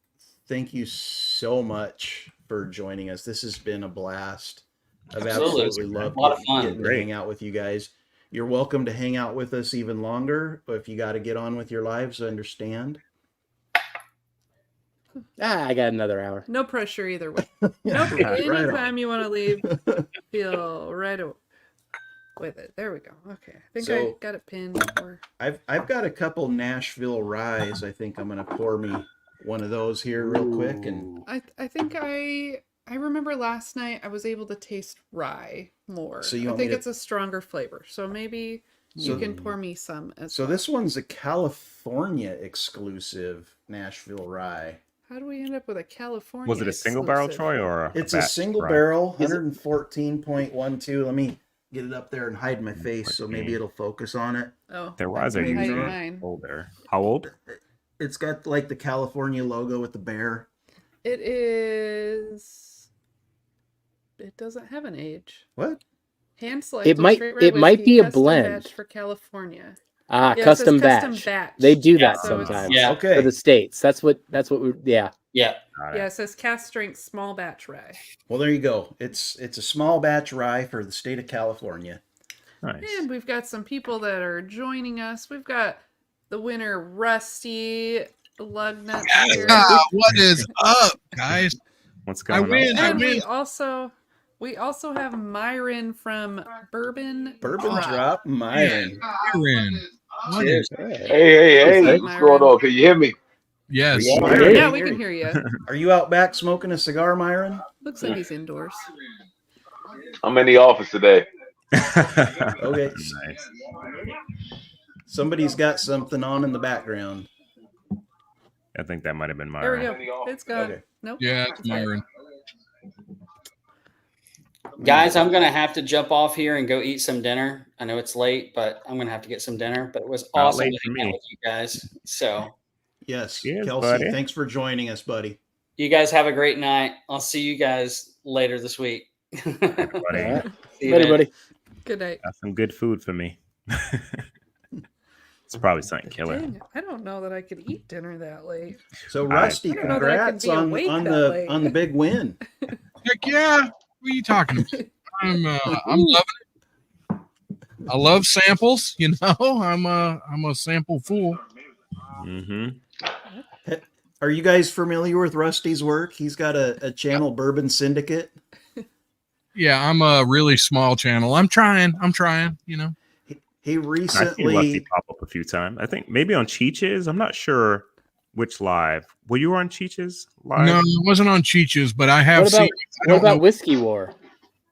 thank you so much for joining us. This has been a blast. I've Absolutely. absolutely loved A lot of fun. getting to Great. hang out with you guys. You're welcome to hang out with us even longer, but if you got to get on with your lives, I understand. I got another hour. No pressure either way. Nope. Right on. Anytime you want to leave, feel right with it. There we go. Okay. I think I So- got it pinned. Or I've got a couple Nashville ryes. I think I'm gonna pour me one of those here real quick, and Ooh. I think I remember last night I was able to taste rye more. So you I want me think to- it's a stronger flavor. So maybe you So- can pour me some as so well. this one's a California exclusive Nashville rye. How do we end up with a California? Was it a single barrel, exclusive? Troy, or It's a batch single rye? barrel, Is it- 114.12. Let me get it up there and hide my face so maybe 114. it'll focus on it. Oh, Their ryes are I can hide usually mine. older. How old? It's got like the California logo with the bear. It is. It doesn't have an age. What? Hand selected. It might- straight red it might whiskey, be a custom blend. batch for California. Ah, Yeah, it says custom custom batch. batch. They do that So it's- sometimes Yeah. Okay. for the states. That's what we. Yeah. Yeah. Got it. Yeah, it says cast strength small batch rye. Well, there you go. It's a small batch rye for the state of California. Nice. And we've got some people that are joining us. We've got the winner, Rusty Lugnut here. What is up, guys? What's I going win. on? And I we also have Myron from Bourbon Bourbon Drop. Drop Myron. Aaron. What is? Hey, What's up, what's going on? Can you hear me? Yes. Yeah. Myron, Yeah, we can hear you. Are you out back smoking a cigar, Myron? Looks like he's indoors. I'm in the office today. Okay. Nice. Somebody's got something on in the background. I think that might have been mine. There we go. It's gone. Okay. Nope. Yeah, it's It's back. Myron. Guys, I'm gonna have to jump off here and go eat some dinner. I know it's late, but I'm gonna have to get some dinner. But it was Not awesome late to for hang out me. with you guys. So Yes. Cheers, Kelsey, buddy. thanks for joining us, buddy. you guys have a great night. I'll see you guys later this week. Buddy, All right. See you, Later, man. buddy. Good night. got some good food for me. It's probably something killer. Dang, I don't know that I could eat dinner that late. So right. Rusty, I don't know that I could congrats be on, awake on that the late. on the big win. Heck yeah. What are you talking about? I'm loving it. I love samples, you know. I'm a sample fool. Mm-hmm. Are you guys familiar with Rusty's work? He's got a channel, Bourbon Syndicate. Yeah, I'm a really small channel. I'm trying, you know. He I've seen Rusty recently pop up a few times. I think maybe on Cheech's. I'm not sure which live. Were you on Cheech's live? No, it wasn't on Cheech's, but I have What about seen. I don't know. Whiskey War?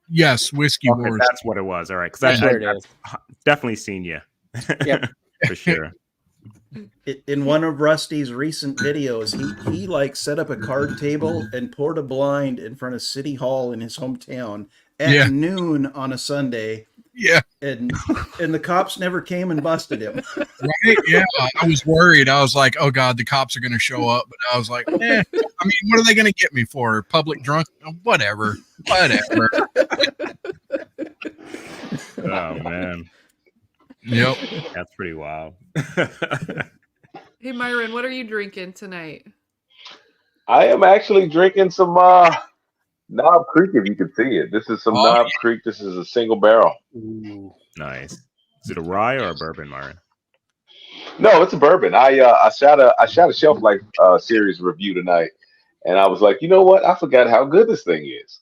Yes, Whiskey Okay, Wars. that's what it was. All right, because That's where it I've is. definitely seen you. Yep. For sure. in one of Rusty's recent videos, he like set up a card table and poured a blind in front of City Hall in his hometown at Yeah. noon on a Sunday, Yeah, and the cops never came and busted him. right. Yeah, I was worried. I was like, "Oh God, the cops are going to show up." But I was like, I mean, what are they going to get me for? Public drunk? Whatever. Oh man, Yep. that's pretty wild. Hey, Myron, what are you drinking tonight? I am actually drinking some Knob Creek, if you can see it. This is some Oh, Knob Creek. This is a single barrel. Ooh. Nice. Is it a rye or a bourbon, Myron? No, it's a bourbon. I shot a shelf life series review tonight, and I was like, you know what? I forgot how good this thing is.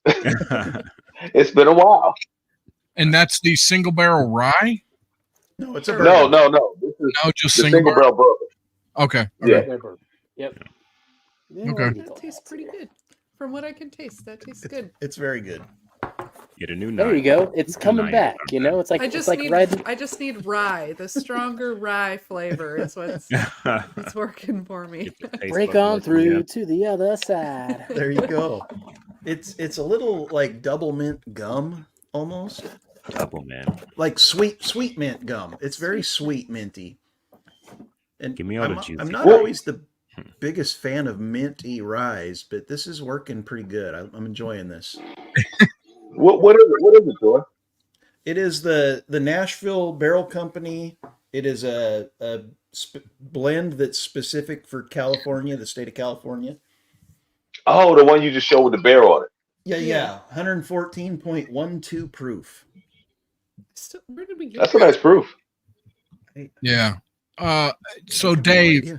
It's been a while. and that's the single barrel rye? No, it's a Sure. bourbon. No. This is No, just the single single barrel. barrel bourbon. Okay. Yeah. Bourbon. Yep. Okay. That tastes pretty good. From what I can taste, that tastes good. It's very good. Get a new There night. you go. It's coming Nice. back. You know, it's like I it's just like need red. I just need rye. The stronger rye flavor is what's it's working for me. Get the taste Break buds on working through again. to the other side. There you go. It's a little like double mint gum almost. Double man. Like sweet mint gum. It's very sweet minty. And Give me all the I'm juicy not fruit. always the biggest fan of minty ryes, but this is working pretty good. I'm enjoying this. What is it? What is it, Joy? It is the Nashville Barrel Company. It is a blend that's specific for California, the state of California. Oh, the one you just showed with the bear on it. Yeah. 114.12 proof. Where did we get That's a nice proof. Yeah. So I have no Dave, idea.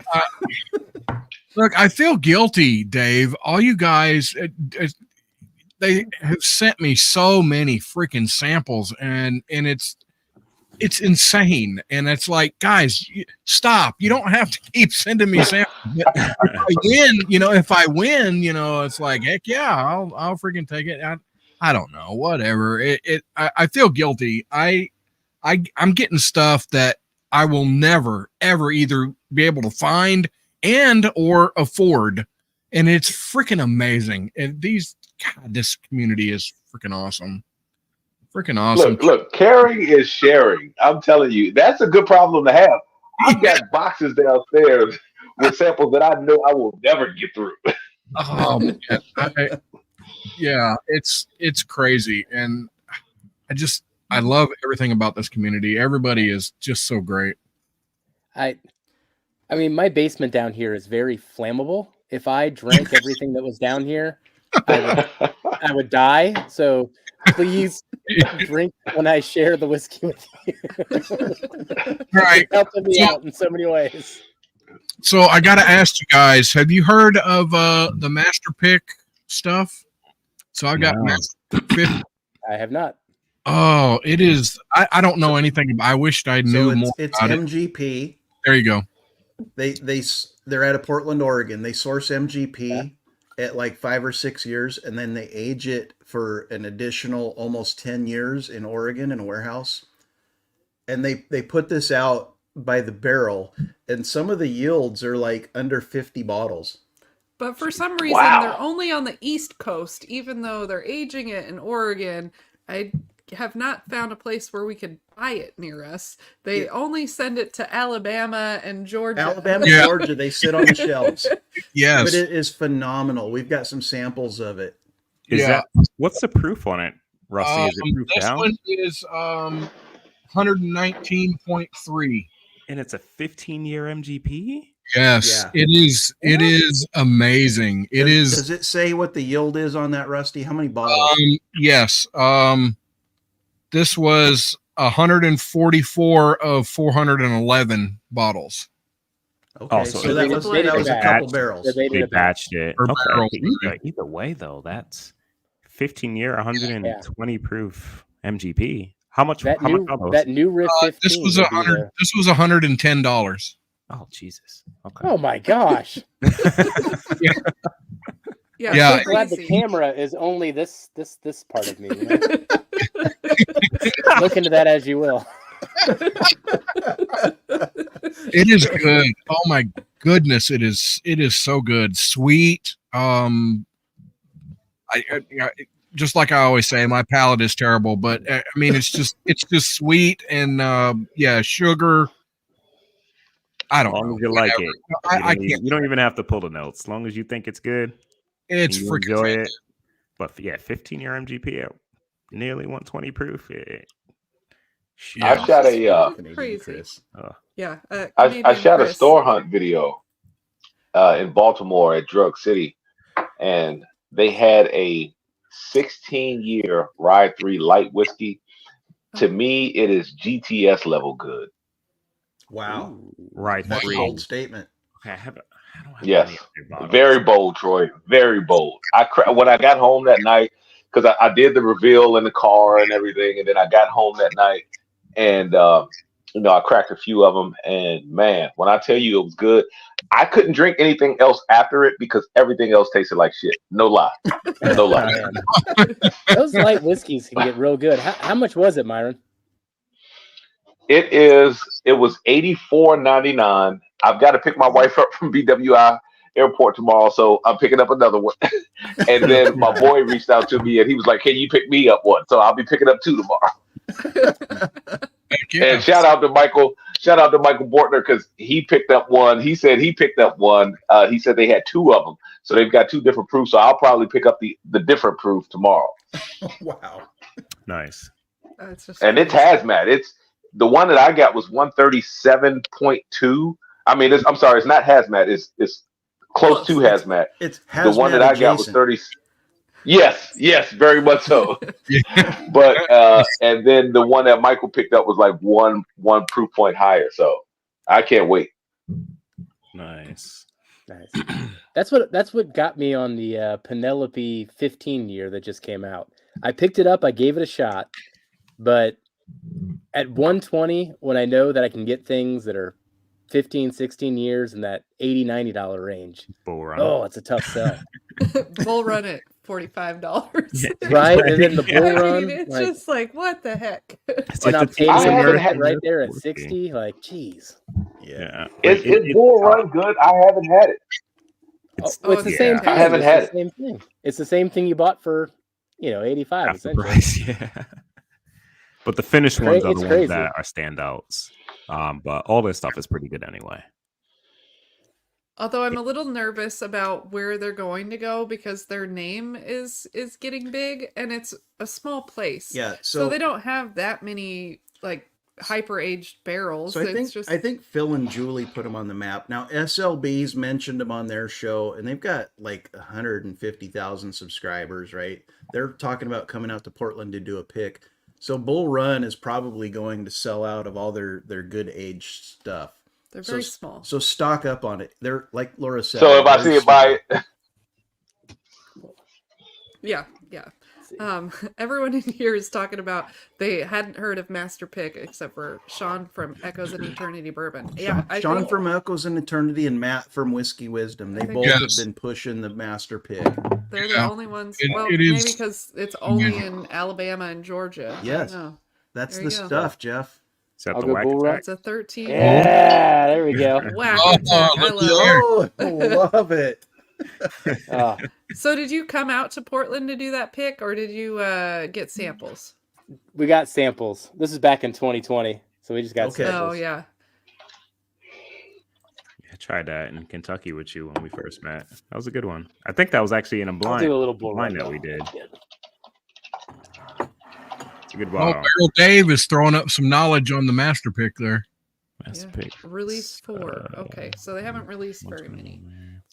look, I feel guilty, Dave. All you guys, they have sent me so many freaking samples, and it's insane. And it's like, guys, stop. You don't have to keep sending me samples. But if I win, it's like, heck yeah, I'll freaking take it. I don't know, whatever. I feel guilty. I'm getting stuff that I will never ever either be able to find and or afford, and it's freaking amazing. And this community is freaking awesome. Freaking awesome. Look, caring is sharing. I'm telling you, that's a good problem to have. I've got boxes downstairs with samples that I know I will never get through. Oh man. Yeah, it's crazy, and I love everything about this community. Everybody is just so great. I mean, my basement down here is very flammable. If I drank everything that was down here, I would die. So please drink when I share the whiskey with you. Right. It's helping me out in so many ways. So I got to ask you guys, have you heard of the Master Pick stuff? So I've got No. Master Pick. I have not. Oh, it is. I don't know anything. I wished I knew So more it's about it. MGP. There you go. They're out of Portland, Oregon. They source MGP at like 5 or 6 years, and then they age it for an additional almost 10 years in Oregon in a warehouse. And they put this out by the barrel, and some of the yields are like under 50 bottles. But for some reason, Wow. they're only on the East Coast, even though they're aging it in Oregon. I have not found a place where we could buy it near us. They only send it to Alabama and Georgia. Alabama, Yeah. Georgia, they sit on the shelves. Yes. But it is phenomenal. We've got some samples of it. What's the proof on it, Rusty? Is it proof This down? one is 119.3. And it's a 15-year MGP? Yes, Yeah. it is. It is amazing. It is. Does it say what the yield is on that, Rusty? How many bottles? Yes. This was 144 of 411 bottles. Okay, Oh, so so that it's was, a that was a batch. couple barrels. They They did a batch. batched it. Per Okay. barrel. Either way, though, that's 15-year, 120 proof MGP. How much? That how new much are those? that new Riff 15. This was would be $100. This was $110. Oh Jesus. Okay. Oh my gosh! Yeah, Yeah. I'm so glad the crazy. camera is only this part of me. You know? Look into that as you will. It is good. Oh my goodness, it is. It is so good. Sweet. I just like I always say, my palate is terrible, but I mean, it's just sweet and sugar. I As don't long know. as you like Whatever. it, I you can't. don't even have to pull the notes. As long as you think it's good, It's and you freaking enjoy fantastic. it. But yeah, 15-year MGP at nearly 120 proof. I Yeah. shot a Canadian Crazy. Chris. Yeah. I Canadian shot a Chris. store hunt video in Baltimore at Drug City, and they had a 16-year Rye 3 light whiskey. To me, it is GTS level good. Wow. Right. Wow. That's a bold statement. Okay, I don't have Yes, any of your bottles. very bold, Troy. Very bold. When I got home that night, because I did the reveal in the car and everything, and then I got home that night, and I cracked a few of them, and man, when I tell you it was good, I couldn't drink anything else after it because everything else tasted like shit. No lie, no lie. Man. Those light whiskeys can get real good. How much was it, Myron? It was $84.99. I've got to pick my wife up from BWI airport tomorrow, so I'm picking up another one. And then my boy reached out to me and he was like, "Can you pick me up one?" So I'll be picking up two tomorrow. Heck yeah. And shout out to Michael Bortner because he picked up one. He said he picked up one. He said they had two of them, so they've got two different proofs. So I'll probably pick up the different proof tomorrow. Wow. Nice. It's just And it's crazy. hazmat. It's the one that I got was 137.2. I mean, I'm sorry, it's not hazmat. It's close to It's- hazmat. It's The one that hazmat I got was adjacent. 30. Yes, very much so. Yeah. But and then the one that Michael picked up was like one proof point higher. So I can't wait. Nice. Nice. That's what got me on the Penelope 15 year that just came out. I picked it up, I gave it a shot, but at 120, when I know that I can get things that are 15, 16 years in that $80, $90 range. Bull run. Oh, it's a tough sell. Bull run at $45. Right? And then the bull I run. mean, it's like, just like, what the heck? It's and like I'm the paying I haven't for had- it right there at whiskey. 60. Like, geez. Yeah. Is Bull Run good? I haven't had it. It's, Oh, it's the same thing. I haven't It's had the same thing. It's the same thing you bought for, 85 half the essentially. price, yeah. But the finished ones are It's the crazy. ones that are standouts. But all this stuff is pretty good anyway. Although I'm a little nervous about where they're going to go because their name is getting big and it's a small place. Yeah. So they don't have that many like hyper aged barrels. So It's I think Phil and Julie put them on the map. Now SLB's mentioned them on their show, and they've got like 150,000 subscribers. Right? They're talking about coming out to Portland to do a pick. So Bull Run is probably going to sell out of all their good aged stuff. they're very small. So stock up on it. They're like Laura said. So if I very see it, small. buy it. Yeah. Everyone in here is talking about they hadn't heard of Master Pick except for Sean from Echoes in Eternity Bourbon. Yeah, I Sean think from Echoes in Eternity and Matt from Whiskey Wisdom. They think- both Yes. have been pushing the Master Pick. they're the Yeah. only ones. It- Well, it maybe is- because it's only in Alabama and Georgia. Yes. I don't know. That's There the you go. stuff, Jeff. Is that I'll the go whack Bull Run. attack? It's a 13. Yeah, there we go. Whack Oh, attack. I look love at it. Oh, love it. Oh, So did you come out to Portland to do that pick or did you get samples? we got samples. This is back in 2020, so we just got Okay. samples. Oh yeah. I tried that in Kentucky with you when we first met. That was a good one. I think that was actually in a I'll blind, do a little bull blind run. that we did. It's a good Oh, bottle. Barrel Dave is throwing up some knowledge on the master pick there. That's Yeah. pick. Release 4. Okay, so they haven't released very many.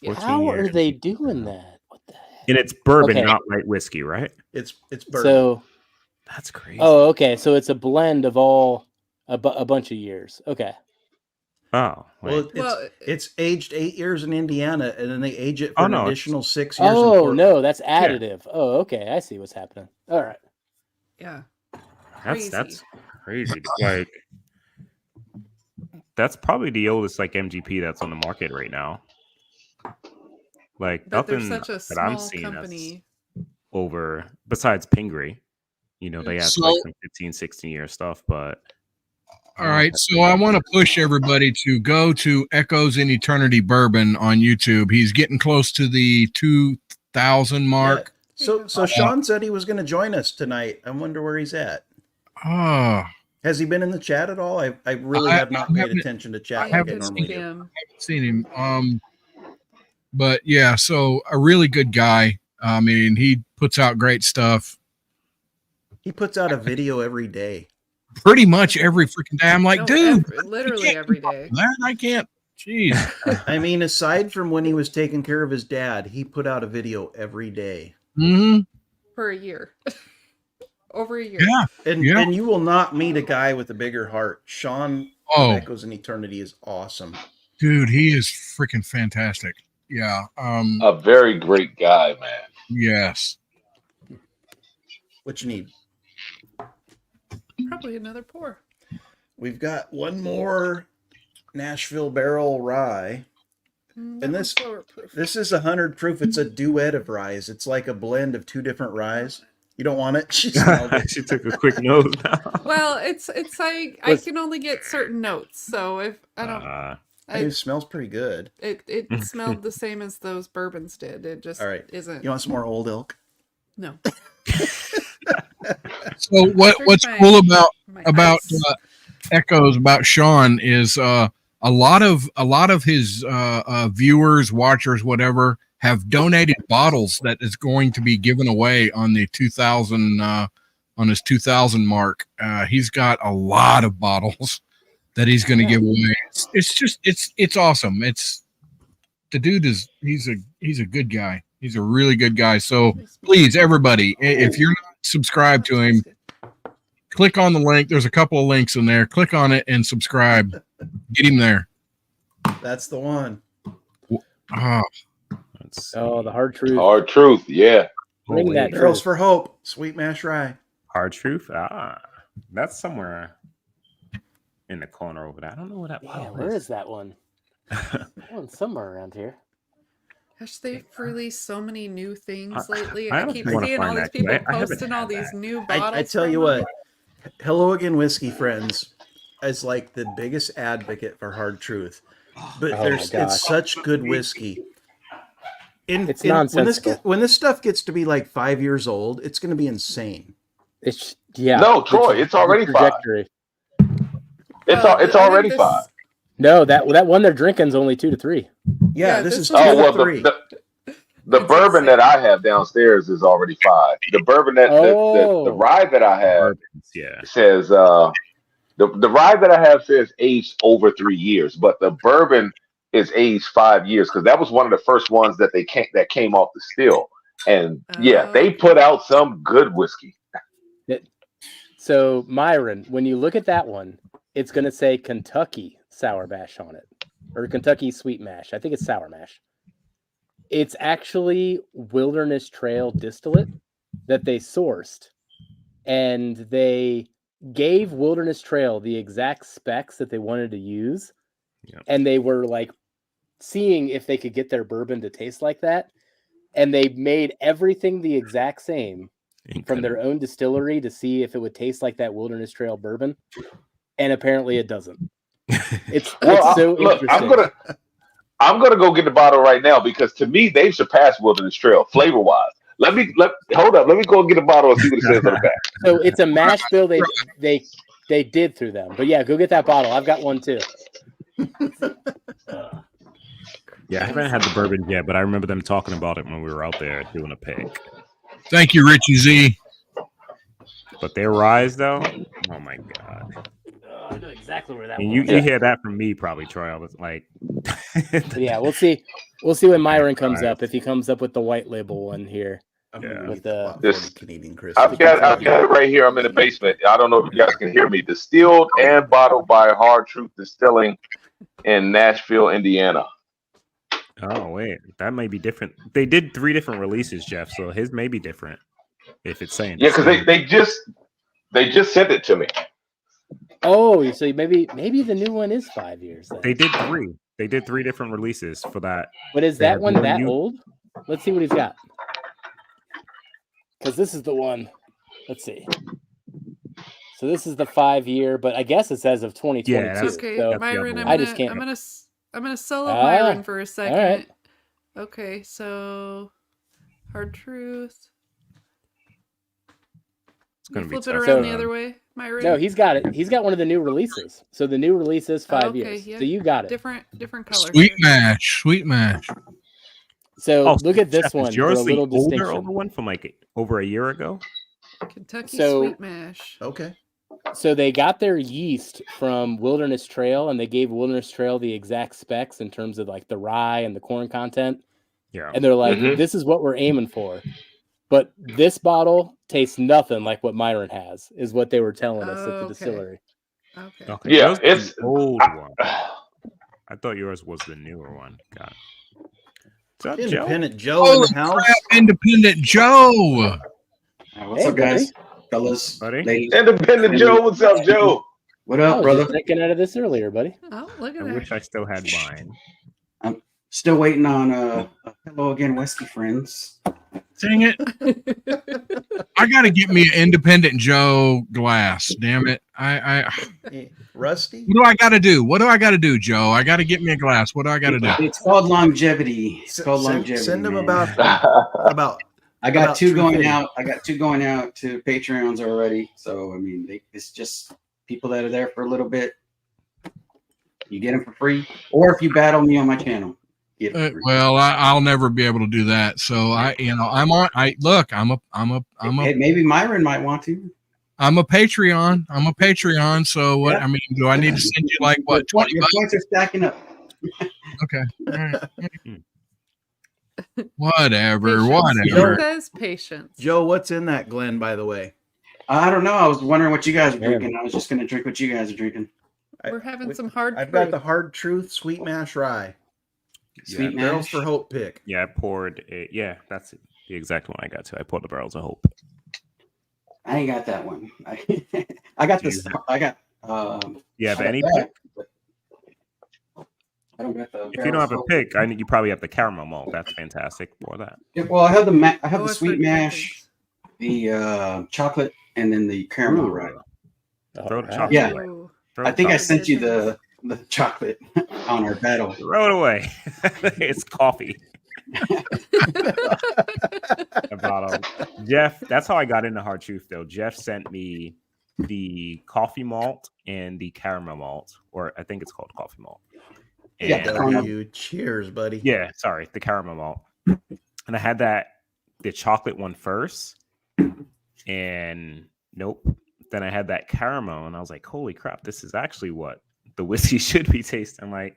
Yeah. 14 How are years. they doing that? What the heck? And it's bourbon, Okay. not light whiskey, right? It's bourbon. So, That's crazy. okay. So it's a blend of all a bunch of years. Okay. Oh, well, wait. it's aged 8 years in Indiana, and then they age it for an no, it's- additional 6 years. in Oh Portland. no, that's additive. Oh, okay. I see what's happening. All right. Yeah. That's crazy. Like, that's probably the oldest like MGP that's on the market right now. Like But they're nothing such a that I'm small seeing company. that's over besides Pingree. They have So- like some 15, 16-year stuff, but All right, so I want to push everybody to go to Echoes in Eternity Bourbon on YouTube. He's getting close to the 2,000 mark. So Sean said he was going to join us tonight. I wonder where he's at. Oh, Has he been in the chat at all? I really I have not paid haven't- attention to chat I like I haven't normally seen do. Him. seen him. But yeah, so a really good guy. I mean, he puts out great stuff. He puts out a video every day. pretty much every freaking day. I'm like, No, dude, literally can't every day. that I can't. Jeez. I mean, aside from when he was taking care of his dad, he put out a video every day. Mm-hmm. For a year. Over a year. Yeah. And Yeah. and you will not meet a guy with a bigger heart. Sean Oh. of Echoes in Eternity is awesome. Dude, he is freaking fantastic. Yeah. A very great guy, man. Yes. What you need? Probably another pour. We've got one more Nashville barrel rye. And this is 100 proof. It's a duet of ryes. It's like a blend of two different ryes. You don't want it? She smelled it. She took a quick nose. Well, it's like I can only get certain notes, so if I don't, It smells pretty good. it smelled the same as those bourbons did. It just All right. isn't. You want some more Old Elk? No. So what's my- cool about my ice. Echoes about Sean is a lot of his viewers, watchers, whatever, have donated bottles that is going to be given away on the 2000 on his 2000 mark. He's got a lot of bottles that he's going to give away. It's awesome. It's the dude he's a good guy. He's a really good guy. So please, everybody, if you're not subscribed to him, click on the link. There's a couple of links in there. Click on it and subscribe. Get him there. That's the one. Oh, the hard truth. Hard truth, yeah. Bring that Barrels truth. for Hope. Sweet mash rye. Hard truth? That's somewhere in the corner over there. I don't know what that Yeah, bottle where is that one? That one's somewhere around here. Gosh, they've released so many new things lately. I I don't keep wanna seeing all find these that, people 'cause I haven't posting all had these that. new bottles. I tell you from what, them. Hello Again Whiskey Friends is like the biggest advocate for Hard Truth. But Oh my gosh. it's such good whiskey. It's nonsensical. When this stuff gets to be like 5 years old, it's going to be insane. It's yeah. No, Troy, it's already five. trajectory. It's I think already this- five. No, that one they're drinking is only 2 to 3. Yeah, Yeah, this this is is- Oh 2 well, to 3. the It's bourbon insane. that I have downstairs is already five. The bourbon that the rye that I have Bourbons, yeah. says the rye that I have says aged over 3 years, but the bourbon is aged 5 years because that was one of the first ones that came off the still. And yeah, they put out some good whiskey. So Myron, when you look at that one, it's going to say Kentucky sour mash on it, or Kentucky sweet mash. I think it's sour mash. It's actually Wilderness Trail distillate that they sourced, and they gave Wilderness Trail the exact specs that they wanted to use, and they were like seeing if they could get their bourbon to taste like that, and they made everything the exact same from their own distillery to see if it would taste like that Wilderness Trail bourbon, and apparently it doesn't. It's so look, interesting. I'm gonna go get the bottle right now because to me they've surpassed Wilderness Trail flavor wise. Hold up. Let me go get a bottle and see what it says on the back. So it's a mash bill they did through them. But yeah, go get that bottle. I've got one too. Yeah, I haven't had the bourbon yet, but I remember them talking about it when we were out there doing a pick. Thank you, Richie Z. But their rise, though, oh my god! I know exactly where that And was. you hear that from me, probably, Troy. I was like, Yeah, we'll see. We'll see when Myron comes up. If he comes up with the white label one here. I'm gonna With get the the This- Canadian Chris. I've got it right here. I'm in the basement. I don't know if you guys can hear me. Distilled and bottled by Hard Truth Distilling in Nashville, Indiana. oh wait, that may be different. They did 3 different releases, Jeff. So his may be different. If it's saying Yeah, because they just sent it to me. Oh, so maybe the new one is 5 years. Then. they did 3. They did 3 different releases for that. But is They're that one doing that you- old? Let's see what he's got. Because this is the one. Let's see. So this is the 5 year, but I guess it says of 2022. Yeah, that's- Okay, so that's the Myron, other I'm one. I gonna, just can't- I'm gonna solo Ah, Myron for a second. right. Okay, so Hard Truth. It's gonna be Flip it tough. around So- the other way, Myron. no, he's got it. He's got one of the new releases. So the new release is 5 okay, years. yeah. So you got it. different color. Sweet mash. Sweet mash. So Oh, look at this Jeff, one is for a yours the little older distinction. one from like over a year ago? Kentucky So- Sweet Mash. Okay. So they got their yeast from Wilderness Trail, and they gave Wilderness Trail the exact specs in terms of like the rye and the corn content. Yeah. And they're like, Mhm. this is what we're aiming for. But this bottle tastes nothing like what Myron has, is what they were telling us at the Okay. distillery. Okay. Okay. Yeah, Yours was it's the old one. I thought yours was the newer one. Got it. What's up, Joe? Independent Joe in Holy the house. crap, Independent Joe. What's Hey, up, guys? buddy. Fellas, Buddy? ladies. Independent Joe. What's up, Joe? What I up, was brother? just drinking out of this earlier, buddy. Oh, look I at wish that. I still had mine. I'm still waiting on Hello Again Whiskey Friends. Dang it. I got to get me an Independent Joe glass. Damn it. Hey, Rusty. What do I got to do? What do I got to do, Joe? I got to get me a glass. What do I got to do? It's called longevity. It's called longevity. Send them man. about. I got about two going 350. out. I got two going out to Patreons already. So I mean, it's just people that are there for a little bit. You get them for free, or if you battle me on my channel. Get it for free. Well, I'll never be able to do that. So I'm on. Hey, maybe Myron might want to. I'm a Patreon. So what? Yeah. I mean, do I need to send you like what, Your 20 bucks? points are stacking up. Okay. All right. Whatever. Patience. Whatever. It says patience. Joe, what's in that Glen, by the way? I don't know. I was wondering what you guys are Man. drinking. I was just going to drink what you guys are drinking. We're having some hard I've fruit. got the Hard Truth Sweet Mash Rye. Sweet Barrels mash. for Hope pick. Yeah, I poured it. Yeah, that's the exact one I got to. I poured the Barrels of Hope. I ain't got that one. I got this. I got. Yeah, but I any got pick, that, but I don't got the. if you don't have a barrels. pick, I think you probably have the caramel malt. That's fantastic. Pour that. Yeah, well, I have the I have Oh, the I've sweet heard good mash, the chocolate, and then the caramel. Ooh. Right. Throw the Alright. chocolate Yeah. away. Ooh. Throw I the think I chocolate sent you the chocolate on our battle. Throw it away. It's coffee. A bottle. Jeff, that's how I got into Hard Truth, though. Jeff sent me the coffee malt and the caramel malt, or I think it's called coffee malt. Yeah, And caramel. W. Cheers, buddy. yeah, sorry, the caramel malt. And I had the chocolate one first, and nope. Then I had that caramel, and I was like, holy crap, this is actually what the whiskey should be tasting like.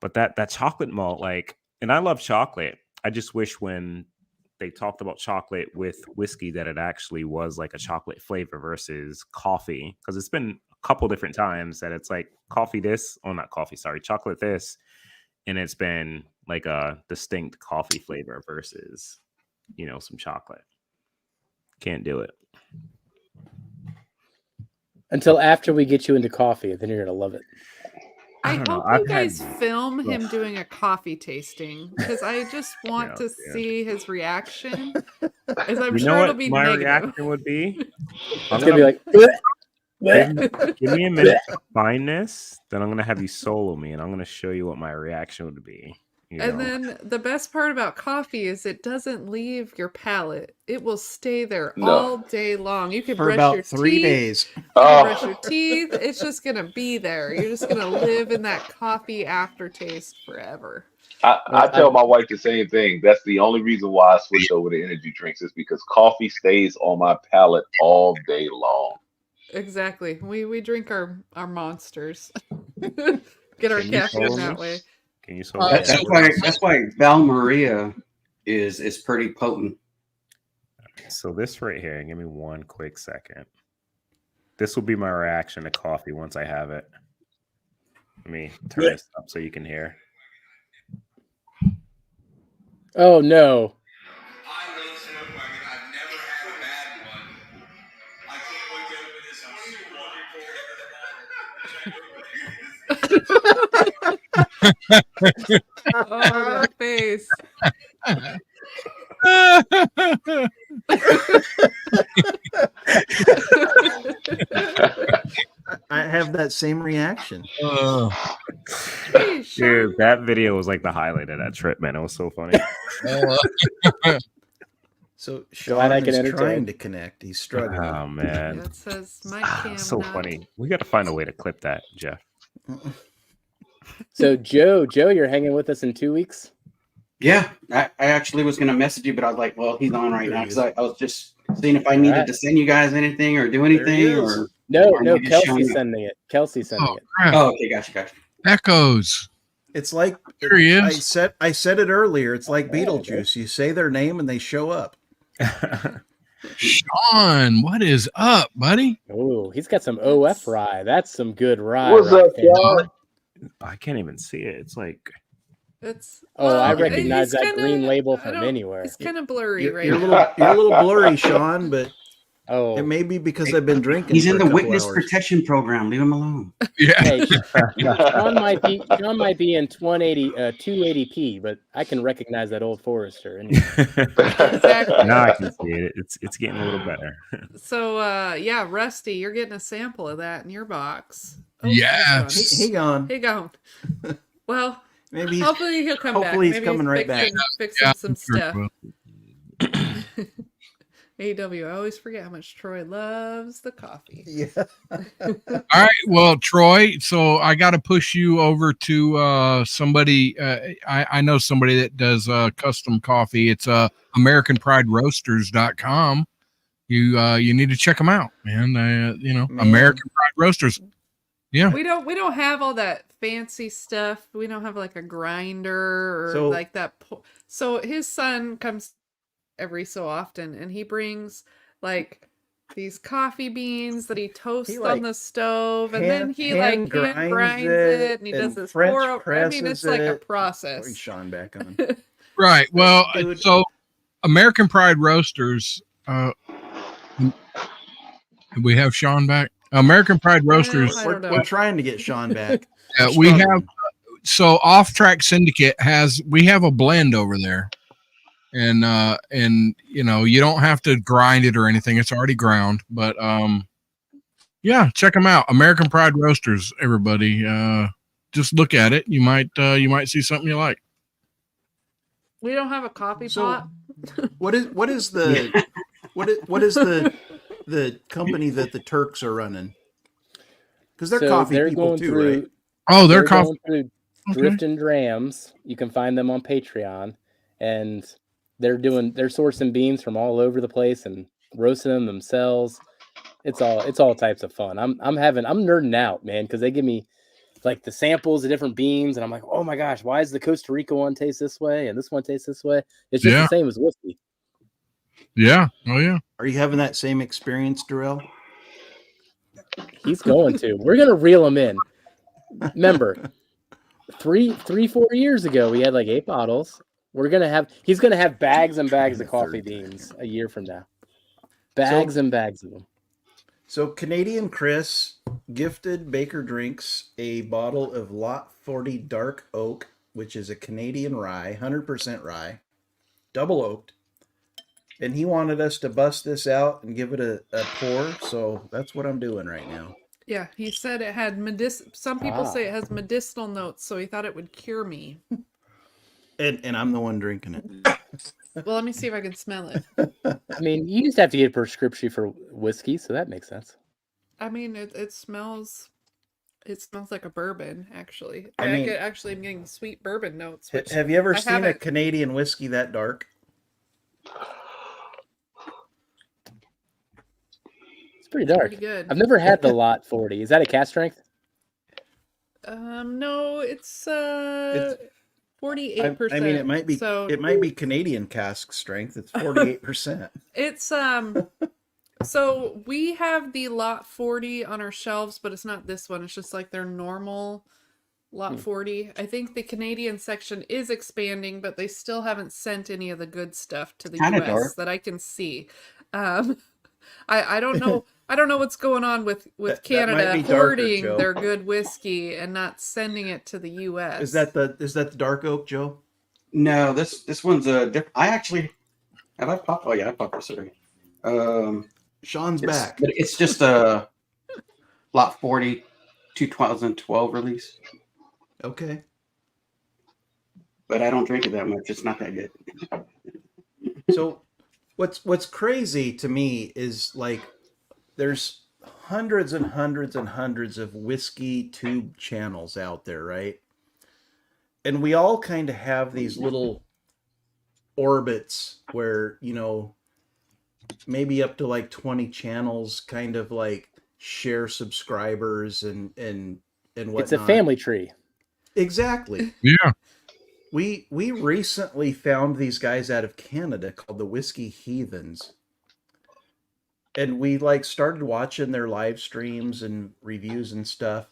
But that chocolate malt, like, and I love chocolate. I just wish when they talked about chocolate with whiskey that it actually was like a chocolate flavor versus coffee. Because it's been a couple different times that it's like coffee this, oh, not coffee, sorry, chocolate this. And it's been like a distinct coffee flavor versus, some chocolate. Can't do it. Until after we get you into coffee, then you're going to love it. I don't know. hope I've you guys had- film him doing a coffee tasting because I just want Yeah, to yeah. see his reaction. As I'm You sure know it'll what be my negative. reaction would be? It's going to be like, "Bleh, bleh." Give me a minute to find this, then I'm gonna have you solo me, and I'm gonna show you what my reaction would be. And then the best part about coffee is it doesn't leave your palate. It will stay there No. all day long. You can For brush about your 3 teeth. days. You can Oh. brush your teeth. It's just gonna be there. You're just gonna live in that coffee aftertaste forever. I tell my wife the same thing. That's the only reason why I switched over to energy drinks is because coffee stays on my palate all day long. Exactly. We drink our monsters. Get our Can you caffeine follow that me? way. Can you solo me? That's why Val Maria is pretty potent. So this right here, give me one quick second. This will be my reaction to coffee once I have it. Let me turn this up so you can hear. Oh, no. I really said, I mean, I've never had a bad one. I can't wait to open this. I'm super looking forward to the bottle. Oh, that face. I have that same reaction. Hey, Sean. Dude, that video was like the highlight of that trip, man. It was so funny. So Glad I Sean can is entertain. trying to connect. He's struggling. Oh man, That says my cam so not. funny. We got to find a way to clip that, Jeff. So, Joe, you're hanging with us in 2 weeks? Yeah, I actually was gonna message you, but I was like, well, he's on right There now he because is. I was just seeing if I needed Alright. to send you guys anything or do There he anything is. or No, Or am I just showing Kelsey's you? sending it. Kelsey's sending Oh, it. crap. Oh, okay, gotcha. Echoes. It's like There he I is. said it earlier. It's like Beetlejuice. You say their name and they show up. Sean, what is up, buddy? Oh, he's got some OF rye. That's some good rye. What's right up, there. y'all? I can't even see it. It's like It's Oh, I Okay. recognize he's that green label I from don't- anywhere. It's kind of blurry You're, right you're a now. little blurry, Sean, but Oh, it may be because I've been drinking. He's for in a the couple witness hours. protection program. Leave him alone. Yeah. hey, Sean might be in 280p, but I can recognize that Old Forester. Anyway. Exactly. now I can see it. It's getting a little better. So yeah, Rusty, you're getting a sample of that in your box. Oh, Yes. He gone. He gone. Well, Maybe he's, hopefully he'll come hopefully back. he's Maybe coming right back. fixing Yeah, some sure stuff. will. AW, I always forget how much Troy loves the coffee. Yeah. All right. Well, Troy, so I got to push you over to somebody. I know somebody that does custom coffee. It's AmericanPrideRoasters.com. You need to check them out, man. Man. American Pride Roasters. Yeah. We don't have all that fancy stuff. We don't have like a grinder or So- like that. So his son comes every so often, and he brings like these coffee beans that he toasts He, like, on the stove, and then he hand grinds grinds it, and he and does this French pour over. I mean, it's presses like a it. process. Bring Sean back on. Right. Well, Dude. so American Pride Roasters. We have Sean back. American Pride Roasters. I don't know. We're trying to get Sean back. We Struggling. have Off Track Syndicate we have a blend over there, and you don't have to grind it or anything. It's already ground, but yeah, check them out. American Pride Roasters, everybody. Just look at it. You might see something you like. We don't have a coffee So- pot. What is the what is the company that the Turks are running? They're So coffee they're people going too, through, right? Oh, they're going coffee. through Okay. Drift and Drams. You can find them on Patreon, and they're sourcing beans from all over the place and roasting them themselves. It's all types of fun. I'm nerding out, man, because they give me like the samples of different beans, and I'm like, oh my gosh, why does the Costa Rica one taste this way and this one tastes this way? It's just Yeah. the same as whiskey. Yeah. Oh yeah. Are you having that same experience, Darrell? He's going to. We're gonna reel him in. Remember, 4 years ago, we had like 8 bottles. He's gonna have bags and bags of coffee beans a year from now. Bags and bags of them. So Canadian Chris gifted Baker Drinks a bottle of Lot 40 Dark Oak, which is a Canadian rye, 100% rye, double oaked. And he wanted us to bust this out and give it a pour. So that's what I'm doing right now. Yeah, he said it had some people say it has medicinal notes, so he thought it would cure me. And I'm the one drinking it. Well, let me see if I can smell it. I mean, you just have to get a prescription for whiskey, so that makes sense. I mean, it smells like a bourbon, actually. I mean- Actually am getting sweet bourbon notes. Which Have you ever I seen a haven't. Canadian whiskey that dark? It's pretty dark. Pretty good. I've never had the Lot 40. Is that a cast strength? No, it's 48%. I mean, it might be So Canadian cask strength. It's 48%. it's so we have the Lot 40 on our shelves, but it's not this one. It's just like their normal Lot 40. I think the Canadian section is expanding, but they still haven't sent any of the good stuff to the Kinda US dark. that I can see. I don't know. I don't know what's going on with That might Canada be darker, hoarding Joe. their good whiskey and not sending it to the US. Is that the dark oak, Joe? No, this one's a different. I actually have I popped. Oh yeah, I popped this already. Sean's back. But it's just a Lot 40 2012 release. Okay. But I don't drink it that much. It's not that good. So what's crazy to me is like there's hundreds and hundreds and hundreds of whiskey tube channels out there, right? And we all kind of have these little orbits where, maybe up to like 20 channels kind of like share subscribers and whatnot. It's a family tree. Exactly. Yeah. We recently found these guys out of Canada called the Whiskey Heathens. And we like started watching their live streams and reviews and stuff.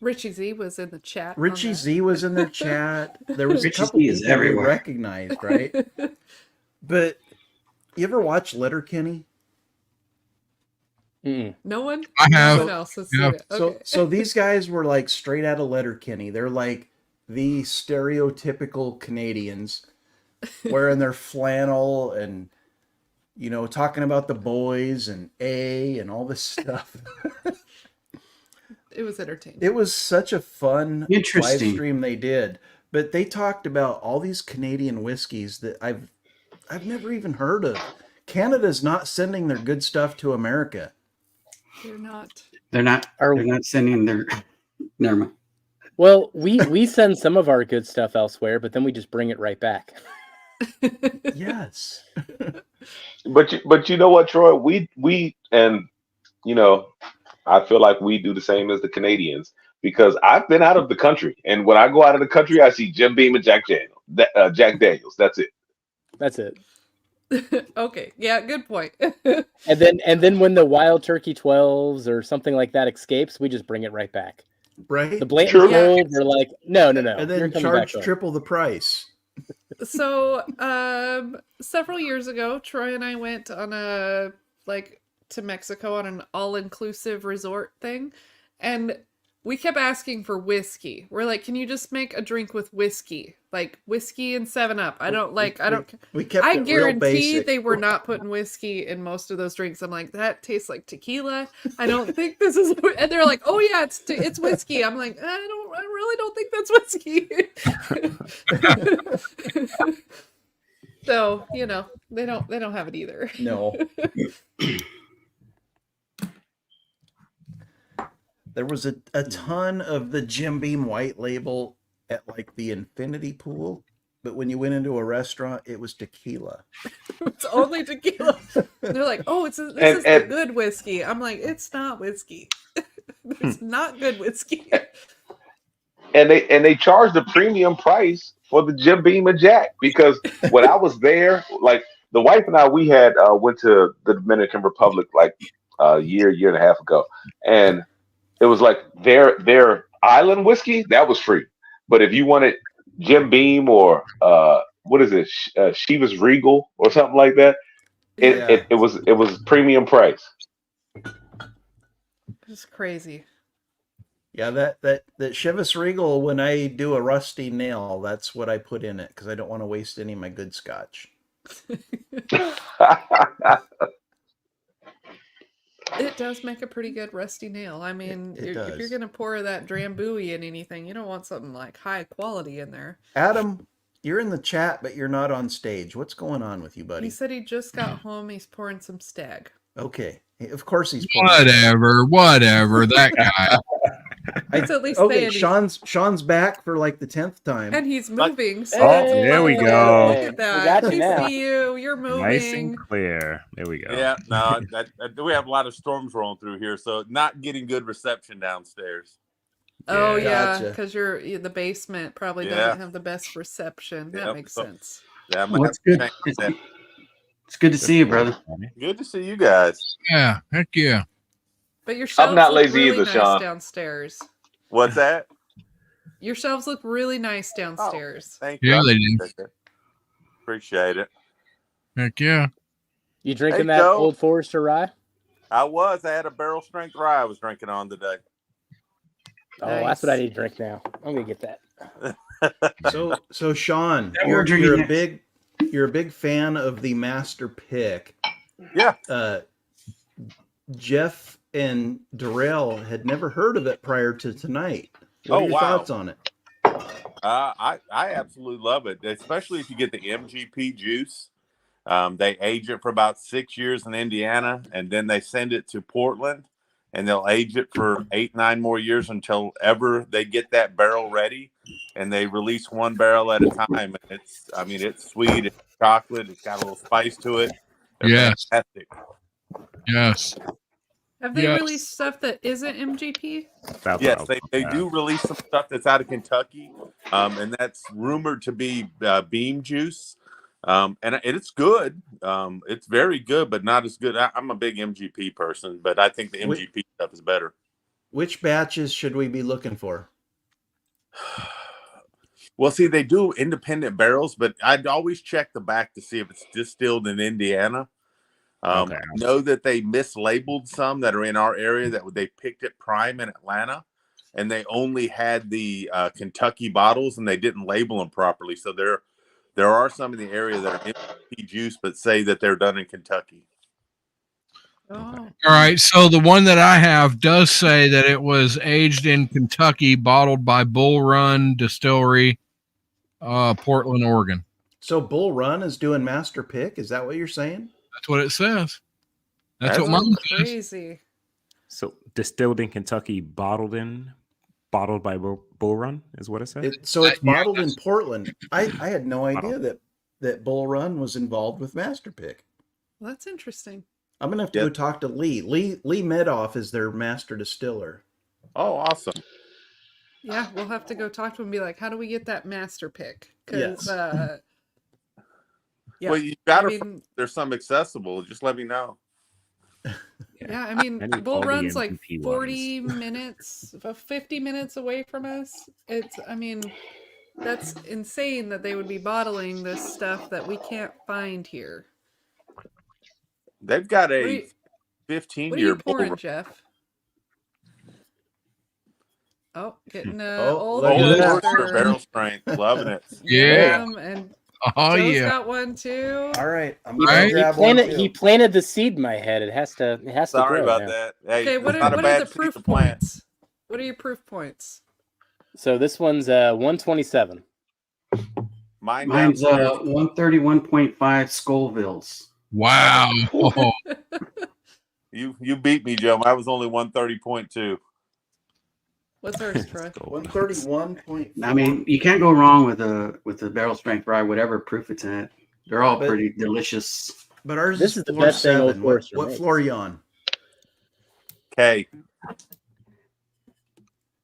Richie Z was in the chat. Richie on that. Z was in their chat. There was a Richie couple Z is people we everywhere. recognized, right? But you ever watch Letterkenny? Mm-mm. No one? I have. No one else has Yeah. seen it. Okay. So these guys were like straight out of Letterkenny. They're like the stereotypical Canadians wearing their flannel and, you know, talking about the boys and A and all this stuff. It was entertaining. It was such a fun live Interesting. stream they did. But they talked about all these Canadian whiskeys that I've never even heard of. Canada's not sending their good stuff to America. They're not. They're not sending their. Never mind. Well, we send some of our good stuff elsewhere, but then we just bring it right back. Yes. But you know what, Troy? We and you know, I feel like we do the same as the Canadians because I've been out of the country, and when I go out of the country, I see Jim Beam and Jack Daniels. That's it. That's it. Okay. Yeah, good point. And then when the Wild Turkey 12s or something like that escapes, we just bring it right back. Right? The blatant True. gold, we're like, no. And you're then coming charge back on. triple the price. So, several years ago, Troy and I went on to Mexico on an all-inclusive resort thing, and we kept asking for whiskey. We're like, can you just make a drink with whiskey? Like whiskey and 7-Up. I don't. We kept I it real guarantee basic. they were not putting whiskey in most of those drinks. I'm like, that tastes like tequila. I don't think this is. And they're like, oh yeah, it's whiskey. I'm like, I really don't think that's whiskey. So you know, they don't have it either. No. There was a ton of the Jim Beam white label at like the infinity pool, but when you went into a restaurant, it was tequila. It's only tequila. They're like, oh, this is the good whiskey. I'm like, it's not whiskey. It's not good whiskey. And they charged a premium price for the Jim Beam and Jack because when I was there, like the wife and I, we had went to the Dominican Republic like a year and a half ago, and it was like their island whiskey that was free, but if you wanted Jim Beam or what is it, Chivas Regal or something like that, it was premium price. It's crazy. Yeah, that Chivas Regal, when I do a rusty nail, that's what I put in it because I don't want to waste any of my good scotch. It does make a pretty good rusty nail. I mean, It if does. you're gonna pour that Drambuie in anything, you don't want something like high quality in there. Adam, you're in the chat, but you're not on stage. What's going on with you, buddy? He said he just got home. He's pouring some stag. Okay, of course he's Whatever. That guy. He's at least Okay, saying Sean's back for like the 10th time. and he's moving. So Oh, that's there we lovely. go. Look at We that. got you We now. see you. You're moving. Nice and clear. There we go. Yeah, no, we have a lot of storms rolling through here, so not getting good reception downstairs. Oh Yeah. yeah, Gotcha. because the basement probably Yeah. doesn't have the best reception. That Yep, makes so- sense. Yeah, I'm Well, gonna that's have to good. change that. It's good to see you, brother. Good to see you guys. Yeah. Heck yeah. But your shelves not look lazy really either, nice Sean. downstairs. What's that? Your shelves look really nice downstairs. Thank you. Yeah, I they do. appreciate it. Appreciate it. Heck yeah. You drinking Hey, that Joe. Old Forester rye? I had a barrel strength rye I was drinking on today. Oh, Nice. that's what I need to drink now. I'm gonna get that. So Sean, Yeah, we're drinking it. you're a big fan of the Master Pick. Yeah. Jeff and Darrell had never heard of it prior to tonight. What Oh, are your wow. thoughts on it? I absolutely love it, especially if you get the MGP juice. They age it for about 6 years in Indiana, and then they send it to Portland, and they'll age it for 8-9 more years until ever they get that barrel ready, and they release one barrel at a time. It's sweet, it's chocolate, it's got a little spice to it. They're Yes. fantastic. Yes. Have they Yes. released stuff that isn't MGP? That's what I Yes, was they looking at. do release some stuff that's out of Kentucky, and that's rumored to be beam juice, and it's good. It's very good, but not as good. I'm a big MGP person, but I think the MGP stuff is better. Which batches should we be looking for? Well, see, they do independent barrels, but I'd always check the back to see if it's distilled in Indiana. Okay. I know that they mislabeled some that are in our area that they picked at Prime in Atlanta, and they only had the Kentucky bottles, and they didn't label them properly. So there are some in the area that are MGP juice, but say that they're done in Kentucky. Oh, All right. So the one that I have does say that it was aged in Kentucky, bottled by Bull Run Distillery, Portland, Oregon. So Bull Run is doing master pick. Is that what you're saying? That's what it says. That's what oh, mine says. crazy. So distilled in Kentucky, bottled by Bull Run is what it said. So it's Yeah, bottled in Portland. I had no idea that Bull Run was involved with master pick. Well, that's interesting. I'm gonna have to go talk to Lee. Lee Medoff is their master distiller. Oh, awesome. Yeah, we'll have to go talk to him and be like, how do we get that master pick? Because, Yes. yeah, Well, you got I to. mean, There's some accessible. Just let me know. yeah, I mean, I need Bull all the Run's like MGP 40 minutes, 50 minutes away from us. I mean, that's insane that they would be bottling this stuff that we can't find here. They've got What are a you- 15-year What are you pouring, Bull Jeff? Oh, getting Oh, old look at Old that. Forester Forester. barrel strength. Loving it. Yeah. And Oh, Joe's yeah. got one too. All right, I'm He, gonna Right. grab one he too. planted the seed in my head. It has to Sorry grow about now. that. Hey, Okay, what it's not are a bad the seed proof to plant. points? What are your proof points? So this one's 127. Mine's 131.5 Scovilles. Wow. Oh, You beat me, Joe. I was only 130.2. What's ours, Troy? 131.4. I mean, you can't go wrong with the barrel strength rye, whatever proof it's at. They're all But- pretty delicious. But ours This is is the floor best thing Old 7. What Forester makes. floor are you on? Okay.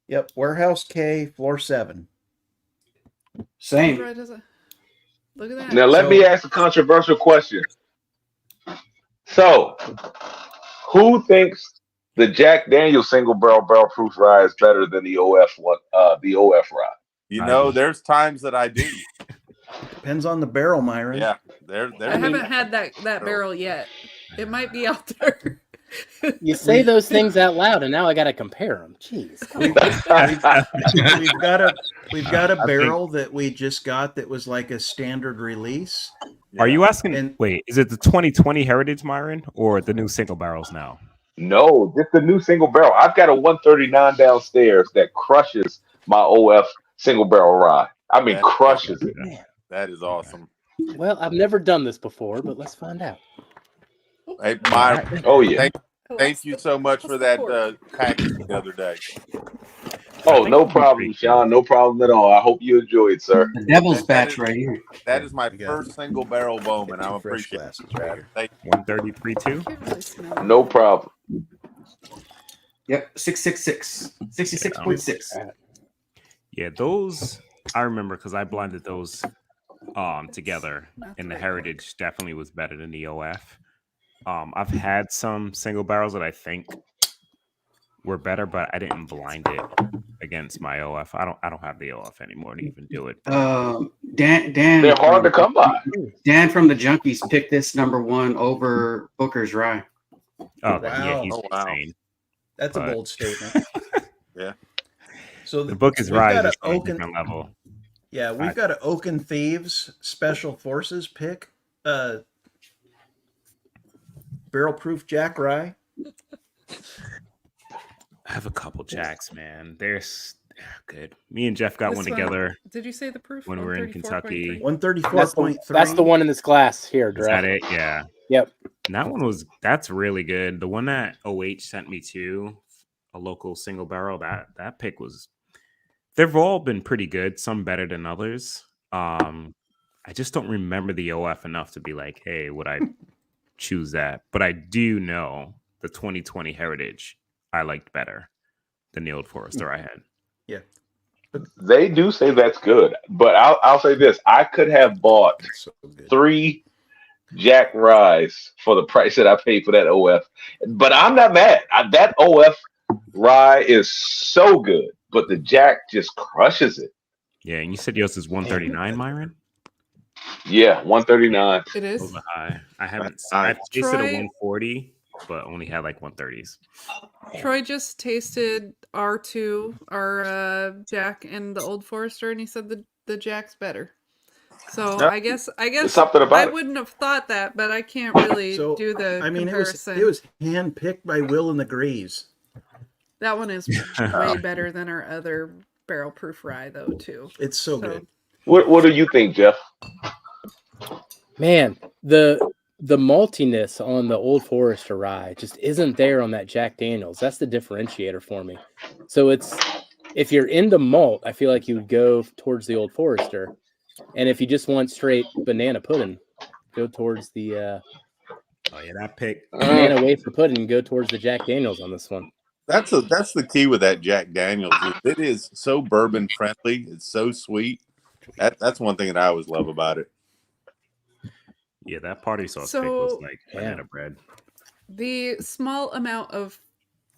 Yep, warehouse K, floor 7. Same. Troy doesn't. Look at that. Now let So- me ask a controversial question. So, who thinks the Jack Daniel single barrel proof rye is better than the OF one? The OF rye. You I know, do. there's times that I do. Depends on the barrel, Myron. Yeah. They're I haven't had that barrel yet. It might be out there. You say those things out loud, and now I got to compare them. Jeez. We've got a barrel that we just got that was like a standard release. Are you asking? And- Wait, is it the 2020 Heritage Myron or the new single barrels now? No, just the new single barrel. I've got a 139 downstairs that crushes my OF single barrel rye. I mean, crushes it. Man. That is awesome. Well, I've never done this before, but let's find out. Hey, Myron, Oh yeah. thank you so much for that package the other day. Oh, no problem, Sean. No problem at all. I hope you enjoyed, sir. The devil's batch right here. That is my We got first single barrel Bowman. I fresh appreciate glasses it. right here. Thank 133.2. Can't really smell it. No problem. Yep, 666. 66.6. Yeah, those I remember because I blended those together, and the Heritage definitely was better than the OF. I've had some single barrels that I think were better, but I didn't blind it against my OF. I don't have the OF anymore to even do it. Dan, They're hard to come by. Dan from the Junkies picked this #1 over Booker's Rye. Oh, yeah, Wow. he's Oh, wow. insane. That's a But- bold statement. Yeah. So The book is we've right got just a on a Oaken, different level. yeah, we've got an Oaken Thieves Special Forces pick. Barrel proof Jack Rye. I have a couple jacks, man. They're good. Me and Jeff got This one one- together. Did you say the proof? When we were in Kentucky. 134.3. That's the one in this glass here, Is that Drew. it? Yeah. Yep. And that's really good. The one that OH sent me to, a local single barrel, that pick was, they've all been pretty good, some better than others. I just don't remember the OF enough to be like, hey, would I choose that? But I do know the 2020 Heritage I liked better than the Old Forester I had. Yeah. They do say that's good, but I'll say this: I could have bought It's so good. 3 Jack Ryes for the price that I paid for that OF. But I'm not mad. That OF rye is so good, but the Jack just crushes it. Yeah, and you said yours is 139, Myron? Yeah, 139. It is. Over high. I haven't. I- I've tasted a Troy- 140, but only had like 130s. Troy just tasted R2, our Jack and the Old Forester, and he said the Jack's better. So Yeah. I guess There's something about I it. wouldn't have thought that, but I can't really So do the I mean, comparison. it was handpicked by Will and the Greaves. That one is way better than our other barrel proof rye, though, too. It's so So- good. What do you think, Jeff? Man, the maltiness on the Old Forester rye just isn't there on that Jack Daniels. That's the differentiator for me. So it's, if you're into malt, I feel like you would go towards the Old Forester, and if you just want straight banana pudding, go towards the Oh yeah, that pick. banana wafer pudding, and go towards the Jack Daniels on this one. That's the key with that Jack Daniels. It is so bourbon friendly. It's so sweet. That's one thing that I always love about it. Yeah, that party sauce pick was So- like banana bread. The small amount of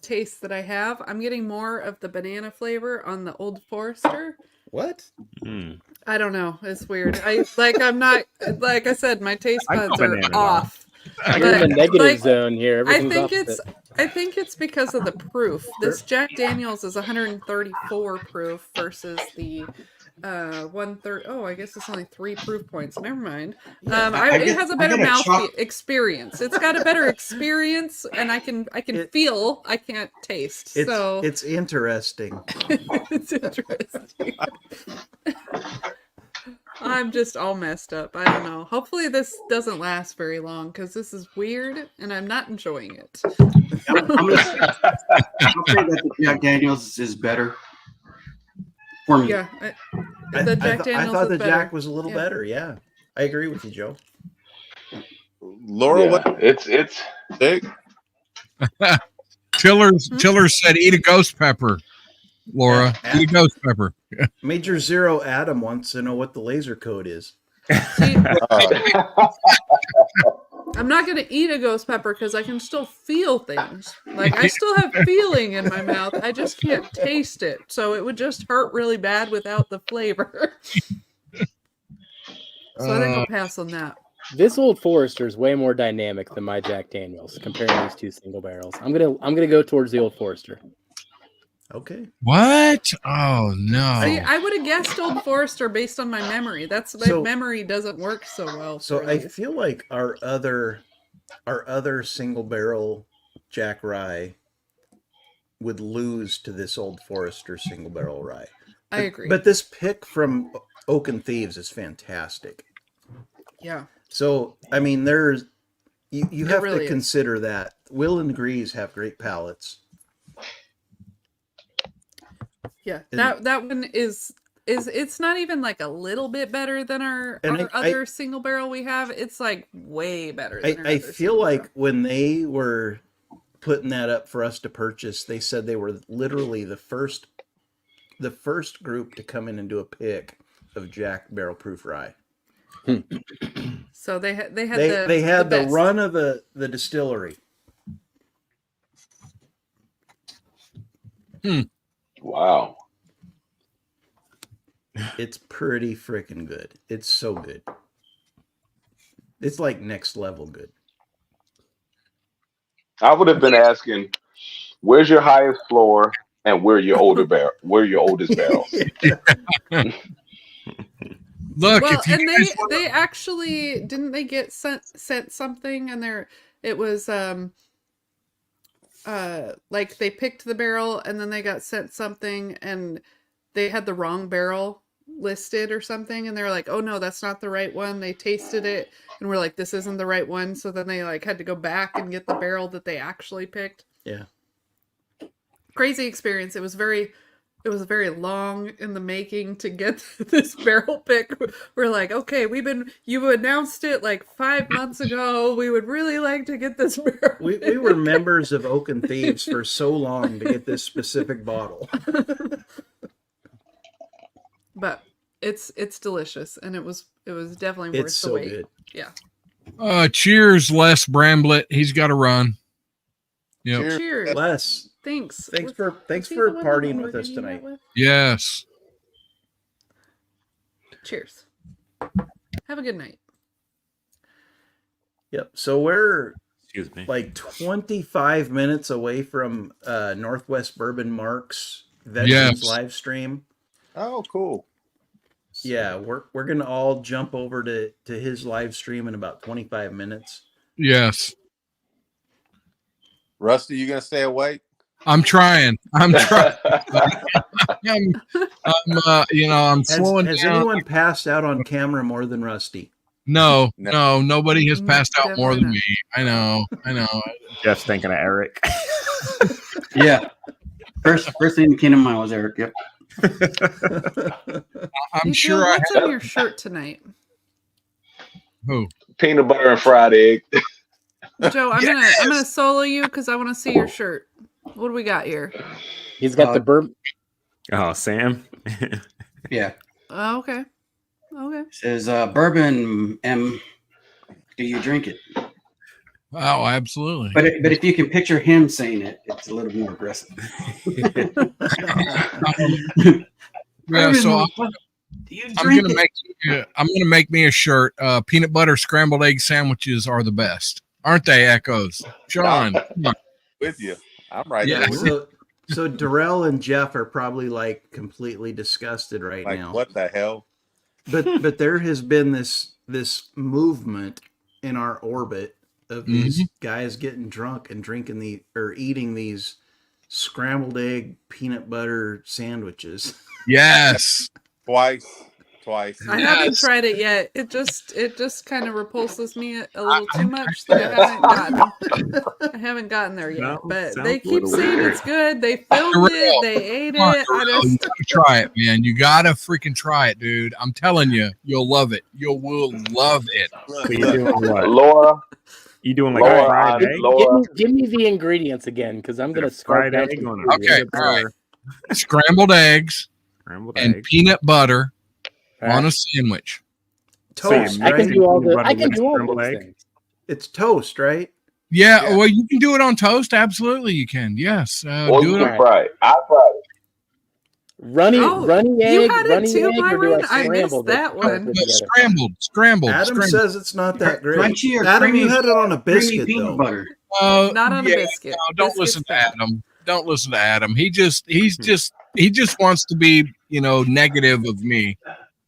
taste that I have, I'm getting more of the banana flavor on the Old Forester. What? Mm. I don't know. It's weird. I'm not, like I said, my taste I go buds are banana, though. off. You're in the But, negative like, zone here. I think it's because of the proof. This Jack Daniels is 134 proof versus the 130. Oh, I guess it's only 3 proof points. Never mind. It has a better mouth experience. It's got a better experience, and I can feel. I can't taste. So It's interesting. it's interesting. I'm just all messed up. I don't know. Hopefully this doesn't last very long because this is weird and I'm not enjoying it. I'm gonna say that the Jack Daniels is better for me. Yeah, I Daniels thought is the better. Jack was a little Yeah. better. Yeah, I agree with you, Joe. Laura, what It's Dick? Tiller said, "Eat a ghost pepper." Laura, Yeah. eat a ghost pepper. Major Zero Adam wants to know what the laser code is. See, I'm not going to eat a ghost pepper because I can still feel things. Like, I still have feeling in my mouth. I just can't taste it. So it would just hurt really bad without the flavor. So I think I'll pass on that. This Old Forester is way more dynamic than my Jack Daniels. Comparing these two single barrels, I'm gonna go towards the Old Forester. Okay. What? Oh no! See, I would have guessed Old Forester based on my memory. That's my memory doesn't work so well. So for I these. feel like our other single barrel Jack Rye would lose to this Old Forester single barrel rye. I agree. But this pick from Oak and Thieves is fantastic. Yeah. So I mean, there's you have really to is. consider that Will and Greaves have great palates. Yeah, that one is it's not even like a little bit better than our And other single barrel we have. It's like way better. Than our I other feel single like barrel. when they were putting that up for us to purchase, they said they were literally the first group to come in and do a pick of Jack barrel proof rye. So they had They the had the best. run of the distillery. wow. It's pretty freaking good. It's so good. It's like next level good. I would have been asking, where's your highest floor and where your oldest barrels? Look, Well, if you and guys they actually didn't they get sent something and it was like they picked the barrel and then they got sent something and they had the wrong barrel listed or something and they're like, oh no, that's not the right one. They tasted it and we're like, this isn't the right one. So then they like had to go back and get the barrel that they actually picked. Yeah. Crazy experience. It was very it was very long in the making to get this barrel pick. We're like, okay, you announced it like 5 months ago. We would really like to get this barrel. We were members of Oak and Thieves for so long to get this specific bottle. But it's delicious, and it was definitely worth It's the so wait. good. Yeah. Cheers, Les Bramblett. He's got to run. Yep. Cheers. Cheers. Les, Thanks. thanks Was for he the one that partying we're with us hanging out tonight. with? Yes. Cheers. Have a good night. Yep. So we're Excuse me. like 25 minutes away from Northwest Bourbon Mark's Veterans Yes. live stream. Oh, cool. Yeah, we're gonna all jump over to his live stream in about 25 minutes. Yes. Rusty, you gonna stay awake? I'm trying. I'm trying. I'm slowing Has down. anyone passed out on camera more than Rusty? No, nobody has passed out more than Definitely me. I know. Jeff's thinking of Eric. Yeah. First thing that came to mind was Eric. Yep. I'm Hey, sure Joe, I what's on your shirt tonight? who. Peanut butter and fried egg. Joe, I'm gonna solo you because I want to see your shirt. What do we got here? He's got the bourbon. Oh, Sam. Yeah. Oh, okay. Okay. It says bourbon. Do you drink it? Oh, absolutely. But if you can picture him saying it, it's a little more aggressive. Yeah, so Do you I'm drink gonna it? make me a shirt. Peanut butter scrambled egg sandwiches are the best, aren't they? Echoes. Sean, come on. With you. I'm right Yeah. there with you. So Darrell and Jeff are probably like completely disgusted right Like, now. what the hell? But there has been this movement in our orbit of these guys getting drunk and drinking eating these scrambled egg peanut butter sandwiches. Yes. Twice. I haven't tried it yet. It just kind of repulses me a little too much. That I haven't gotten there yet. No, But sounds they a keep little saying weird. it's good. They filmed it. They ate Come on, it. Darrell, you gotta try it, man. You gotta freaking try it, dude. I'm telling you, you'll love it. You will love it. Look, So you doing what? Laura, You doing like Laura, a fried egg? Laura. Give me the ingredients again, because I'm gonna scarf Fried down egg some on food. Okay, all right. Scrambled eggs Scrambled and egg. peanut butter All right. on a sandwich. Toast, I can right? do all Peanut butter I can with do all scrambled those egg? things. It's toast, right? Yeah, Yeah. well, you can do it on toast. Absolutely, you can. Yes, Or do you it. can fry it. I fried it. Runny Oh, egg, you had it runny too, egg, or do Byron? I scramble missed this that together? one. Scrambled. Adam says it's not that great. Crunchy or Adam, you creamy- had it on a Creamy biscuit peanut though. butter. Not on a biscuit. No, don't Biscuit's listen to bad. Adam. Don't listen to Adam. He just wants to be, negative of me.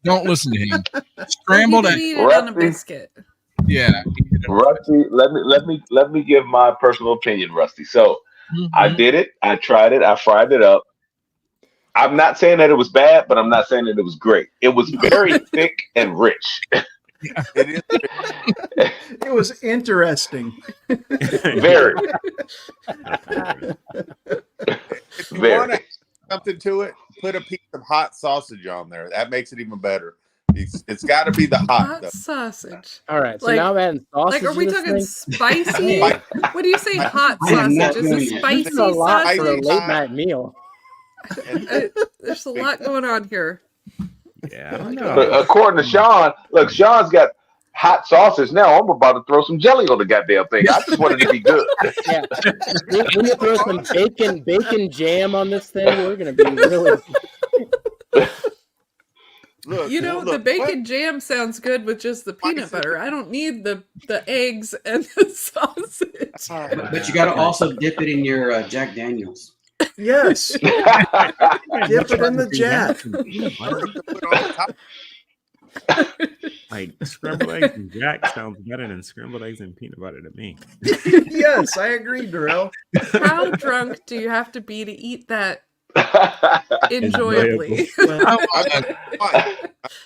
Don't listen to him. Scrambled You egg. can eat it on a Rusty. biscuit. Yeah. Rusty, let me give my personal opinion, Rusty. So I did it. I tried it. I fried it up. I'm not saying that it was bad, but I'm not saying that it was great. It was very thick and rich. it is. It was interesting. Very. If you Very. want to add something to it, put a piece of hot sausage on there. That makes it even better. It's got to be the hot Hot stuff. sausage. All right, so Like- now I'm adding sausage. Like, are we to this talking thing. spicy? Like- What do you say, hot I am not sausage? Is doing it it. spicy This is a lot for a sausage? late night meal. There's a lot going on here. Yeah, I don't But know. according to Sean, look, Sean's got hot sausage. Now I'm about to throw some jelly on the goddamn thing. I just wanted it to be good. Yeah, when you throw some bacon jam on this thing, we're gonna be really. Look, You know, look, the bacon jam sounds good with just the peanut butter. I don't need the eggs and the sausage. But you got to also dip it in your Jack Daniels. Yes. Dip it in the Jack. Peanut butter. Something to put on the top. Like scrambled eggs and Jack sounds better than scrambled eggs and peanut butter to me. Yes, I agree, Darrell. How drunk do you have to be to eat that enjoyably? Well, I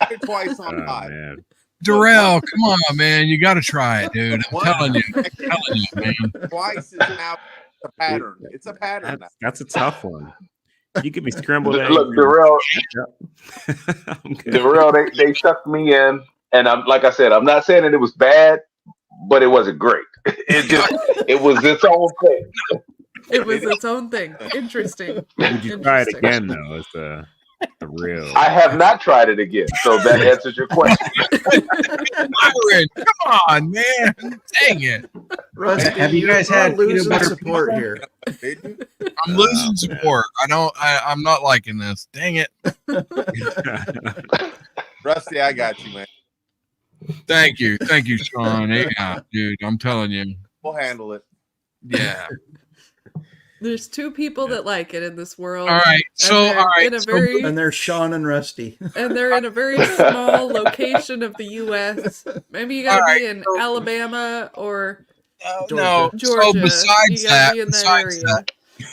did twice on Oh, hot. man. Darrell, come on, man. You got to try it, dude. I'm telling you, man. Twice is now a pattern. It's a pattern. That's a tough one. You give me scrambled eggs. Look, Darrell, I'm good. Darrell, they sucked me in, and I'm like I said, I'm not saying that it was bad, but it wasn't great. It was its own thing. It was its own thing. Interesting. Would you try it Interesting. again though? It's the real. I have not tried it again, so that answers your question. Byron, come on, man. Dang it. Rusty, Have you guys you're had peanut losing butter support pizza? here. Did you? I'm losing man. support. I'm not liking this. Dang it. Rusty, I got you, man. Thank you, Sean. Yeah, dude, I'm telling you. We'll handle it. Yeah. There's two people that like it in this world. All right. So, they're all right. in a So, very And there's Sean and Rusty. and they're in a very small location of the U.S. Maybe you gotta All be in Alabama or no. Georgia. So besides You gotta that, be in that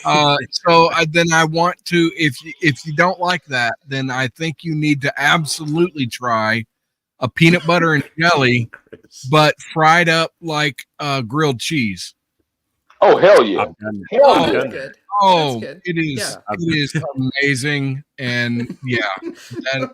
area. then I want to. If you don't like that, then I think you need to absolutely try a peanut butter and jelly, but fried up like grilled cheese. Oh hell yeah! I've done it. Hell Oh, yeah! that's good. Oh, That's good. it is. Yeah. It is amazing, and yeah, All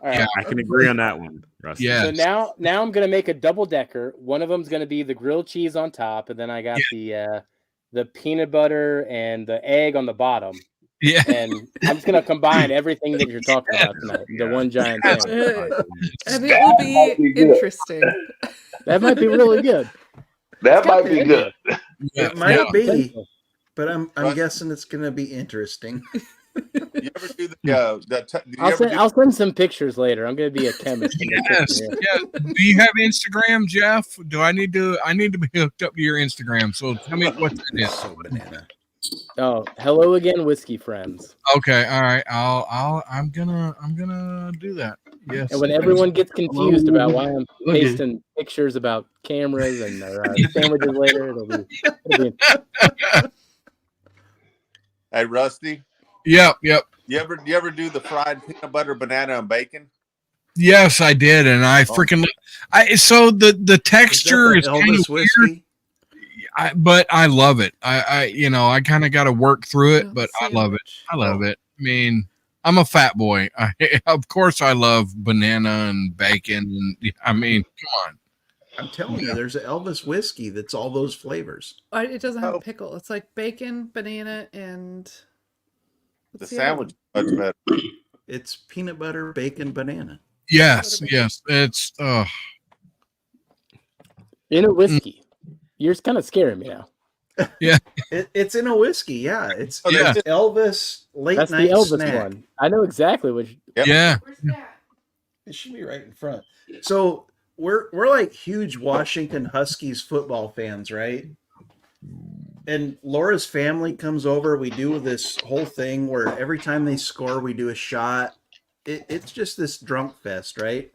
right. yeah, I can agree on that one, Rusty. Yeah. So now I'm gonna make a double decker. One of them's gonna be the grilled cheese on top, and then I got the peanut butter and the egg on the bottom. yeah. And I'm just gonna combine everything that you're talking about tonight into one giant sandwich. And it will be be good. interesting. That might be really good. That might be good. It might yeah. be, but I'm guessing it's gonna be interesting. You ever do the I'll send some pictures later. I'm gonna be a chemist. in the Yes, kitchen here. yeah. Do you have Instagram, Jeff? Do I need to? I need to be hooked up to your Instagram. So tell me what that is. So banana. Oh, hello again, whiskey friends. Okay, all right. I'm gonna do that. Yes. And when everyone gets confused Hello. about why I'm Okay. pasting pictures about cameras and sandwiches later, it'll be Hey, Rusty, Yep. you ever do the fried peanut butter, banana, and bacon? Yes, I did, and I freaking. So the texture is kind of Elvis weird. whiskey. But I love it. I kind of got to work through it, Oh, but I love it. sandwich. I love it. I mean, I'm a fat boy. Of course, I love banana and bacon, and I mean, come on. I'm telling you, there's an Elvis whiskey that's all those flavors. It doesn't have Oh. pickle. It's like bacon, banana, and The what's other sandwich is much better. It's peanut butter, bacon, banana. Yes, it's in a whiskey. You're kind of scaring me now. It's in a whiskey. Yeah, it's Oh, Yeah. it's Elvis late That's night the Elvis snack. one. I know exactly which. Yep. yeah. Where's that? It should be right in front. So we're like huge Washington Huskies football fans, right? And Laura's family comes over. We do this whole thing where every time they score, we do a shot. It's just this drunk fest, right?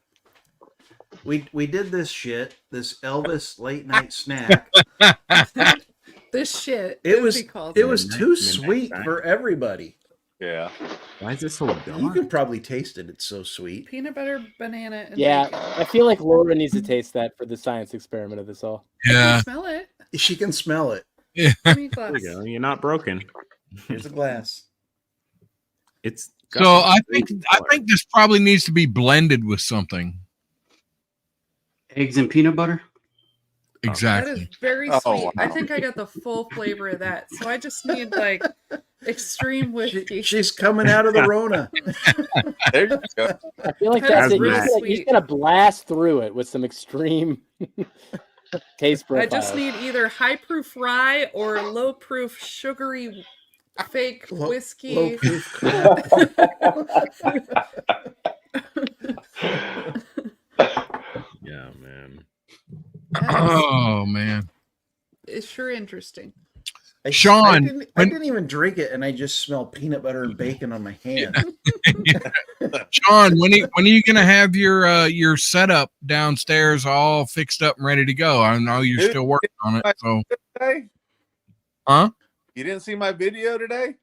We did this shit, this Elvis late night snack. This shit. It as was he calls it was too Midnight sweet snack. for everybody. Yeah. Why is this so You dark? could probably taste it. It's so sweet. peanut butter, banana, and Yeah, bacon. I feel like Laura needs to taste that for the science experiment of this all. You Yeah. can smell it. She can smell it. Yeah. Give me a glass. There you go. You're not broken. Here's a glass. It's So I think this probably needs to be blended with something. Eggs and peanut butter. That Exactly. is very Oh, sweet. I wow. think I got the full flavor of that. So I just need like extreme whiskey. She's coming out of the Rona. There you go. I feel like That that's is it. You're really just gonna- you're just gonna blast through it with some extreme taste I profiles. just need either high proof rye or low proof sugary fake Low- whiskey. Low proof crap. Yeah, man. Oh man. It's sure interesting. Sean, I didn't even drink it, and I just smell peanut butter and bacon on my hand. Sean, when are you gonna have your setup downstairs all fixed up and ready to go? I know you're Dude, still working on it. So Today? Huh? You didn't see my video today?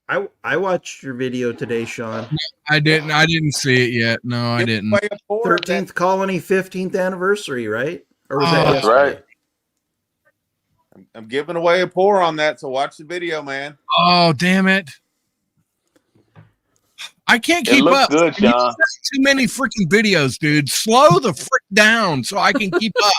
I watched your video today, Sean. I didn't see it yet. No, I Give didn't. away a pour of that- 13th Colony 15th anniversary, right? Or was Oh, that That's yesterday? right. I'm giving away a pour on that, so watch the video, man. Oh, damn it. I can't It keep looks up. good, You Sean. sent too many freaking videos, dude. Slow the frick down so I can keep up.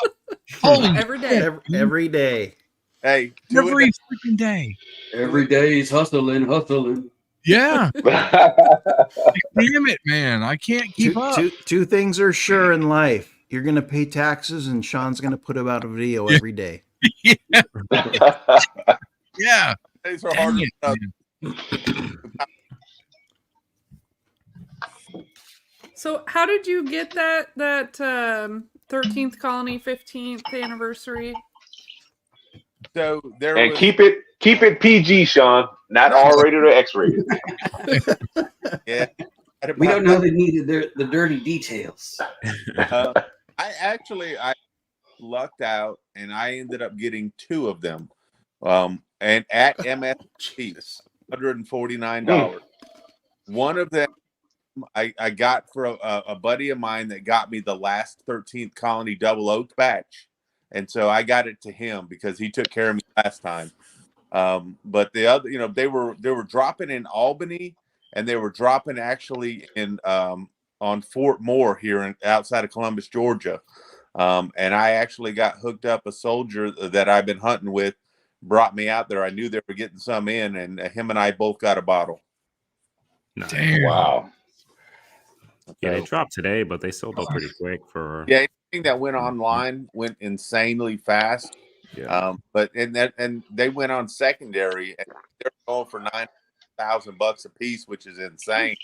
Holy Every day. Every day. Hey, do every it. freaking day. Every day he's hustling. Yeah. Damn it, man. I can't keep up. Two things are sure in life. You're gonna pay taxes, and Sean's gonna put out a video Yeah. every day. Yeah. Yeah. Days are Dang hard it, enough. man. So how did you get that 13th colony 15th anniversary? So there And was keep it PG, Sean. Not R-rated or X-rated. yeah. We don't know the dirty details. I lucked out and I ended up getting 2 of them. And at MSP, $149. One of them I got for a buddy of mine that got me the last 13th Colony Double Oak batch. And so I got it to him because he took care of me last time. But the other, they were dropping in Albany, and they were dropping actually in on Fort Moore here outside of Columbus, Georgia. And I actually got hooked up. A soldier that I've been hunting with brought me out there. I knew they were getting some in, and him and I both got a bottle. Nice. Damn. Wow. Yeah, So- it dropped today, but they sold out pretty quick for. Yeah, anything that went online went insanely fast. Yeah. But they went on secondary, and they're going for $9,000 a piece, which is insane.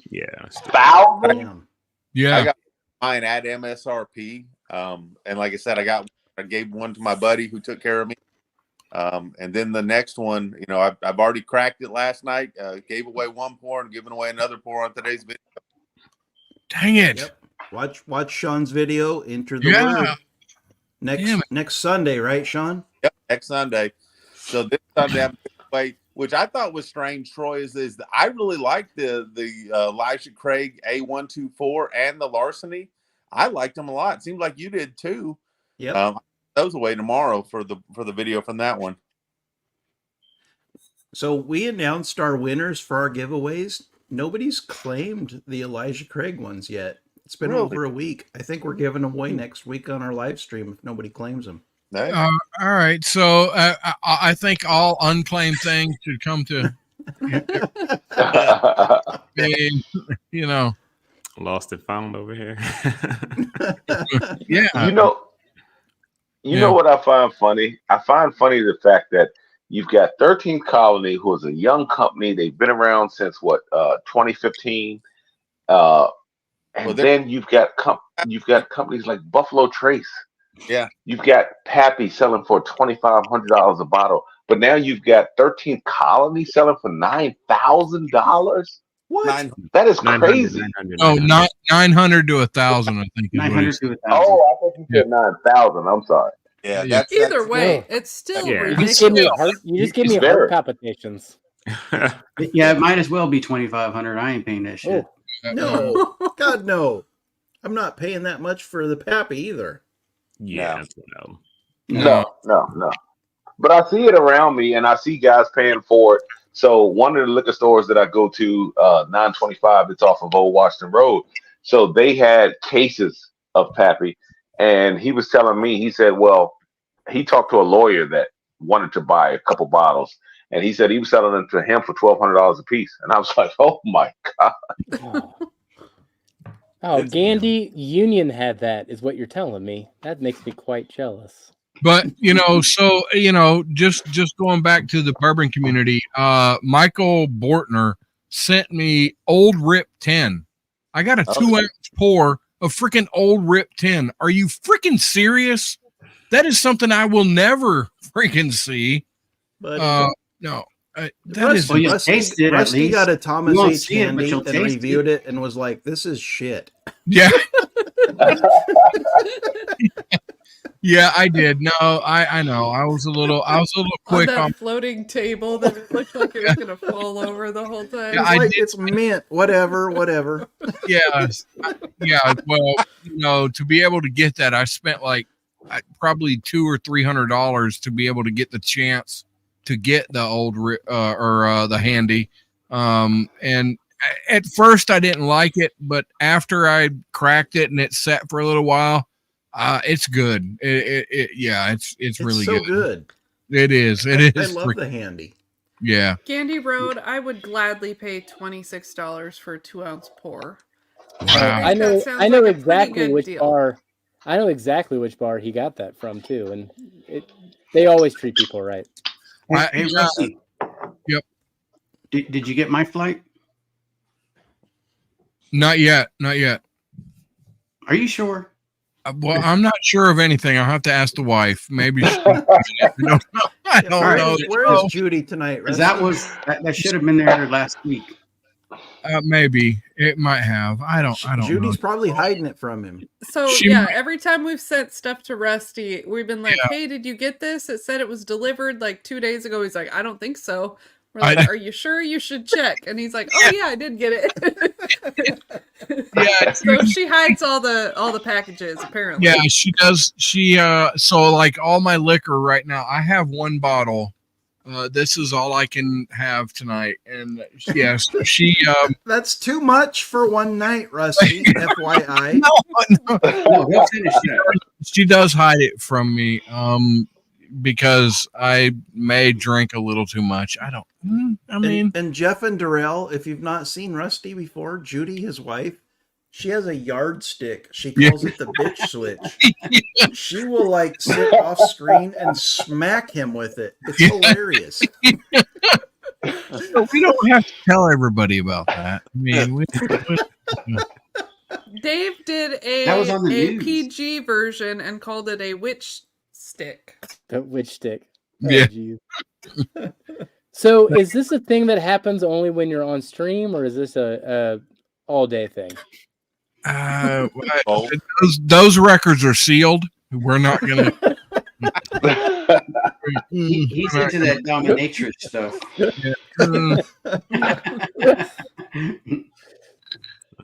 Yeah. $1,000? Damn. Yeah. I got mine at MSRP, and like I said, I gave one to my buddy who took care of me, and then the next one, I've already cracked it last night. Gave away one pour and giving away another pour on today's video. Dang it. Yep. Watch Sean's video. Enter the Yeah. word. Damn it. Next Sunday, right, Sean? Yep, next Sunday. So this Sunday I'm giving away, which I thought was strange, Troy, is that I really like the Elijah Craig A124 and the Larceny. I liked them a lot. It seemed like you did too. Yep. Those away tomorrow for the video from that one. So we announced our winners for our giveaways. Nobody's claimed the Elijah Craig ones yet. It's been Really? over a week. I think we're giving them away next week on our live stream if nobody claims them. Hey. All right. So I think all unclaimed things should come to, Lost and found over here. yeah. You know what I find funny? I find funny the fact that you've got 13th Colony, who is a young company. They've been around since 2015. And then you've got companies like Buffalo Trace. Yeah. You've got Pappy selling for $2,500 a bottle, but now you've got 13th Colony selling for $9,000. What? That is crazy. Oh, not 900 to 1,000, I think. 900 to 1,000. Oh, I thought you said 9,000. I'm sorry. Yeah, Yeah. Either way, it's still Yeah. You just give me ridiculous. heart palpitations. Yeah, it might as well be 2,500. I ain't paying that shit. No. God, no. I'm not paying that much for the Pappy either. Yeah, No. that's what No. But I see it around me, and I see guys paying for it. So one of the liquor stores that I go to, 925, it's off of Old Washington Road. So they had cases of Pappy, and he was telling me, he said, well, he talked to a lawyer that wanted to buy a couple bottles, and he said he was selling them to him for $1,200 a piece. And I was like, oh my God. Oh, Gandhi Union had that, is what you're telling me. That makes me quite jealous. But just going back to the bourbon community, Michael Bortner sent me Old Rip 10. I got a 2-ounce pour of freaking Old Rip 10. Are you freaking serious? That is something I will never freaking see. But No. That Rusty, is Well, you tasted it at Rusty least. got a You Thomas won't H. see it, but Handy you'll and taste reviewed it and was like, this is shit. yeah. Yeah, I did. No, I know. I was a little On quick that on. floating table that it looked like it was going to fall over the whole time. Yeah, It's I like, did- it's mint, whatever. Yeah, yeah. Well, to be able to get that, I spent like probably $200 or $300 to be able to get the chance to get the old the handy. And at first I didn't like it, but after I cracked it and it sat for a little while, it's good. It's really so good. good. It is. It I is. love the handy. Yeah. Candy Road, I would gladly pay $26 for a 2-ounce pour. Wow. I know I sounds know like a pretty exactly good which deal. bar. I know exactly which bar he got that from too, and they always treat people right. Hey, Rusty. Yep. Did you get my flight? Not yet. Not yet. Are you sure? Well, I'm not sure of anything. I'll have to ask the wife. Maybe she, I don't know. I don't know. Where is Judy tonight? Because that should have been there last week. Maybe it might have. I don't Judy's know. probably hiding it from him. So every time we've sent stuff to Rusty, we've been like, "Hey, did you get this? It said it was delivered like 2 days ago." He's like, "I don't think so." We're like, "Are you sure? You should check." And he's like, "Oh yeah, I did get it." Yeah. So she hides all the packages apparently. Yeah, she does. So like all my liquor right now, I have one bottle. This is all I can have tonight. And yes, she That's too much for one night, Rusty. FYI. No, finish that. She does hide it from me. Because I may drink a little too much. And Jeff and Darrell, if you've not seen Rusty before, Judy, his wife, she has a yardstick. She calls it the bitch switch. She will like sit off screen and smack him with it. It's hilarious. We don't have to tell everybody about that. I mean, Dave did That was on the a news. PG version and called it a witch stick. The witch stick. Yeah. Geez. So is this a thing that happens only when you're on stream, or is this a all day thing? those records are sealed. We're not gonna. He's into that dominatrix stuff.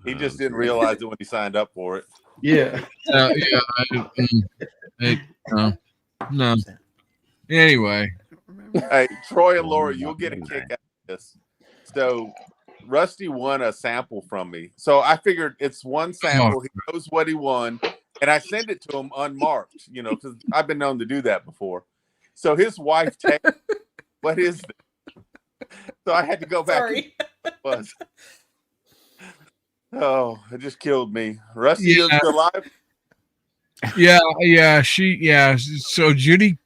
He just didn't realize it when he signed up for it. Yeah. No. Anyway. Hey, Troy and Laura, you'll get a kick out of this. So Rusty won a sample from me. So I figured it's one sample. He knows what he won. And I send it to him unmarked, because I've been known to do that before. So his wife texted, "What is this?" So I had to go back. Sorry. Was. Oh, it just killed me. Rusty is still alive? Yeah. So Judy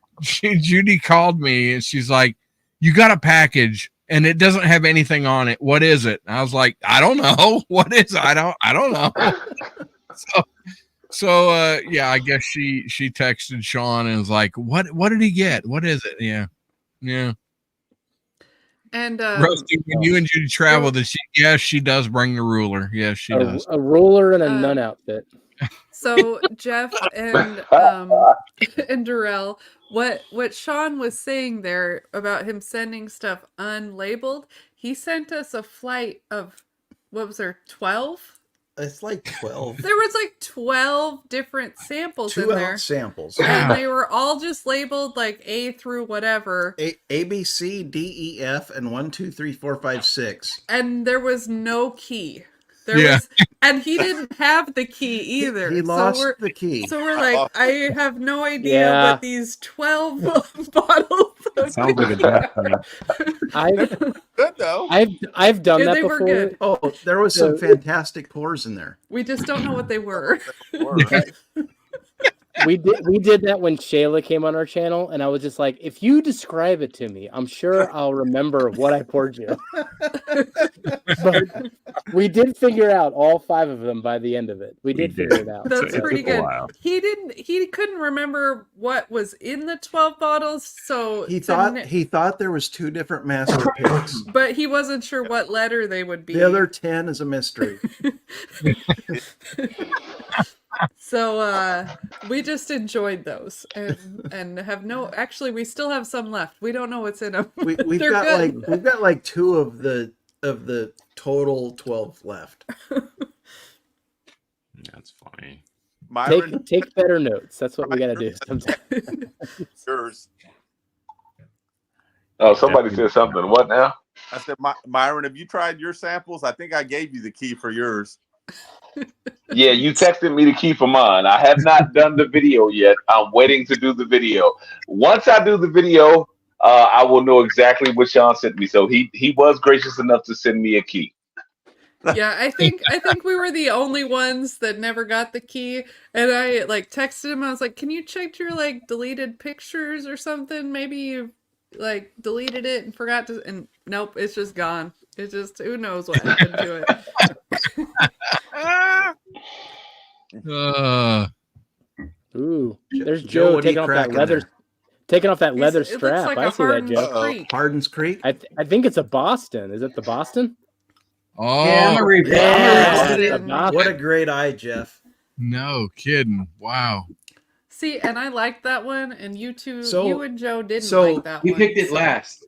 called me and she's like, "You got a package and it doesn't have anything on it. What is it?" And I was like, "I don't know. What is it? I don't know." So I guess she texted Sean and was like, "What did he get? What is it?" Yeah. And Rusty, when you and Judy travel, she does bring the ruler. Yes, she does. A ruler and a nun outfit. So Jeff and Darrell, what Sean was saying there about him sending stuff unlabeled, he sent us a flight of 12? It's like 12. There was like 12 different samples in there. 2-ounce samples. And they were all just labeled like A through whatever. A, B, C, D, E, F, and 1, 2, 3, 4, 5, 6. And there was no key. And he didn't have the key either. He lost the key. So we're like, I have no idea what these 12 bottles of Sounds like a death thing. Good though. I've done that they were before. good. Oh, there was some fantastic pours in there. We just don't know what they were. We did that when Shayla came on our channel, and I was just like, if you describe it to me, I'm sure I'll remember what I poured you. But we did figure out all 5 of them by the end of it. We did figure it out. That's pretty good. Wow. He couldn't remember what was in the 12 bottles, so He thought there was 2 different master picks. but he wasn't sure what letter they would be. The other 10 is a mystery. So we just enjoyed those and have actually we still have some left. We don't know what's in them. We've got like 2 of the total 12 left. That's funny. Myron, take better notes. That's what we got to do sometimes. yours. Oh, somebody said something. What now? I said, Myron, have you tried your samples? I think I gave you the key for yours. Yeah, you texted me the key for mine. I have not done the video yet. I'm waiting to do the video. Once I do the video, I will know exactly what Sean sent me. So he was gracious enough to send me a key. Yeah, I think we were the only ones that never got the key, and I like texted him. I was like, "Can you check your like deleted pictures or something? Maybe you like deleted it and forgot to." And nope, it's just gone. It's just who knows what happened to it. Ooh, there's Joe, Joe what are you taking off that cracking leather, there? taking off that leather It looks strap. like I a see that, Hardin's Joe. Creek. Hardin's Creek. I think it's a Boston. Is it the Boston? Oh, Yeah, I'm a refill. Yeah. What a great eye, Jeff. no kidding. Wow. See, and I liked that one, and you two, So- you and Joe didn't so like that We one. picked it so last.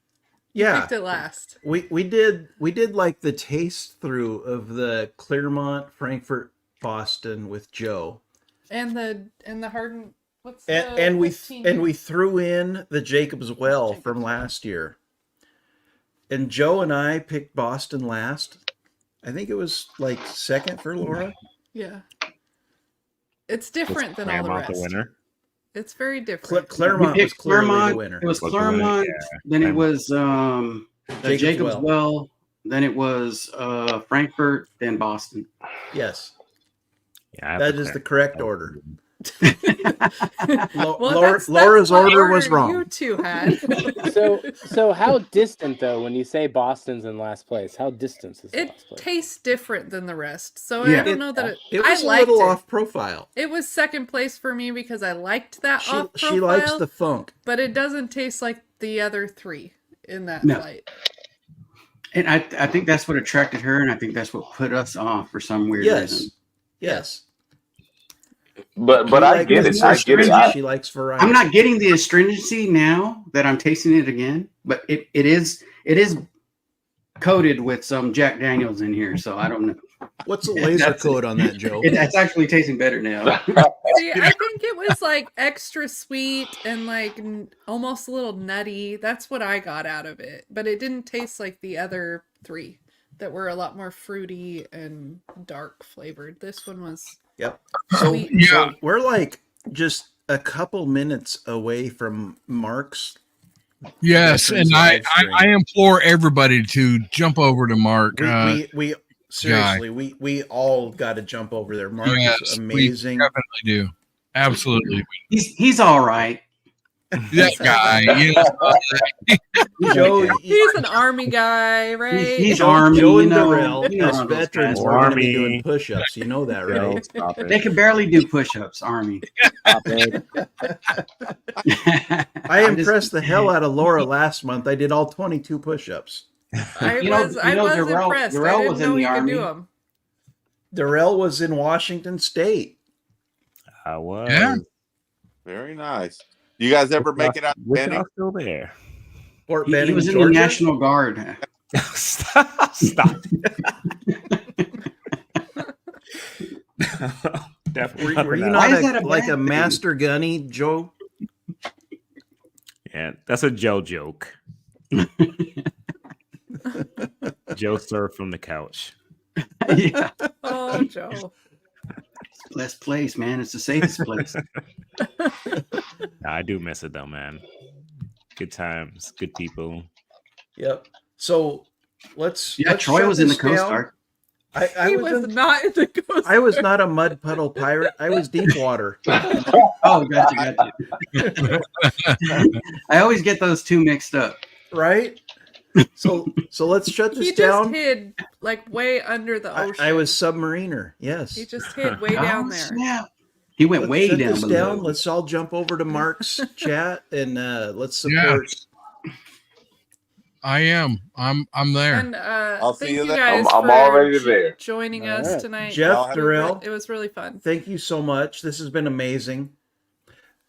you Yeah. picked it last. We did like the taste through of the Claremont, Frankfurt, Boston with Joe. And the Hardin. What's And we 15? threw in the Jacob's Well from last year. And Joe and I picked Boston last. I think it was like second for Laura. Yeah. It's different than all the Claremont rest. the winner. It's very different. Claremont We was picked clearly Claremont. the winner. It was Was the winner, Claremont. yeah. Then it was Jacob's Well. Well. Then it was Frankfurt. Then Boston. Yes, Yeah, I have that the is the Claremont. correct order. Well, Laura's that's what order was order wrong. You two had. So how distant though? When you say Boston's in last place, how distant is It last place? tastes different than the rest, so Yeah. I don't know that It I was a liked little it. off profile. It was second place for me because I liked that off profile. She likes the funk. but it doesn't taste like the other three in that No. flight. And I think that's what attracted her, and I think that's what put us off for some weird Yes, reason. yes. But She I likes get it. I get it. She likes variety. I'm not getting the astringency now that I'm tasting it again, but it is coated with some Jack Daniels in here, so I don't know. What's the laser That's it. code on that, Joe? It's actually tasting better now. See, I think it was like extra sweet and like almost a little nutty. That's what I got out of it. But it didn't taste like the other three that were a lot more fruity and dark flavored. This one was Yep. So, sweet. Yeah. so we're like just a couple minutes away from Mark's. Yes, Veterans and I, live stream. I implore everybody to jump over to Mark. We seriously, we all got to jump over there. Mark Yes, is we amazing. definitely do. Absolutely. He's all right. That guy. Joe, He's an army guy, right? He's Joe, army, Joe and you know. Darrell, You know as how those veterans, guys we're are. going to be Army. doing push-ups. You know that, Joe, right? stop They it. can barely do push-ups, Army. Stop it. I I'm just impressed the hell out of Laura last month. I did all 22 push-ups. I You know- was you know Darrell- impressed. Darrell I didn't was in know the he could do Army. them. Darrell was in Washington State. I was. Yeah. Very nice. You guys ever make it out to Wish Benning? y'all still there. Fort He Benning, was in Georgia. the National Guard. Stop. Stop. Definitely. Were you Why not is that a like bad a thing? master gunny, Joe? Yeah, that's a Joe joke. Joe served from the couch. Yeah. Oh, Joe. Best place, man. It's the safest place. I do miss it though, man. Good times, good people. Yep. So let's. Yeah, let's Troy shut was in the this Coast down. Guard. I He was. was not in the ghost. I was not a mud puddle pirate. I was deep water. Oh, gotcha. I always get those two mixed up. Right. So let's shut this He just down. hid like way under the ocean. I was submariner. Yes. He just hid way down there. Snap. He went Let's way shut down this below. down. Let's all jump over to Mark's chat and let's support. I am. I'm there. And I'll see thank you you there. guys I'm for already there. joining All us right. tonight. Jeff Darrell, It was really fun. thank you so much. This has been amazing.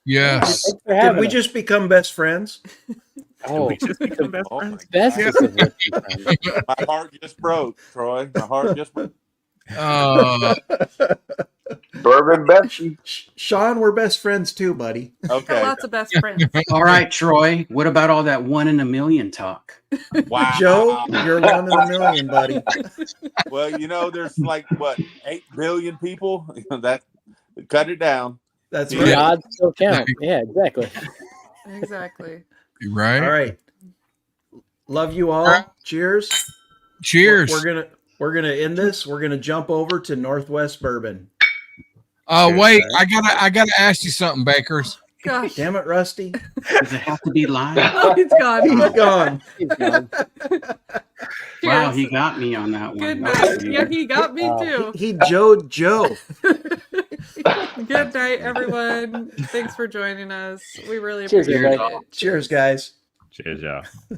Yes. Thanks for Did having we us. just become best friends? Oh, We just become best Oh my friends. best Yeah. is a good time. My heart just broke, Troy. My heart just broke. Bourbon Bessie. Sean, we're best friends too, buddy. Got Okay. lots of best friends. All right, Troy. What about all that 1 in a million talk? Wow. Joe, you're 1 in a million, buddy. Well, there's like what 8 billion people. That cut it down. That's The right. odds still count. Yeah, exactly. Exactly. Right. All right. Love you all. Cheers. Cheers. We're gonna end this. We're gonna jump over to Northwest Bourbon. Wait, I gotta ask you something, Bakers. Gosh. Damn it, Rusty. Does it have to be live? Oh, he's gone. He's gone. Wow, Cheers. he got me on that one. Good That was night. weird. Yeah, he got me too. He Joe. Good night, everyone. Thanks for joining us. We really Cheers, appreciate everybody. it. Cheers, guys. Cheers, y'all.